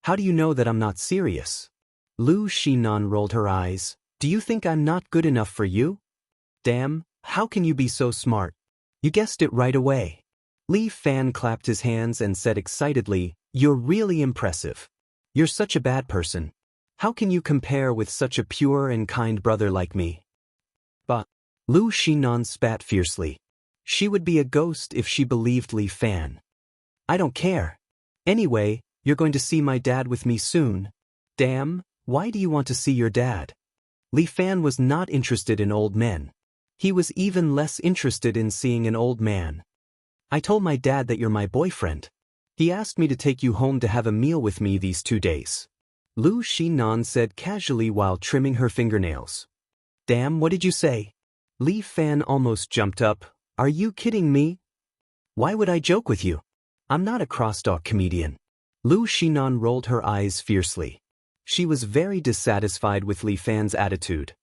How do you know that I'm not serious? Lu Shinan rolled her eyes. Do you think I'm not good enough for you? Damn, how can you be so smart? You guessed it right away. Li Fan clapped his hands and said excitedly, you're really impressive. You're such a bad person. How can you compare with such a pure and kind brother like me? But Lu Shinan spat fiercely. She would be a ghost if she believed Li Fan. I don't care. Anyway, you're going to see my dad with me soon. Damn, why do you want to see your dad? Li Fan was not interested in old men. He was even less interested in seeing an old man. I told my dad that you're my boyfriend. He asked me to take you home to have a meal with me these 2 days. Lu Shinan said casually while trimming her fingernails. Damn, what did you say? Li Fan almost jumped up. Are you kidding me? Why would I joke with you? I'm not a crosstalk comedian. Lu Shinan rolled her eyes fiercely. She was very dissatisfied with Li Fan's attitude.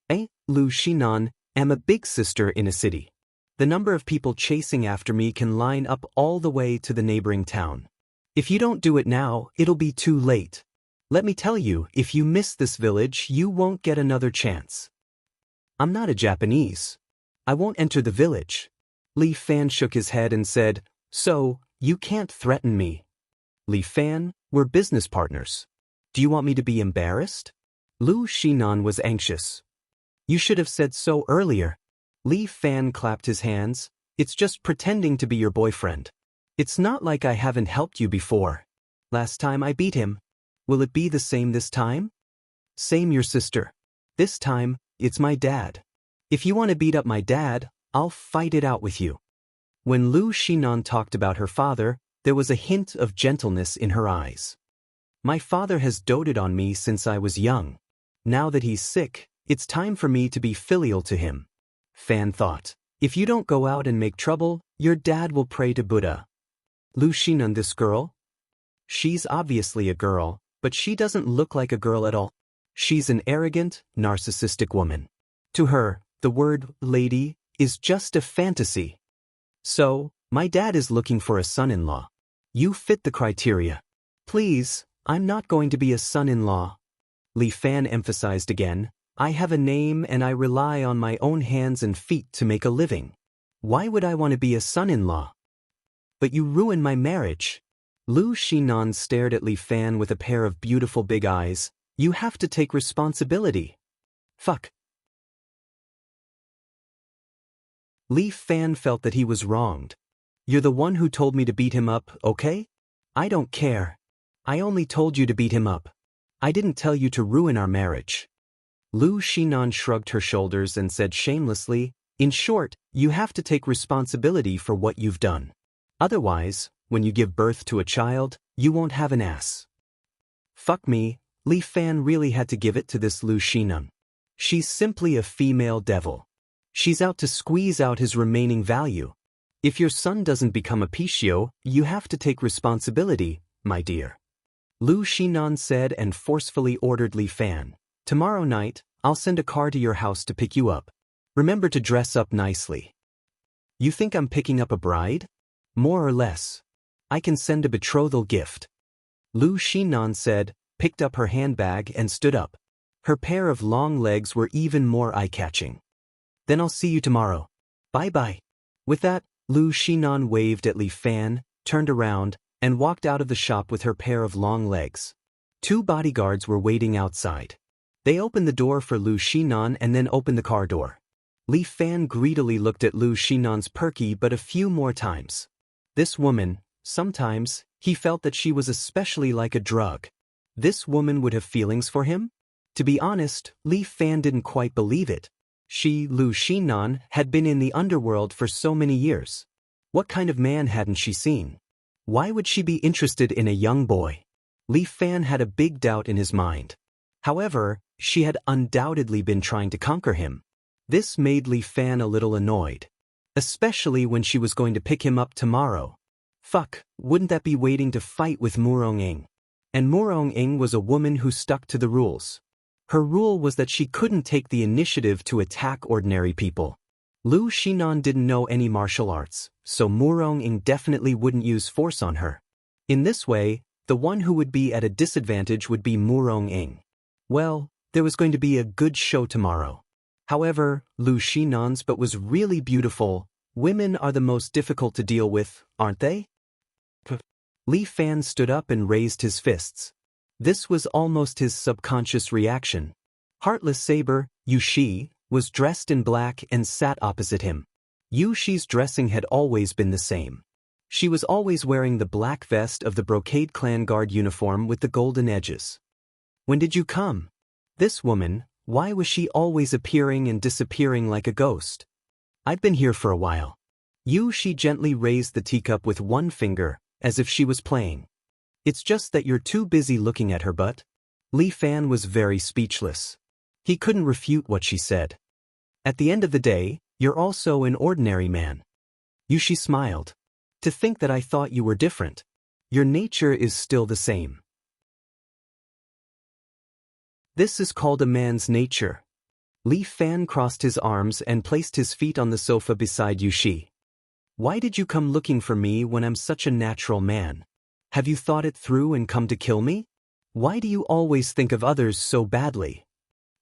Lu Shinan, am a big sister in a city. The number of people chasing after me can line up all the way to the neighboring town. If you don't do it now, it'll be too late. Let me tell you, if you miss this village, you won't get another chance. I'm not a Japanese. I won't enter the village. Li Fan shook his head and said, so, you can't threaten me. Li Fan, we're business partners. Do you want me to be embarrassed? Lu Shinan was anxious. You should have said so earlier. Li Fan clapped his hands. It's just pretending to be your boyfriend. It's not like I haven't helped you before. Last time I beat him. Will it be the same this time? Same your sister. This time, it's my dad. If you want to beat up my dad, I'll fight it out with you. When Lu Xinan talked about her father, there was a hint of gentleness in her eyes. My father has doted on me since I was young. Now that he's sick, it's time for me to be filial to him. Fan thought. If you don't go out and make trouble, your dad will pray to Buddha. Lu Xinan, this girl? She's obviously a girl, but she doesn't look like a girl at all. She's an arrogant, narcissistic woman. To her, the word lady is just a fantasy. So, my dad is looking for a son-in-law. You fit the criteria. Please, I'm not going to be a son-in-law. Li Fan emphasized again, I have a name and I rely on my own hands and feet to make a living. Why would I want to be a son-in-law? But you ruined my marriage. Lu Xinan stared at Li Fan with a pair of beautiful big eyes. You have to take responsibility. Fuck. Li Fan felt that he was wronged. You're the one who told me to beat him up, okay? I don't care. I only told you to beat him up. I didn't tell you to ruin our marriage. Lu Xinan shrugged her shoulders and said shamelessly, in short, you have to take responsibility for what you've done. Otherwise, when you give birth to a child, you won't have an ass. Fuck me, Li Fan really had to give it to this Lu Xinan. She's simply a female devil. She's out to squeeze out his remaining value. If your son doesn't become a Pichio, you have to take responsibility, my dear. Lu Xinan said and forcefully ordered Li Fan. Tomorrow night, I'll send a car to your house to pick you up. Remember to dress up nicely. You think I'm picking up a bride? More or less. I can send a betrothal gift. Lu Xinan said, picked up her handbag and stood up. Her pair of long legs were even more eye-catching. Then I'll see you tomorrow. Bye-bye. With that, Lu Xinan waved at Li Fan, turned around, and walked out of the shop with her pair of long legs. 2 bodyguards were waiting outside. They opened the door for Lu Xinan and then opened the car door. Li Fan greedily looked at Lu Xinan's perky but a few more times. This woman, sometimes, he felt that she was especially like a drug. This woman would have feelings for him? To be honest, Li Fan didn't quite believe it. She, Lu Xinan, had been in the underworld for so many years. What kind of man hadn't she seen? Why would she be interested in a young boy? Li Fan had a big doubt in his mind. However, she had undoubtedly been trying to conquer him. This made Li Fan a little annoyed. Especially when she was going to pick him up tomorrow. Fuck, wouldn't that be waiting to fight with Murong-ing? And Murong-ing was a woman who stuck to the rules. Her rule was that she couldn't take the initiative to attack ordinary people. Lu Xinan didn't know any martial arts, so Murong-ing definitely wouldn't use force on her. In this way, the one who would be at a disadvantage would be Murong-ing. Well, there was going to be a good show tomorrow. However, Lu Xinan's but was really beautiful. Women are the most difficult to deal with, aren't they? Li Fan stood up and raised his fists. This was almost his subconscious reaction. Heartless Saber, Yu Shi, was dressed in black and sat opposite him. Yu Shi's dressing had always been the same. She was always wearing the black vest of the Brocade Clan Guard uniform with the golden edges. When did you come? This woman, why was she always appearing and disappearing like a ghost? I've been here for a while. Yu Shi gently raised the teacup with one finger, as if she was playing. It's just that you're too busy looking at her butt. Li Fan was very speechless. He couldn't refute what she said. At the end of the day, you're also an ordinary man. Yu Shi smiled. To think that I thought you were different. Your nature is still the same. This is called a man's nature. Li Fan crossed his arms and placed his feet on the sofa beside Yu Shi. Why did you come looking for me when I'm such a natural man? Have you thought it through and come to kill me? Why do you always think of others so badly?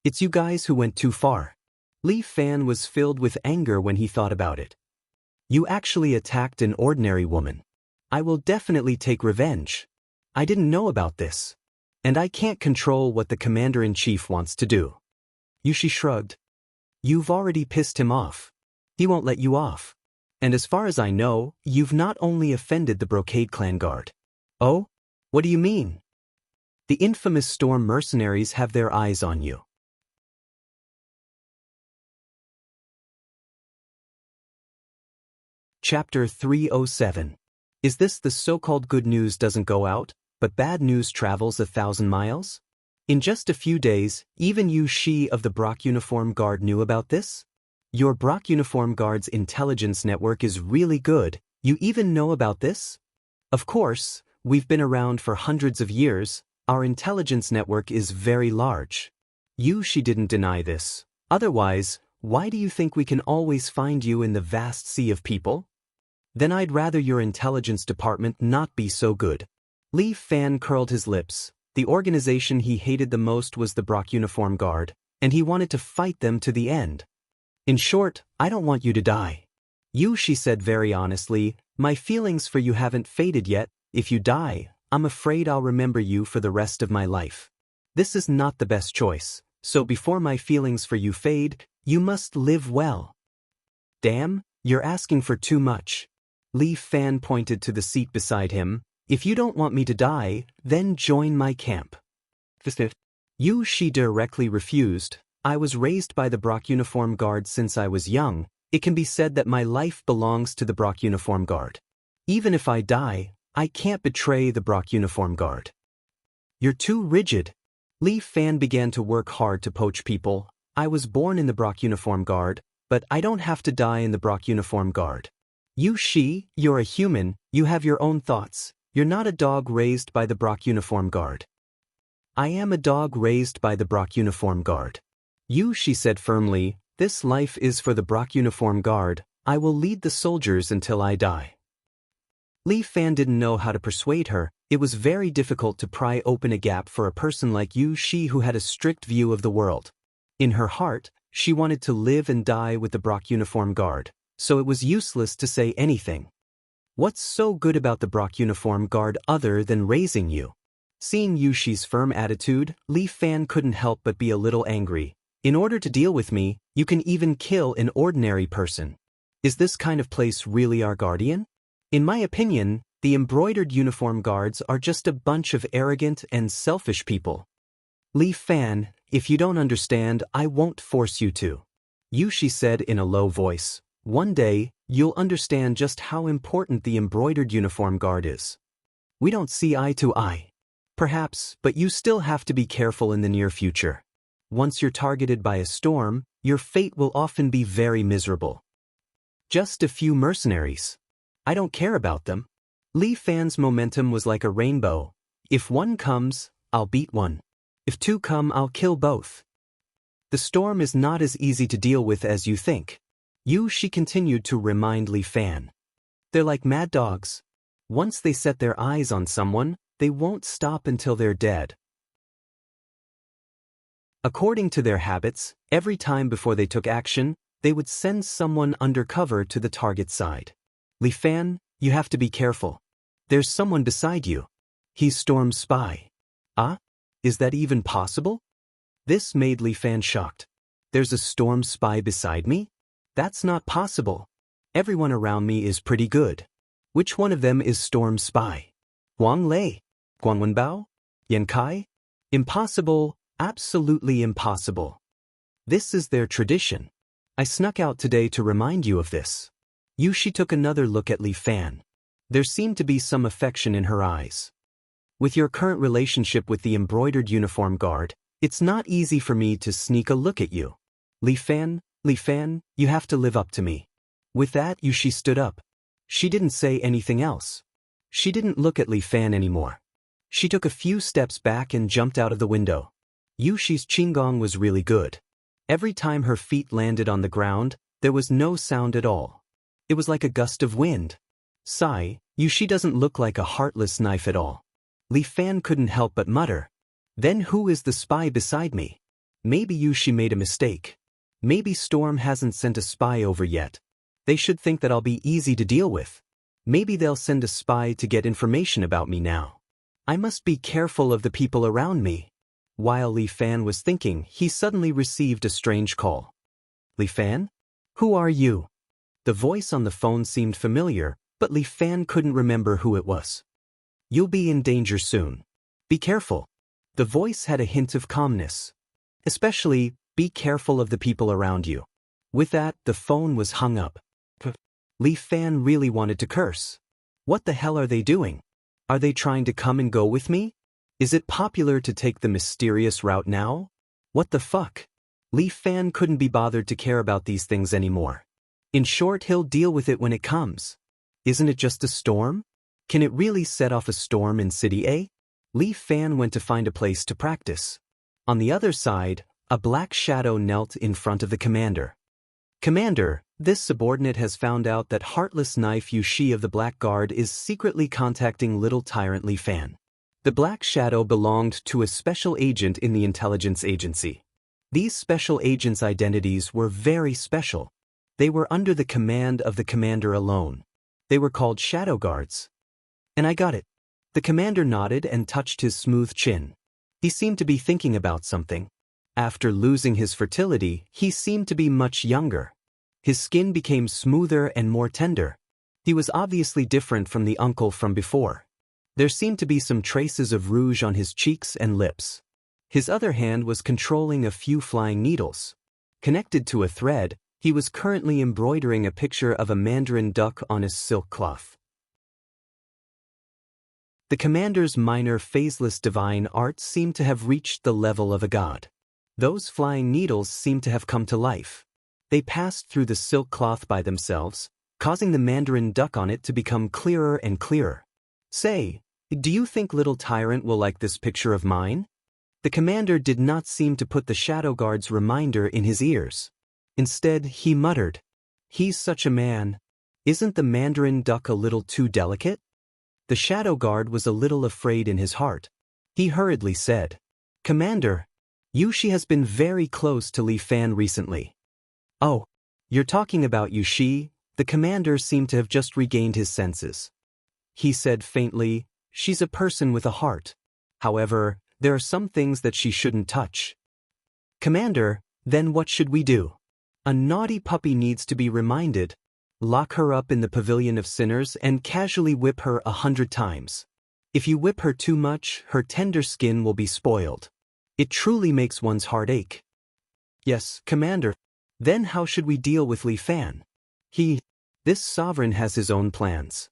It's you guys who went too far. Li Fan was filled with anger when he thought about it. You actually attacked an ordinary woman. I will definitely take revenge. I didn't know about this. And I can't control what the commander-in-chief wants to do. Yu Shi shrugged. You've already pissed him off. He won't let you off. And as far as I know, you've not only offended the Brocade Clan guard. Oh? What do you mean? The infamous Storm mercenaries have their eyes on you. Chapter 307. Is this the so-called good news doesn't go out, but bad news travels 1,000 miles? In just a few days, even you Shi of the Brock Uniform Guard knew about this? Your Brock Uniform Guard's intelligence network is really good. You even know about this? Of course, we've been around for hundreds of years. Our intelligence network is very large. You Shi didn't deny this. Otherwise, why do you think we can always find you in the vast sea of people? Then I'd rather your intelligence department not be so good. Li Fan curled his lips. The organization he hated the most was the Brock Uniform Guard, and he wanted to fight them to the end. In short, I don't want you to die. You Shi said very honestly, my feelings for you haven't faded yet. If you die, I'm afraid I'll remember you for the rest of my life. This is not the best choice, so before my feelings for you fade, you must live well. Damn, you're asking for too much. Li Fan pointed to the seat beside him. If you don't want me to die, then join my camp. You Shi directly refused. I was raised by the Brock Uniform Guard since I was young. It can be said that my life belongs to the Brock Uniform Guard. Even if I die, I can't betray the Brock Uniform Guard. You're too rigid. Li Fan began to work hard to poach people. I was born in the Brock Uniform Guard, but I don't have to die in the Brock Uniform Guard. You Shi, you're a human, you have your own thoughts. You're not a dog raised by the Brock Uniform Guard. I am a dog raised by the Brock Uniform Guard. You Shi said firmly, this life is for the Brock Uniform Guard. I will lead the soldiers until I die. Li Fan didn't know how to persuade her. It was very difficult to pry open a gap for a person like you Shi who had a strict view of the world. In her heart, she wanted to live and die with the Brock Uniform Guard, so it was useless to say anything. What's so good about the Brock Uniform Guard other than raising you? Seeing Yu Shi's firm attitude, Li Fan couldn't help but be a little angry. In order to deal with me, you can even kill an ordinary person. Is this kind of place really our guardian? In my opinion, the embroidered uniform guards are just a bunch of arrogant and selfish people. Li Fan, if you don't understand, I won't force you to. Yu Shi said in a low voice. One day, you'll understand just how important the embroidered uniform guard is. We don't see eye to eye. Perhaps, but you still have to be careful in the near future. Once you're targeted by a storm, your fate will often be very miserable. Just a few mercenaries. I don't care about them. Li Fan's momentum was like a rainbow. If one comes, I'll beat one. If two come, I'll kill both. The storm is not as easy to deal with as you think. Yu Shi continued to remind Li Fan. They're like mad dogs. Once they set their eyes on someone, they won't stop until they're dead. According to their habits, every time before they took action, they would send someone undercover to the target side. Li Fan, you have to be careful. There's someone beside you. He's Storm's spy. Ah? Is that even possible? This made Li Fan shocked. There's a Storm spy beside me? That's not possible. Everyone around me is pretty good. Which one of them is Storm's spy? Huang Lei? Guan Wenbao? Yan Kai? Impossible, absolutely impossible. This is their tradition. I snuck out today to remind you of this. Yu Shi took another look at Li Fan. There seemed to be some affection in her eyes. With your current relationship with the embroidered uniform guard, it's not easy for me to sneak a look at you. Li Fan, you have to live up to me. With that, Yu Shi stood up. She didn't say anything else. She didn't look at Li Fan anymore. She took a few steps back and jumped out of the window. Yu Shi's qigong was really good. Every time her feet landed on the ground, there was no sound at all. It was like a gust of wind. Sigh, Yu Shi doesn't look like a heartless knife at all. Li Fan couldn't help but mutter. Then who is the spy beside me? Maybe Yu Shi made a mistake. Maybe Storm hasn't sent a spy over yet. They should think that I'll be easy to deal with. Maybe they'll send a spy to get information about me now. I must be careful of the people around me. While Li Fan was thinking, he suddenly received a strange call. Li Fan? Who are you? The voice on the phone seemed familiar, but Li Fan couldn't remember who it was. "You'll be in danger soon. Be careful." The voice had a hint of calmness. "Especially, be careful of the people around you." With that, the phone was hung up. Li Fan really wanted to curse. What the hell are they doing? Are they trying to come and go with me? Is it popular to take the mysterious route now? What the fuck? Li Fan couldn't be bothered to care about these things anymore. In short, he'll deal with it when it comes. Isn't it just a storm? Can it really set off a storm in City A? Li Fan went to find a place to practice. On the other side, a black shadow knelt in front of the commander. "Commander, this subordinate has found out that heartless knife Yushi of the Black Guard is secretly contacting little tyrant Li Fan." The black shadow belonged to a special agent in the intelligence agency. These special agents' identities were very special. They were under the command of the commander alone. They were called shadow guards. "And I got it." The commander nodded and touched his smooth chin. He seemed to be thinking about something. After losing his fertility, he seemed to be much younger. His skin became smoother and more tender. He was obviously different from the uncle from before. There seemed to be some traces of rouge on his cheeks and lips. His other hand was controlling a few flying needles. Connected to a thread, he was currently embroidering a picture of a mandarin duck on his silk cloth. The commander's minor phaseless divine art seemed to have reached the level of a god. Those flying needles seemed to have come to life. They passed through the silk cloth by themselves, causing the mandarin duck on it to become clearer and clearer. "Say, do you think little tyrant will like this picture of mine?" The commander did not seem to put the shadow guard's reminder in his ears. Instead, he muttered, "He's such a man. Isn't the mandarin duck a little too delicate?" The shadow guard was a little afraid in his heart. He hurriedly said, "Commander, Yushi has been very close to Li Fan recently." "Oh, you're talking about Yushi?" The commander seemed to have just regained his senses. He said faintly, "She's a person with a heart. However, there are some things that she shouldn't touch." "Commander, then what should we do?" "A naughty puppy needs to be reminded. Lock her up in the pavilion of sinners and casually whip her 100 times. If you whip her too much, her tender skin will be spoiled. It truly makes one's heart ache." "Yes, Commander. Then how should we deal with Li Fan? This sovereign has his own plans."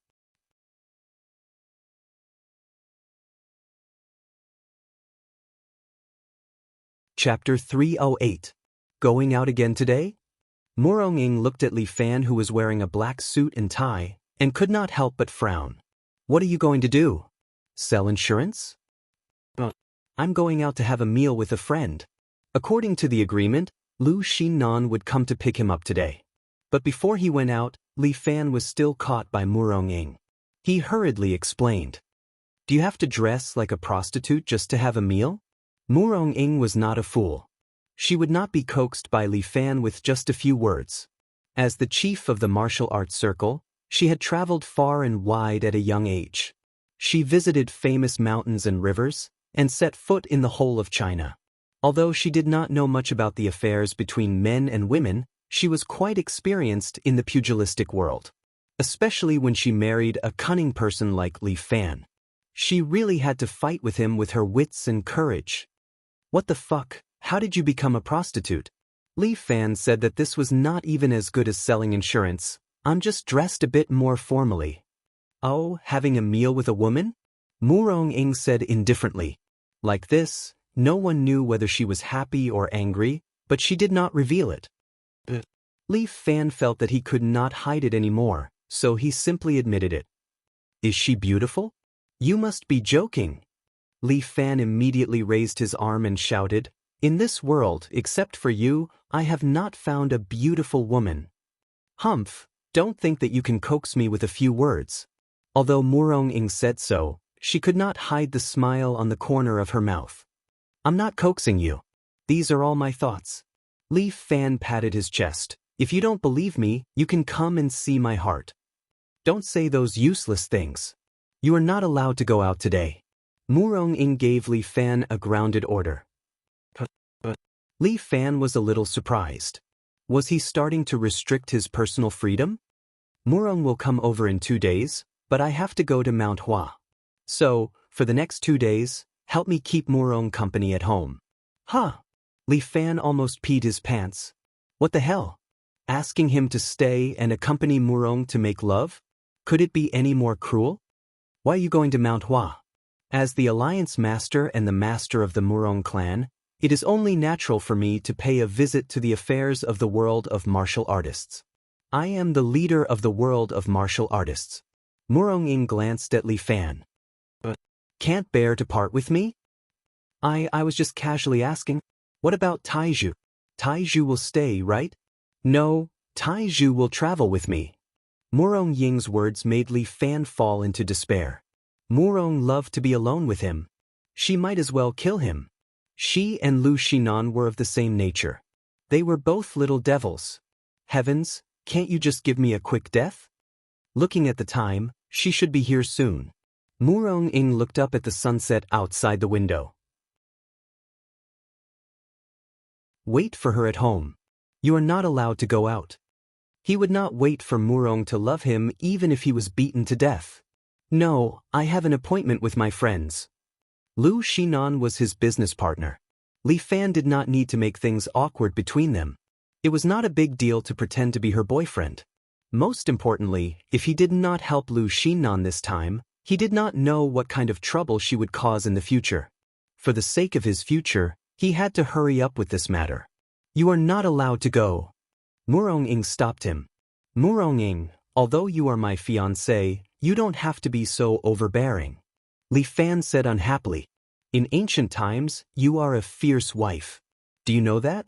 Chapter 308. Going out again today? Murong-ing looked at Li Fan, who was wearing a black suit and tie, and could not help but frown. "What are you going to do? Sell insurance?" "I'm going out to have a meal with a friend." According to the agreement, Lu Xinnan would come to pick him up today. But before he went out, Li Fan was still caught by Murong-ing. He hurriedly explained, "Do you have to dress like a prostitute just to have a meal?" Murong-ing was not a fool. She would not be coaxed by Li Fan with just a few words. As the chief of the martial arts circle, she had traveled far and wide at a young age. She visited famous mountains and rivers, and set foot in the whole of China. Although she did not know much about the affairs between men and women, she was quite experienced in the pugilistic world. Especially when she married a cunning person like Li Fan. She really had to fight with him with her wits and courage. "What the fuck? How did you become a prostitute?" Li Fan said that this was not even as good as selling insurance. "I'm just dressed a bit more formally." "Oh, having a meal with a woman?" Murong-ing said indifferently. Like this, no one knew whether she was happy or angry, but she did not reveal it. Li Fan felt that he could not hide it anymore, so he simply admitted it. "Is she beautiful?" "You must be joking." Li Fan immediately raised his arm and shouted, "In this world, except for you, I have not found a beautiful woman." "Humph, don't think that you can coax me with a few words." Although Murong-ing said so, she could not hide the smile on the corner of her mouth. "I'm not coaxing you. These are all my thoughts." Li Fan patted his chest. "If you don't believe me, you can come and see my heart. Don't say those useless things. You are not allowed to go out today." Murong-ing gave Li Fan a grounded order. Li Fan was a little surprised. Was he starting to restrict his personal freedom? Murong will come over in 2 days, but I have to go to Mount Hua. So, for the next 2 days, help me keep Murong company at home. Huh? Li Fan almost peed his pants. What the hell? Asking him to stay and accompany Murong to make love? Could it be any more cruel? Why are you going to Mount Hua? As the Alliance Master and the Master of the Murong clan, it is only natural for me to pay a visit to the affairs of the world of martial artists. I am the leader of the world of martial artists. Murong Ying glanced at Li Fan. Can't bear to part with me? I was just casually asking. What about Taiju? Taiju will stay, right? No, Taiju will travel with me. Murong Ying's words made Li Fan fall into despair. Murong loved to be alone with him. She might as well kill him. She and Lu Shinan were of the same nature. They were both little devils. Heavens, can't you just give me a quick death? Looking at the time, she should be here soon. Murong Ying looked up at the sunset outside the window. Wait for her at home. You are not allowed to go out. He would not wait for Murong to love him even if he was beaten to death. No, I have an appointment with my friends. Lu Shinan was his business partner. Li Fan did not need to make things awkward between them. It was not a big deal to pretend to be her boyfriend. Most importantly, if he did not help Lu Shinan this time, he did not know what kind of trouble she would cause in the future. For the sake of his future, he had to hurry up with this matter. You are not allowed to go. Murong Ying stopped him. Murong Ying, although you are my fiancé, you don't have to be so overbearing. Li Fan said unhappily. In ancient times, you are a fierce wife. Do you know that?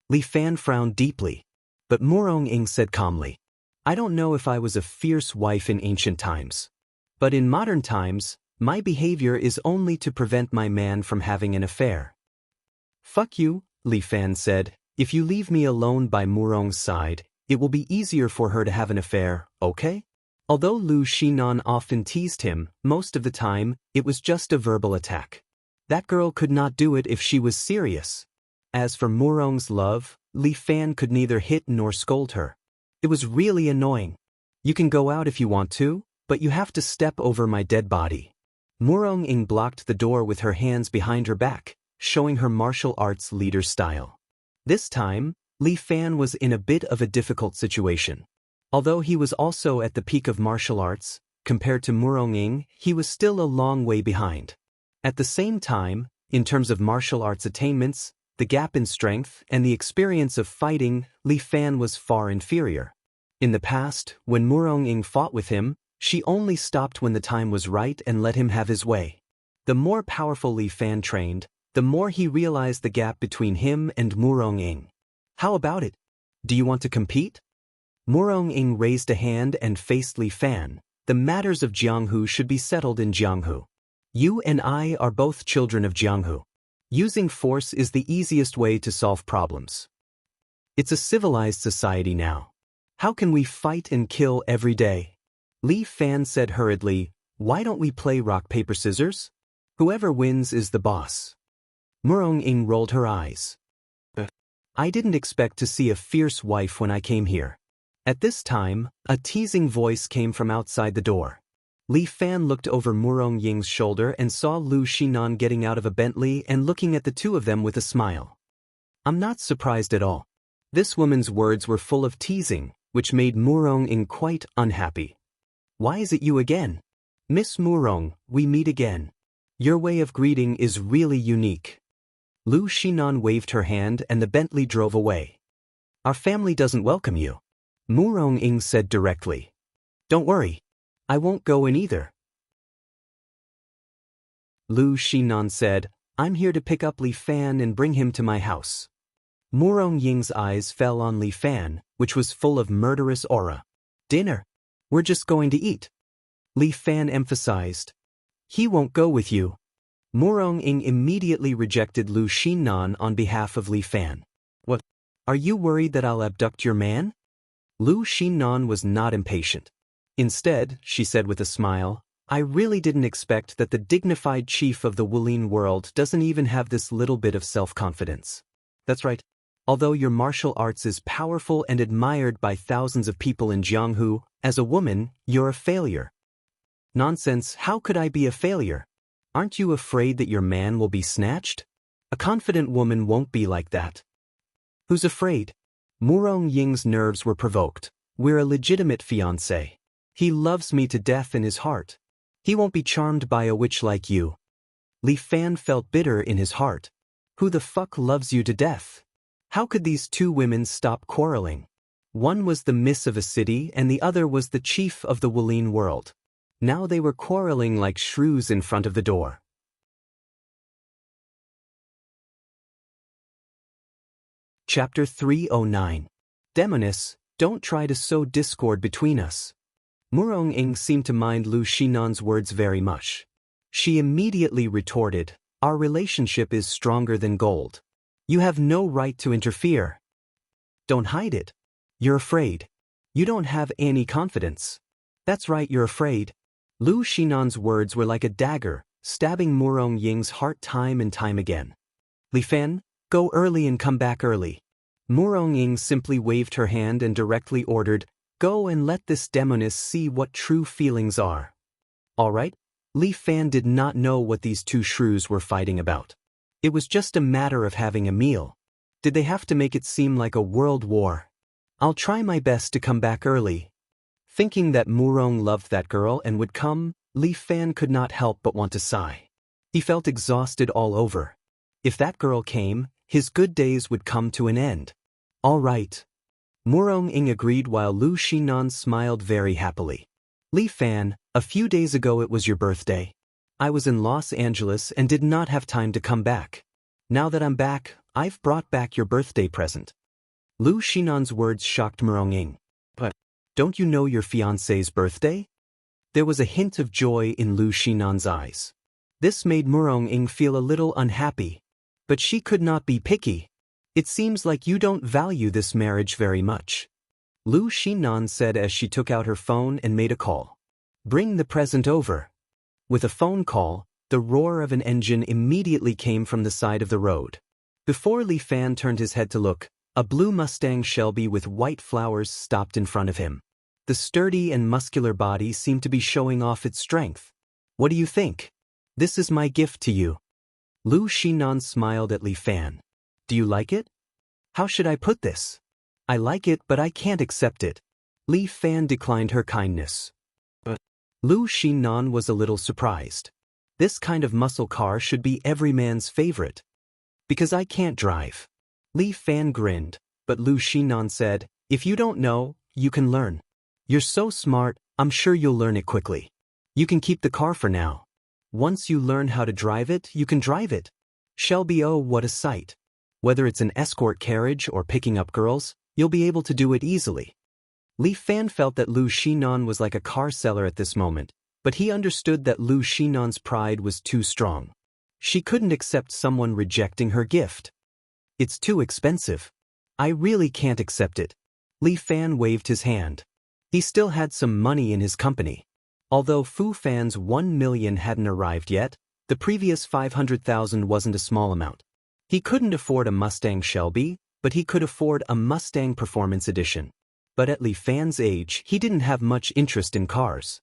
Li Fan frowned deeply. But Murong Ying said calmly. I don't know if I was a fierce wife in ancient times. But in modern times, my behavior is only to prevent my man from having an affair. Fuck you, Li Fan said. If you leave me alone by Murong's side, it will be easier for her to have an affair, okay? Although Lu Shinan often teased him, most of the time, it was just a verbal attack. That girl could not do it if she was serious. As for Murong's love, Li Fan could neither hit nor scold her. It was really annoying. You can go out if you want to, but you have to step over my dead body. Murong Ying blocked the door with her hands behind her back, showing her martial arts leader style. This time, Li Fan was in a bit of a difficult situation. Although he was also at the peak of martial arts, compared to Murong Ying, he was still a long way behind. At the same time, in terms of martial arts attainments, the gap in strength and the experience of fighting, Li Fan was far inferior. In the past, when Murong Ying fought with him, she only stopped when the time was right and let him have his way. The more powerful Li Fan trained, the more he realized the gap between him and Murong Ying. How about it? Do you want to compete? Murong Ying raised a hand and faced Li Fan. The matters of Jianghu should be settled in Jianghu. You and I are both children of Jianghu. Using force is the easiest way to solve problems. It's a civilized society now. How can we fight and kill every day? Li Fan said hurriedly, why don't we play rock, paper, scissors? Whoever wins is the boss. Murong Ying rolled her eyes. I didn't expect to see a fierce wife when I came here. At this time, a teasing voice came from outside the door. Li Fan looked over Murong Ying's shoulder and saw Lu Shinan getting out of a Bentley and looking at the two of them with a smile. I'm not surprised at all. This woman's words were full of teasing, which made Murong Ying quite unhappy. Why is it you again? Miss Murong, we meet again. Your way of greeting is really unique. Lu Shinan waved her hand and the Bentley drove away. Our family doesn't welcome you. Murong Ying said directly. Don't worry. I won't go in either. Lu Shinan said, I'm here to pick up Li Fan and bring him to my house. Murong Ying's eyes fell on Li Fan, which was full of murderous aura. Dinner? We're just going to eat. Li Fan emphasized. He won't go with you. Murong Ying immediately rejected Lu Shinan on behalf of Li Fan. What? Are you worried that I'll abduct your man? Lu Shinan was not impatient. Instead, she said with a smile, I really didn't expect that the dignified chief of the Wulin world doesn't even have this little bit of self-confidence. That's right. Although your martial arts is powerful and admired by thousands of people in Jianghu, as a woman, you're a failure. Nonsense, how could I be a failure? Aren't you afraid that your man will be snatched? A confident woman won't be like that. Who's afraid? Murong Ying's nerves were provoked. We're a legitimate fiancé. He loves me to death in his heart. He won't be charmed by a witch like you. Li Fan felt bitter in his heart. Who the fuck loves you to death? How could these two women stop quarreling? One was the miss of a city and the other was the chief of the Wulin world. Now they were quarreling like shrews in front of the door. Chapter 309. Demoness, don't try to sow discord between us. Murong Ying seemed to mind Lu Xinan's words very much. She immediately retorted, our relationship is stronger than gold. You have no right to interfere. Don't hide it. You're afraid. You don't have any confidence. That's right, you're afraid. Lu Xinan's words were like a dagger, stabbing Murong Ying's heart time and time again. Li Fan, go early and come back early. Murong Ying simply waved her hand and directly ordered, go and let this demoness see what true feelings are. All right? Li Fan did not know what these two shrews were fighting about. It was just a matter of having a meal. Did they have to make it seem like a world war? I'll try my best to come back early. Thinking that Murong loved that girl and would come, Li Fan could not help but want to sigh. He felt exhausted all over. If that girl came, his good days would come to an end. All right. Murong Ying agreed while Lu Xinan smiled very happily. Li Fan, a few days ago it was your birthday. I was in Los Angeles and did not have time to come back. Now that I'm back, I've brought back your birthday present. Lu Xinan's words shocked Murong Ying. But, don't you know your fiancé's birthday? There was a hint of joy in Lu Xinan's eyes. This made Murong Ying feel a little unhappy. But she could not be picky. It seems like you don't value this marriage very much. Lu Xinan said as she took out her phone and made a call. Bring the present over. With a phone call, the roar of an engine immediately came from the side of the road. Before Li Fan turned his head to look, a blue Mustang Shelby with white flowers stopped in front of him. The sturdy and muscular body seemed to be showing off its strength. What do you think? This is my gift to you. Lu Xinan smiled at Li Fan. Do you like it? How should I put this? I like it, but I can't accept it. Li Fan declined her kindness. But Lu Xinan was a little surprised. This kind of muscle car should be every man's favorite. Because I can't drive. Li Fan grinned, but Lu Xinan said, if you don't know, you can learn. You're so smart, I'm sure you'll learn it quickly. You can keep the car for now. Once you learn how to drive it, you can drive it. Shelby, oh, what a sight. Whether it's an escort carriage or picking up girls, you'll be able to do it easily. Li Fan felt that Lu Xinan was like a car seller at this moment, but he understood that Lu Xinan's pride was too strong. She couldn't accept someone rejecting her gift. It's too expensive. I really can't accept it. Li Fan waved his hand. He still had some money in his company. Although Fu Fan's 1 million hadn't arrived yet, the previous 500,000 wasn't a small amount. He couldn't afford a Mustang Shelby, but he could afford a Mustang Performance Edition. But at Li Fan's age, he didn't have much interest in cars.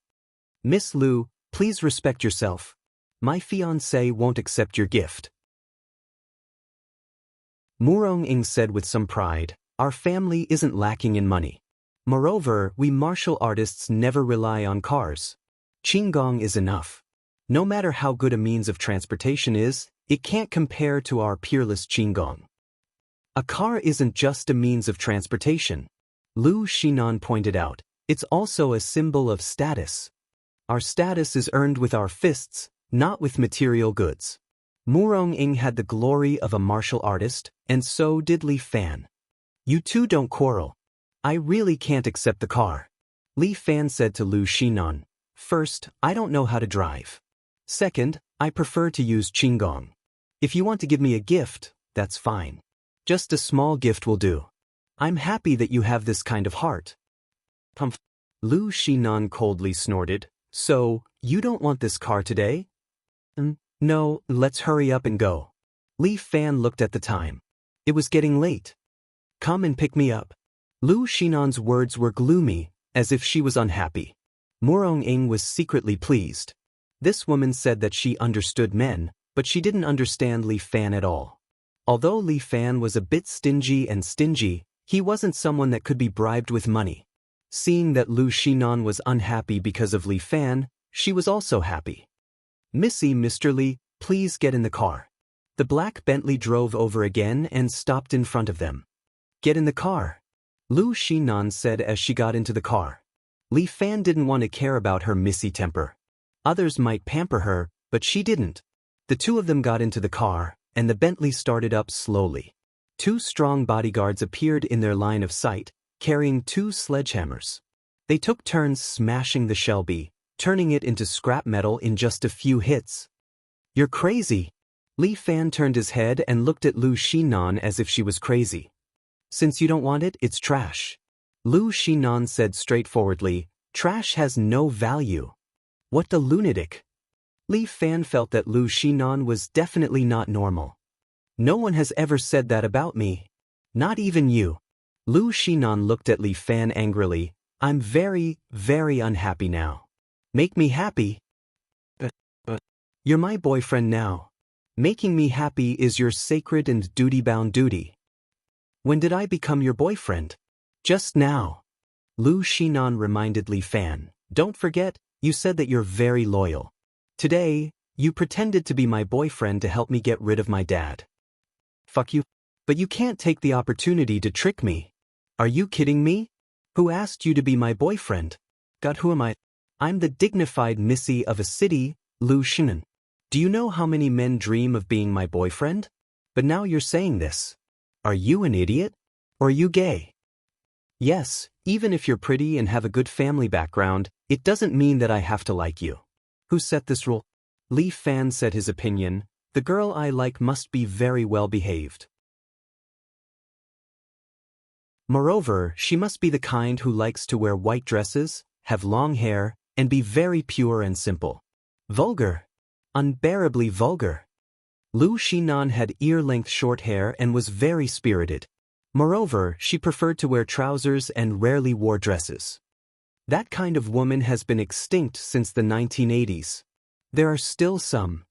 Miss Lu, please respect yourself. My fiancé won't accept your gift. Murong Ying said with some pride, our family isn't lacking in money. Moreover, we martial artists never rely on cars. Qinggong is enough. No matter how good a means of transportation is, it can't compare to our peerless Qinggong. A car isn't just a means of transportation. Lu Xinan pointed out, it's also a symbol of status. Our status is earned with our fists, not with material goods. Murong Ying had the glory of a martial artist, and so did Li Fan. You two don't quarrel. I really can't accept the car. Li Fan said to Lu Xinan. First, I don't know how to drive. Second, I prefer to use Qinggong. If you want to give me a gift, that's fine. Just a small gift will do. I'm happy that you have this kind of heart. Pumph. Lu Xinan coldly snorted. So, you don't want this car today? No, let's hurry up and go. Li Fan looked at the time. It was getting late. Come and pick me up. Lu Xinan's words were gloomy, as if she was unhappy. Morong Ing was secretly pleased. This woman said that she understood men, but she didn't understand Li Fan at all. Although Li Fan was a bit stingy, he wasn't someone that could be bribed with money. Seeing that Lu Xinan was unhappy because of Li Fan, she was also happy. Mr. Li, please get in the car. The black Bentley drove over again and stopped in front of them. Get in the car, Lu Xinan said as she got into the car. Li Fan didn't want to care about her missy temper. Others might pamper her, but she didn't. The two of them got into the car, and the Bentley started up slowly. Two strong bodyguards appeared in their line of sight, carrying two sledgehammers. They took turns smashing the Shelby, turning it into scrap metal in just a few hits. You're crazy. Li Fan turned his head and looked at Lu Xinan as if she was crazy. Since you don't want it, it's trash. Lu Xinan said straightforwardly, trash has no value. What the lunatic? Li Fan felt that Lu Xinan was definitely not normal. No one has ever said that about me. Not even you. Lu Xinan looked at Li Fan angrily. I'm very, very unhappy now. Make me happy. But you're my boyfriend now. Making me happy is your sacred and duty-bound duty. When did I become your boyfriend? Just now. Lu Xinan reminded Li Fan. Don't forget, you said that you're very loyal. Today, you pretended to be my boyfriend to help me get rid of my dad. Fuck you. But you can't take the opportunity to trick me. Are you kidding me? Who asked you to be my boyfriend? God, who am I? I'm the dignified missy of a city, Lu Xinan. Do you know how many men dream of being my boyfriend? But now you're saying this. Are you an idiot? Or are you gay? Yes, even if you're pretty and have a good family background, it doesn't mean that I have to like you. Who set this rule? Li Fan said his opinion. The girl I like must be very well behaved. Moreover, she must be the kind who likes to wear white dresses, have long hair, and be very pure and simple. Vulgar. Unbearably vulgar. Lu Xinan had ear-length short hair and was very spirited. Moreover, she preferred to wear trousers and rarely wore dresses. That kind of woman has been extinct since the 1980s. There are still some.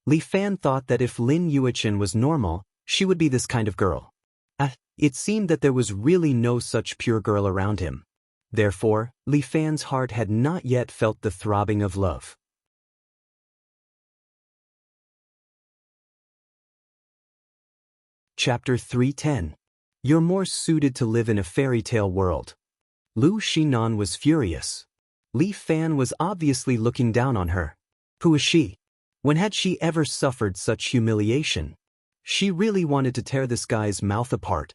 Li Fan thought that if Lin Yuechen was normal, she would be this kind of girl. It seemed that there was really no such pure girl around him. Therefore, Li Fan's heart had not yet felt the throbbing of love. Chapter 310. You're more suited to live in a fairy tale world. Lu Xinan was furious. Li Fan was obviously looking down on her. Who is she? When had she ever suffered such humiliation? She really wanted to tear this guy's mouth apart.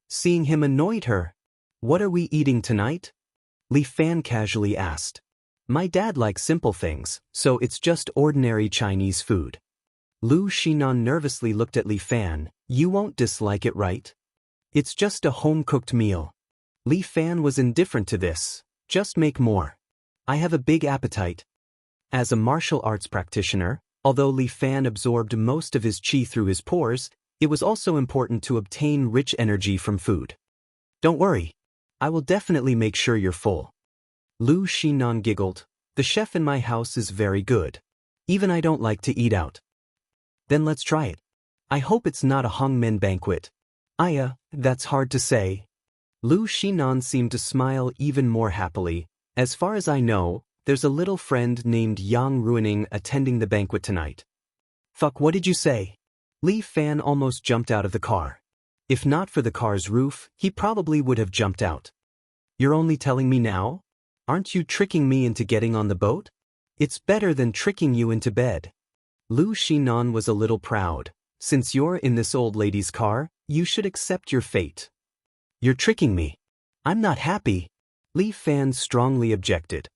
Seeing him annoyed her. What are we eating tonight? Li Fan casually asked. My dad likes simple things, so it's just ordinary Chinese food. Lu Xinan nervously looked at Li Fan. You won't dislike it, right? It's just a home-cooked meal. Li Fan was indifferent to this. Just make more. I have a big appetite. As a martial arts practitioner, although Li Fan absorbed most of his qi through his pores, it was also important to obtain rich energy from food. Don't worry. I will definitely make sure you're full. Lu Xinan giggled. The chef in my house is very good. Even I don't like to eat out. Then let's try it. I hope it's not a hongmen banquet. That's hard to say. Lu Xinan seemed to smile even more happily. As far as I know, there's a little friend named Yang Ruining attending the banquet tonight. Fuck, what did you say? Li Fan almost jumped out of the car. If not for the car's roof, he probably would have jumped out. You're only telling me now? Aren't you tricking me into getting on the boat? It's better than tricking you into bed. Lu Xinan was a little proud. Since you're in this old lady's car, you should accept your fate. You're tricking me. I'm not happy. Li Fan strongly objected.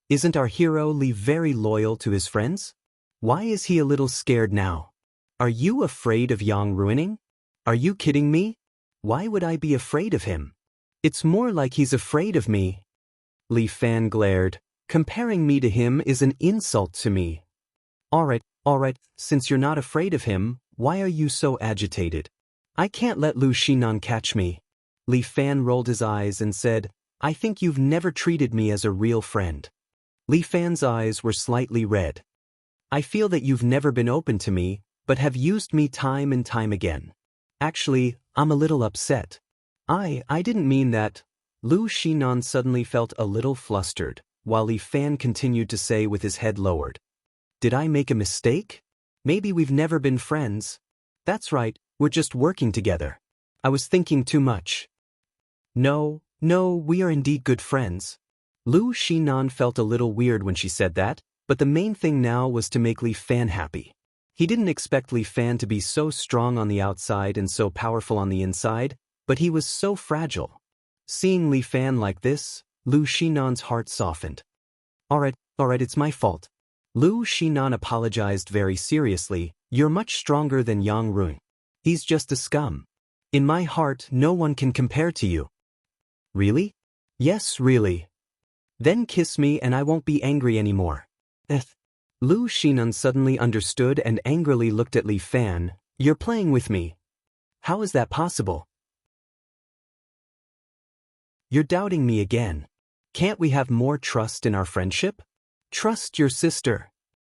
Isn't our hero Li very loyal to his friends? Why is he a little scared now? Are you afraid of Yang Ruining? Are you kidding me? Why would I be afraid of him? It's more like he's afraid of me. Li Fan glared. Comparing me to him is an insult to me. All right, since you're not afraid of him, why are you so agitated? I can't let Lu Xinan catch me. Li Fan rolled his eyes and said, I think you've never treated me as a real friend. Li Fan's eyes were slightly red. I feel that you've never been open to me, but have used me time and time again. Actually, I'm a little upset. I didn't mean that. Lu Xinan suddenly felt a little flustered, while Li Fan continued to say with his head lowered. Did I make a mistake? Maybe we've never been friends. That's right, we're just working together. I was thinking too much. No, we are indeed good friends. Lu Xinan felt a little weird when she said that, but the main thing now was to make Li Fan happy. He didn't expect Li Fan to be so strong on the outside and so powerful on the inside, but he was so fragile. Seeing Li Fan like this, Lu Xinan's heart softened. Alright, it's my fault. Lu Xinan apologized very seriously. You're much stronger than Yang Run. He's just a scum. In my heart, no one can compare to you. Really? Yes, really. Then kiss me and I won't be angry anymore. Lu Xinan suddenly understood and angrily looked at Li Fan. You're playing with me. How is that possible? You're doubting me again. Can't we have more trust in our friendship? Trust your sister.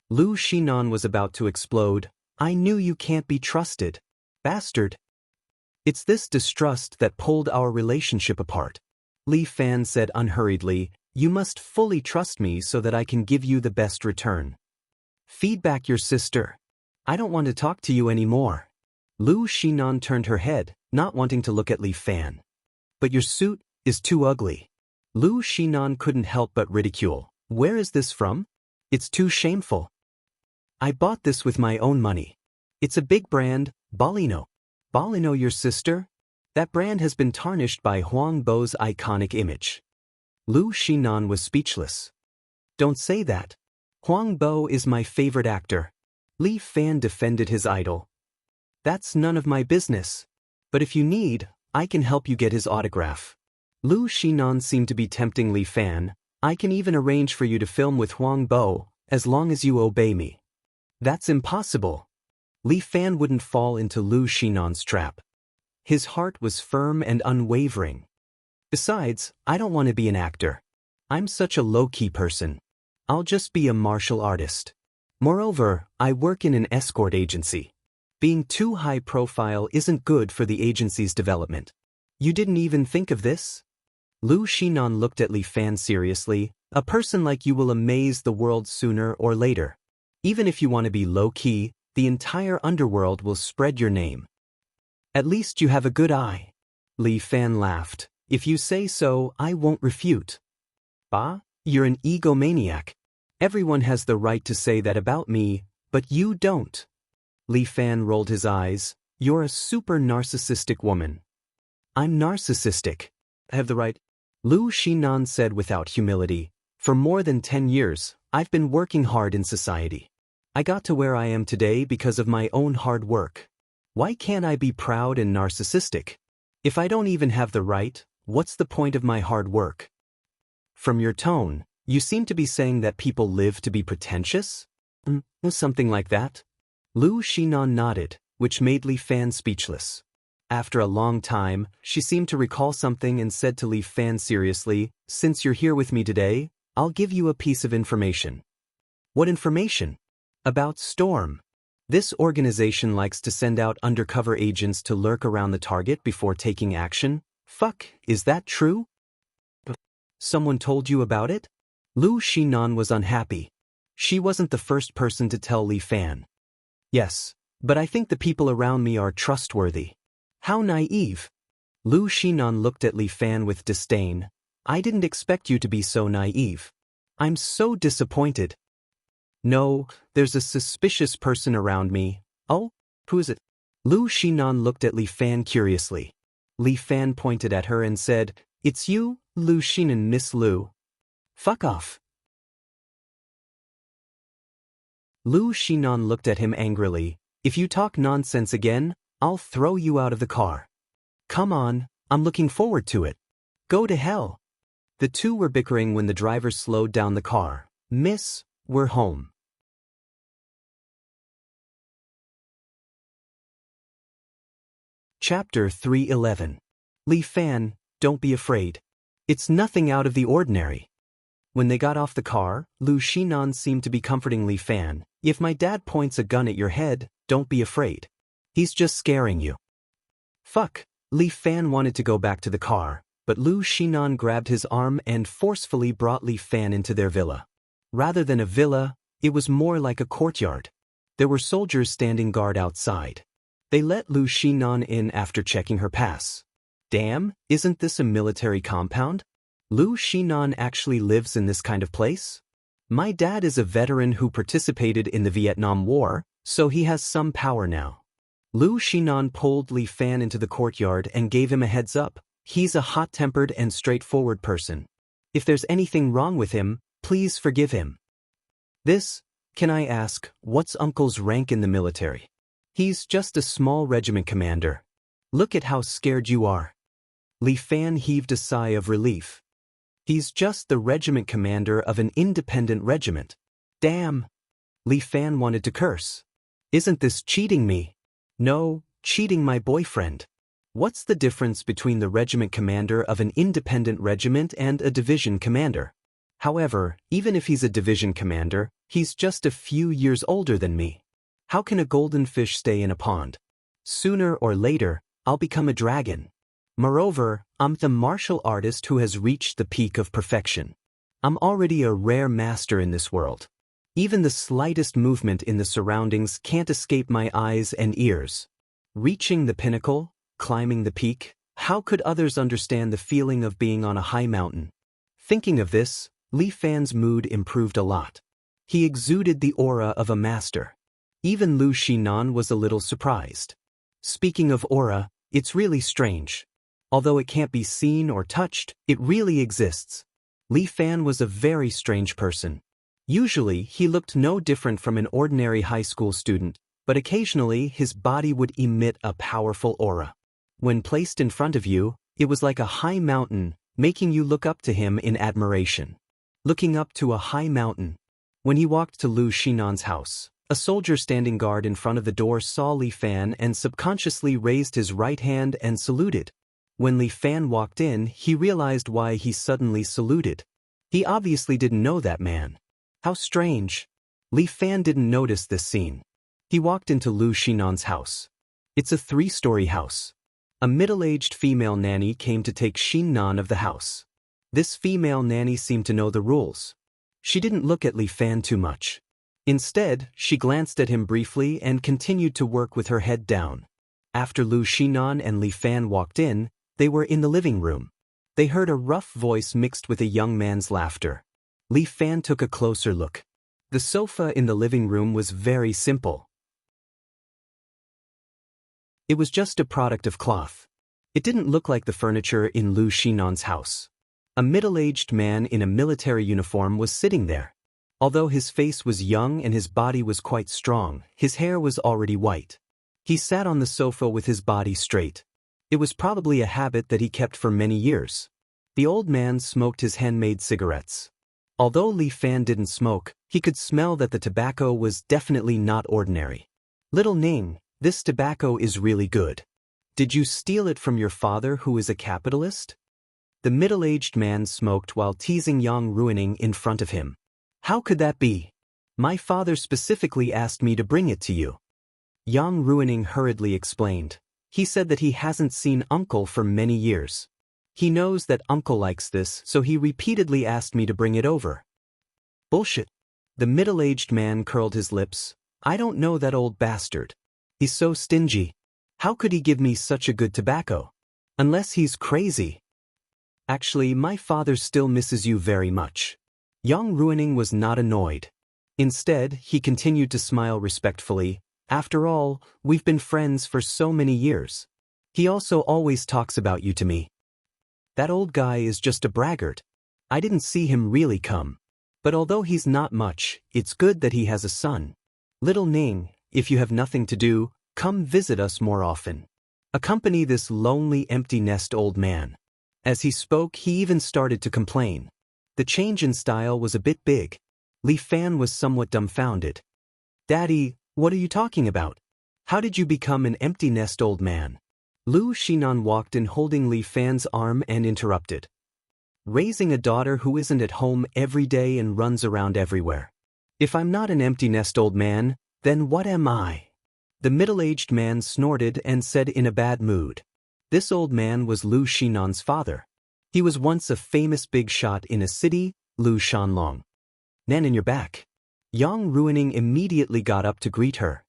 Lu Xinan was about to explode. I knew you can't be trusted. Bastard. It's this distrust that pulled our relationship apart. Li Fan said unhurriedly, you must fully trust me so that I can give you the best return. Feed back your sister. I don't want to talk to you anymore. Lu Xinan turned her head, not wanting to look at Li Fan. But your suit is too ugly. Lu Xinan couldn't help but ridicule. Where is this from? It's too shameful. I bought this with my own money. It's a big brand, Balino. Balino, your sister? That brand has been tarnished by Huang Bo's iconic image. Lu Xinan was speechless. Don't say that. Huang Bo is my favorite actor. Li Fan defended his idol. That's none of my business. But if you need, I can help you get his autograph. Lu Xinan seemed to be tempting Li Fan. I can even arrange for you to film with Huang Bo, as long as you obey me. That's impossible. Li Fan wouldn't fall into Lu Xinan's trap. His heart was firm and unwavering. Besides, I don't want to be an actor. I'm such a low-key person. I'll just be a martial artist. Moreover, I work in an escort agency. Being too high profile isn't good for the agency's development. You didn't even think of this? Lu Xinan looked at Li Fan seriously. A person like you will amaze the world sooner or later. Even if you want to be low-key, the entire underworld will spread your name. At least you have a good eye. Li Fan laughed. If you say so, I won't refute. Bah, you're an egomaniac. Everyone has the right to say that about me, but you don't. Li Fan rolled his eyes. You're a super narcissistic woman. I'm narcissistic. I have the right. Lu Xinan said without humility. For more than 10 years, I've been working hard in society. I got to where I am today because of my own hard work. Why can't I be proud and narcissistic? If I don't even have the right, what's the point of my hard work? From your tone, you seem to be saying that people live to be pretentious? Something like that. Lu Xinan nodded, which made Li Fan speechless. After a long time, she seemed to recall something and said to Li Fan seriously, since you're here with me today, I'll give you a piece of information. What information? About Storm. This organization likes to send out undercover agents to lurk around the target before taking action. Fuck, is that true? Someone told you about it? Lu Xinan was unhappy. She wasn't the first person to tell Li Fan. Yes, but I think the people around me are trustworthy. How naive. Lu Xinan looked at Li Fan with disdain. I didn't expect you to be so naive. I'm so disappointed. No, there's a suspicious person around me. Oh, who is it? Lu Xinan looked at Li Fan curiously. Li Fan pointed at her and said, It's you, Lu Xinan, Miss Lu. Fuck off. Lu Xinan looked at him angrily. If you talk nonsense again, I'll throw you out of the car. Come on, I'm looking forward to it. Go to hell. The two were bickering when the driver slowed down the car. Miss, we're home. Chapter 311. Li Fan, don't be afraid. It's nothing out of the ordinary. When they got off the car, Lu Xinan seemed to be comforting Li Fan. If my dad points a gun at your head, don't be afraid. He's just scaring you. Fuck. Li Fan wanted to go back to the car, but Lu Xinan grabbed his arm and forcefully brought Li Fan into their villa. Rather than a villa, it was more like a courtyard. There were soldiers standing guard outside. They let Lu Xinan in after checking her pass. Damn, isn't this a military compound? Lu Xinan actually lives in this kind of place? My dad is a veteran who participated in the Vietnam War, so he has some power now. Lu Xinan pulled Li Fan into the courtyard and gave him a heads up. He's a hot-tempered and straightforward person. If there's anything wrong with him, please forgive him. Can I ask, what's Uncle's rank in the military? He's just a small regiment commander. Look at how scared you are. Li Fan heaved a sigh of relief. He's just the regiment commander of an independent regiment. Damn. Li Fan wanted to curse. Isn't this cheating me? No, cheating my boyfriend. What's the difference between the regiment commander of an independent regiment and a division commander? However, even if he's a division commander, he's just a few years older than me. How can a golden fish stay in a pond? Sooner or later, I'll become a dragon. Moreover, I'm the martial artist who has reached the peak of perfection. I'm already a rare master in this world. Even the slightest movement in the surroundings can't escape my eyes and ears. Reaching the pinnacle, climbing the peak, how could others understand the feeling of being on a high mountain? Thinking of this, Li Fan's mood improved a lot. He exuded the aura of a master. Even Lu Xinan was a little surprised. Speaking of aura, it's really strange. Although it can't be seen or touched, it really exists. Li Fan was a very strange person. Usually, he looked no different from an ordinary high school student, but occasionally his body would emit a powerful aura. When placed in front of you, it was like a high mountain, making you look up to him in admiration. Looking up to a high mountain. When he walked to Lu Xinan's house, a soldier standing guard in front of the door saw Li Fan and subconsciously raised his right hand and saluted. When Li Fan walked in, he realized why he suddenly saluted. He obviously didn't know that man. How strange. Li Fan didn't notice this scene. He walked into Lu Xinan's house. It's a 3-story house. A middle-aged female nanny came to take Xinan of the house. This female nanny seemed to know the rules. She didn't look at Li Fan too much. Instead, she glanced at him briefly and continued to work with her head down. After Lu Xinan and Li Fan walked in, they were in the living room. They heard a rough voice mixed with a young man's laughter. Li Fan took a closer look. The sofa in the living room was very simple. It was just a product of cloth. It didn't look like the furniture in Lu Xinan's house. A middle-aged man in a military uniform was sitting there. Although his face was young and his body was quite strong, his hair was already white. He sat on the sofa with his body straight. It was probably a habit that he kept for many years. The old man smoked his handmade cigarettes. Although Li Fan didn't smoke, he could smell that the tobacco was definitely not ordinary. Little Ning, this tobacco is really good. Did you steal it from your father who is a capitalist? The middle-aged man smoked while teasing Yang Ruining in front of him. How could that be? My father specifically asked me to bring it to you. Yang Ruining hurriedly explained. He said that he hasn't seen Uncle for many years. He knows that Uncle likes this, so he repeatedly asked me to bring it over. Bullshit. The middle-aged man curled his lips. I don't know that old bastard. He's so stingy. How could he give me such a good tobacco? Unless he's crazy. Actually, my father still misses you very much. Yang Ruining was not annoyed. Instead, he continued to smile respectfully. After all, we've been friends for so many years. He also always talks about you to me. That old guy is just a braggart. I didn't see him really come. But although he's not much, it's good that he has a son. Little Ning, if you have nothing to do, come visit us more often. Accompany this lonely empty nest old man. As he spoke, he even started to complain. The change in style was a bit big. Li Fan was somewhat dumbfounded. Daddy, what are you talking about? How did you become an empty nest old man? Lu Xinan walked in holding Li Fan's arm and interrupted. Raising a daughter who isn't at home every day and runs around everywhere. If I'm not an empty nest old man, then what am I? The middle-aged man snorted and said in a bad mood. This old man was Lu Xinan's father. He was once a famous big shot in a city, Lu Shanlong. Nan in your back. Yang Ruining immediately got up to greet her.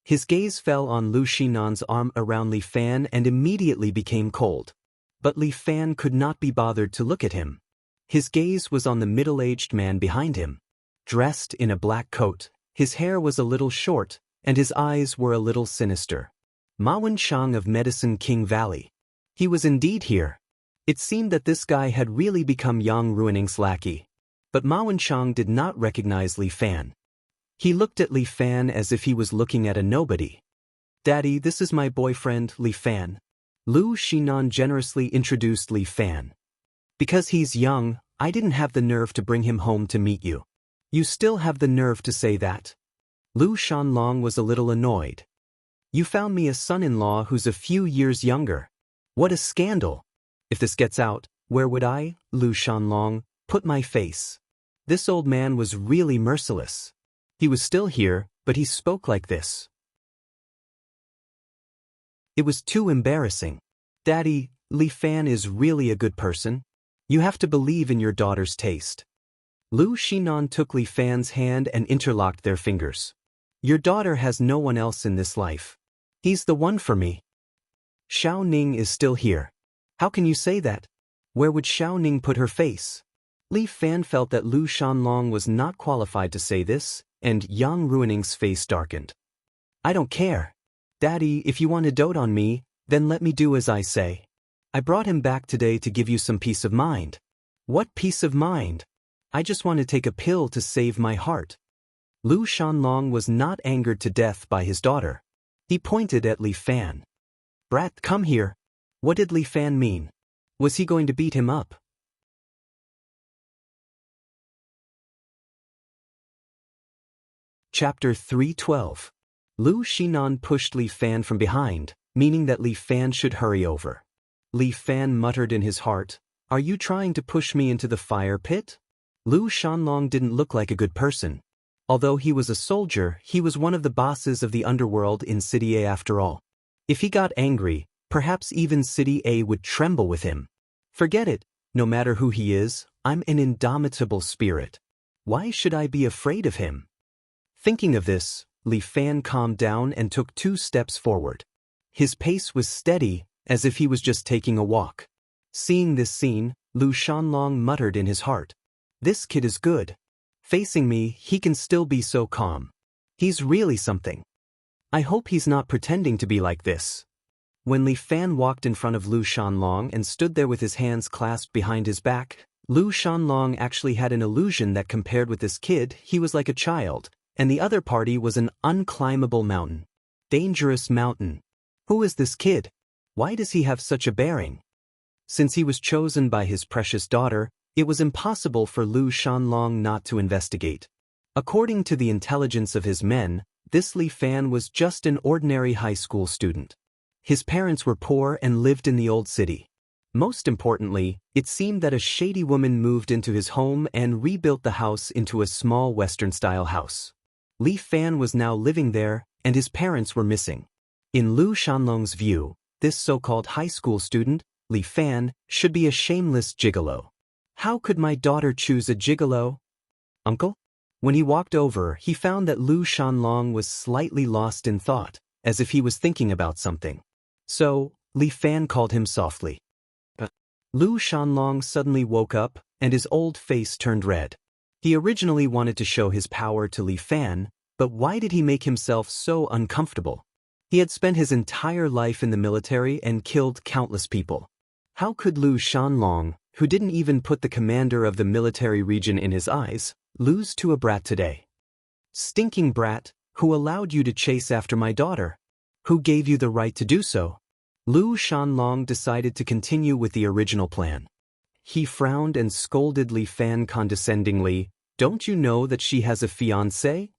His gaze fell on Lu Xinan's arm around Li Fan and immediately became cold. But Li Fan could not be bothered to look at him. His gaze was on the middle-aged man behind him. Dressed in a black coat, his hair was a little short, and his eyes were a little sinister. Ma Wenshang of Medicine King Valley. He was indeed here. It seemed that this guy had really become Yang Ruining's lackey. But Ma Wenshang did not recognize Li Fan. He looked at Li Fan as if he was looking at a nobody. Daddy, this is my boyfriend, Li Fan. Lu Xinan generously introduced Li Fan. Because he's young, I didn't have the nerve to bring him home to meet you. You still have the nerve to say that? Lu Shanlong was a little annoyed. You found me a son-in-law who's a few years younger. What a scandal! If this gets out, where would I, Lu Shanlong, put my face? This old man was really merciless. He was still here, but he spoke like this. It was too embarrassing. Daddy, Li Fan is really a good person. You have to believe in your daughter's taste. Lu Xinan took Li Fan's hand and interlocked their fingers. Your daughter has no one else in this life. He's the one for me. Xiao Ning is still here. How can you say that? Where would Xiao Ning put her face? Li Fan felt that Lu Shanlong was not qualified to say this, and Yang Ruining's face darkened. I don't care. Daddy, if you want to dote on me, then let me do as I say. I brought him back today to give you some peace of mind. What peace of mind? I just want to take a pill to save my heart. Lu Shanlong was not angered to death by his daughter. He pointed at Li Fan. Brat, come here. What did Li Fan mean? Was he going to beat him up? Chapter 312. Lu Xinan pushed Li Fan from behind, meaning that Li Fan should hurry over. Li Fan muttered in his heart, Are you trying to push me into the fire pit? Lu Shanlong didn't look like a good person. Although he was a soldier, he was one of the bosses of the underworld in City A after all. If he got angry, perhaps even City A would tremble with him. Forget it, no matter who he is, I'm an indomitable spirit. Why should I be afraid of him? Thinking of this, Li Fan calmed down and took 2 steps forward. His pace was steady, as if he was just taking a walk. Seeing this scene, Lu Shanlong muttered in his heart. This kid is good. Facing me, he can still be so calm. He's really something. I hope he's not pretending to be like this. When Li Fan walked in front of Lu Shanlong and stood there with his hands clasped behind his back, Lu Shanlong actually had an illusion that compared with this kid, he was like a child, and the other party was an unclimbable mountain. Dangerous mountain. Who is this kid? Why does he have such a bearing? Since he was chosen by his precious daughter, it was impossible for Lu Shanlong not to investigate. According to the intelligence of his men, this Li Fan was just an ordinary high school student. His parents were poor and lived in the old city. Most importantly, it seemed that a shady woman moved into his home and rebuilt the house into a small Western-style house. Li Fan was now living there, and his parents were missing. In Lu Shanlong's view, this so-called high school student, Li Fan, should be a shameless gigolo. How could my daughter choose a gigolo? Uncle? When he walked over, he found that Lu Shanlong was slightly lost in thought, as if he was thinking about something. So, Li Fan called him softly. Lu Shanlong suddenly woke up, and his old face turned red. He originally wanted to show his power to Li Fan, but why did he make himself so uncomfortable? He had spent his entire life in the military and killed countless people. How could Lu Shanlong, who didn't even put the commander of the military region in his eyes, lose to a brat today? Stinking brat, who allowed you to chase after my daughter? Who gave you the right to do so? Lu Shanlong decided to continue with the original plan. He frowned and scolded Li Fan condescendingly, Don't you know that she has a fiancé?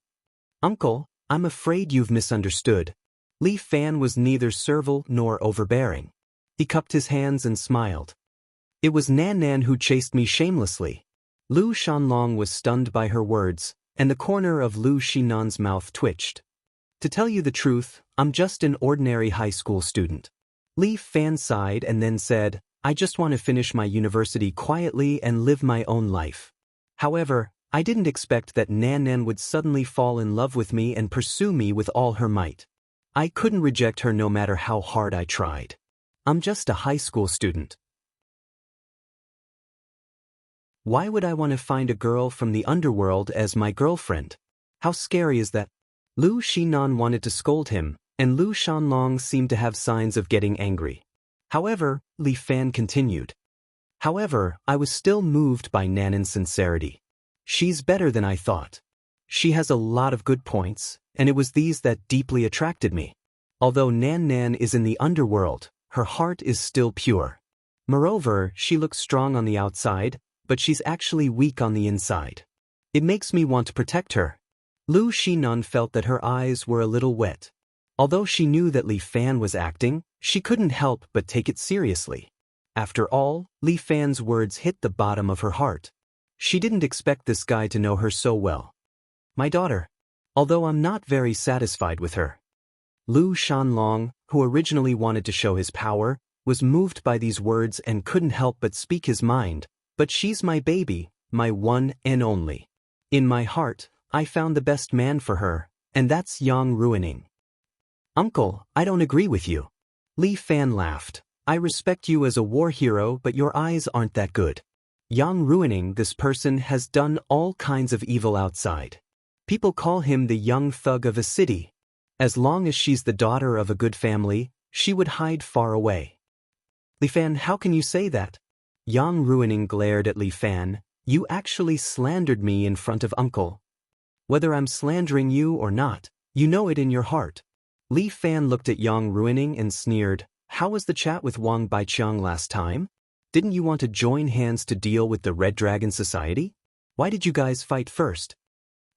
Uncle, I'm afraid you've misunderstood. Li Fan was neither servile nor overbearing. He cupped his hands and smiled. It was Nan Nan who chased me shamelessly. Lu Shanlong was stunned by her words, and the corner of Lu Shinan's mouth twitched. To tell you the truth, I'm just an ordinary high school student. Li Fan sighed and then said, I just want to finish my university quietly and live my own life. However, I didn't expect that Nan Nan would suddenly fall in love with me and pursue me with all her might. I couldn't reject her no matter how hard I tried. I'm just a high school student. Why would I want to find a girl from the underworld as my girlfriend? How scary is that? Lu Shinan wanted to scold him, and Lu Shanlong seemed to have signs of getting angry. However, Li Fan continued. However, I was still moved by Nanan's sincerity. She's better than I thought. She has a lot of good points, and it was these that deeply attracted me. Although Nan Nan is in the underworld, her heart is still pure. Moreover, she looks strong on the outside, but she's actually weak on the inside. It makes me want to protect her. Lu Shinan felt that her eyes were a little wet. Although she knew that Li Fan was acting, she couldn't help but take it seriously. After all, Li Fan's words hit the bottom of her heart. She didn't expect this guy to know her so well. My daughter. Although I'm not very satisfied with her. Lu Shanlong, who originally wanted to show his power, was moved by these words and couldn't help but speak his mind. But she's my baby, my one and only. In my heart, I found the best man for her, and that's Yang Ruining. Uncle, I don't agree with you. Li Fan laughed. I respect you as a war hero, but your eyes aren't that good. Yang Ruining, this person has done all kinds of evil outside. People call him the young thug of a city. As long as she's the daughter of a good family, she would hide far away. Li Fan, how can you say that? Yang Ruining glared at Li Fan. You actually slandered me in front of Uncle. Whether I'm slandering you or not, you know it in your heart. Li Fan looked at Yang Ruining and sneered. How was the chat with Wang Baiqiang last time? Didn't you want to join hands to deal with the Red Dragon Society? Why did you guys fight first?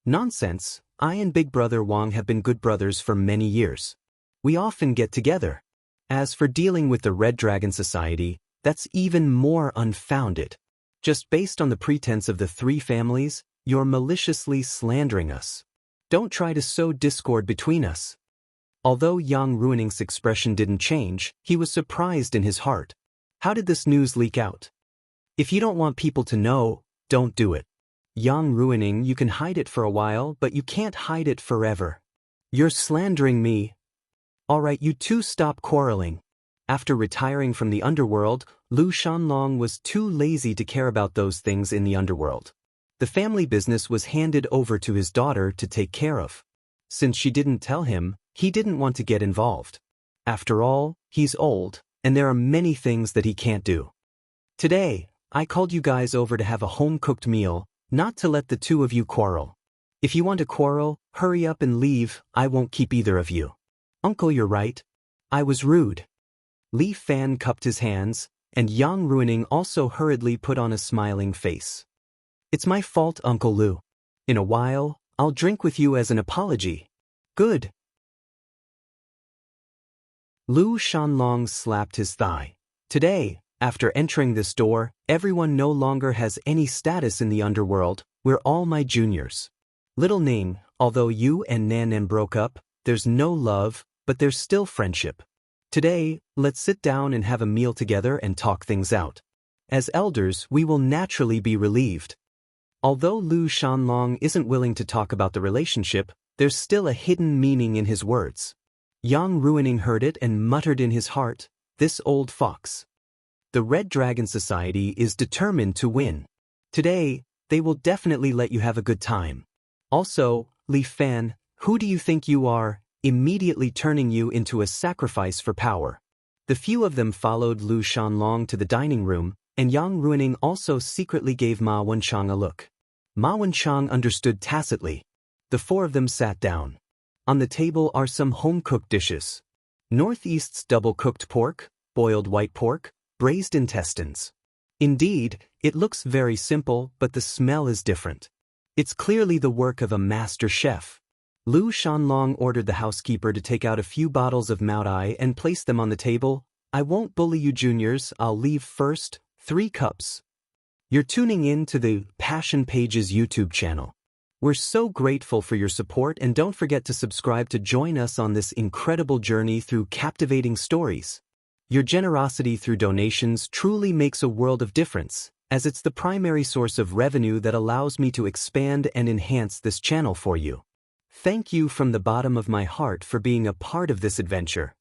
Nonsense. I and Big Brother Wang have been good brothers for many years. We often get together. As for dealing with the Red Dragon Society, that's even more unfounded. Just based on the pretense of the three families, you're maliciously slandering us. Don't try to sow discord between us. Although Yang Ruining's expression didn't change, he was surprised in his heart. How did this news leak out? If you don't want people to know, don't do it. Yang Ruining, you can hide it for a while, but you can't hide it forever. You're slandering me. Alright, you two stop quarreling. After retiring from the underworld, Lu Shanlong was too lazy to care about those things in the underworld. The family business was handed over to his daughter to take care of. Since she didn't tell him, he didn't want to get involved. After all, he's old, and there are many things that he can't do. Today, I called you guys over to have a home-cooked meal, not to let the two of you quarrel. If you want to quarrel, hurry up and leave, I won't keep either of you. Uncle, you're right. I was rude. Li Fan cupped his hands, and Yang Ruining also hurriedly put on a smiling face. It's my fault, Uncle Lu. In a while, I'll drink with you as an apology. Good. Lu Shanlong slapped his thigh. Today, after entering this door, everyone no longer has any status in the underworld, we're all my juniors. Little Ning, although you and Nan Nan broke up, there's no love, but there's still friendship. Today, let's sit down and have a meal together and talk things out. As elders, we will naturally be relieved. Although Lu Shanlong isn't willing to talk about the relationship, there's still a hidden meaning in his words. Yang Ruining heard it and muttered in his heart, this old fox. The Red Dragon Society is determined to win. Today, they will definitely let you have a good time. Also, Li Fan, who do you think you are, immediately turning you into a sacrifice for power? The few of them followed Lu Shanlong to the dining room, and Yang Ruining also secretly gave Ma Wenchang a look. Ma Wenchang understood tacitly. The four of them sat down. On the table are some home-cooked dishes. Northeast's double-cooked pork, boiled white pork, braised intestines. Indeed, it looks very simple, but the smell is different. It's clearly the work of a master chef. Lu Shanlong ordered the housekeeper to take out a few bottles of Mount Ai and place them on the table. I won't bully you juniors, I'll leave first. 3 cups. You're tuning in to the Passion Pages YouTube channel. We're so grateful for your support, and don't forget to subscribe to join us on this incredible journey through captivating stories. Your generosity through donations truly makes a world of difference, as it's the primary source of revenue that allows me to expand and enhance this channel for you. Thank you from the bottom of my heart for being a part of this adventure.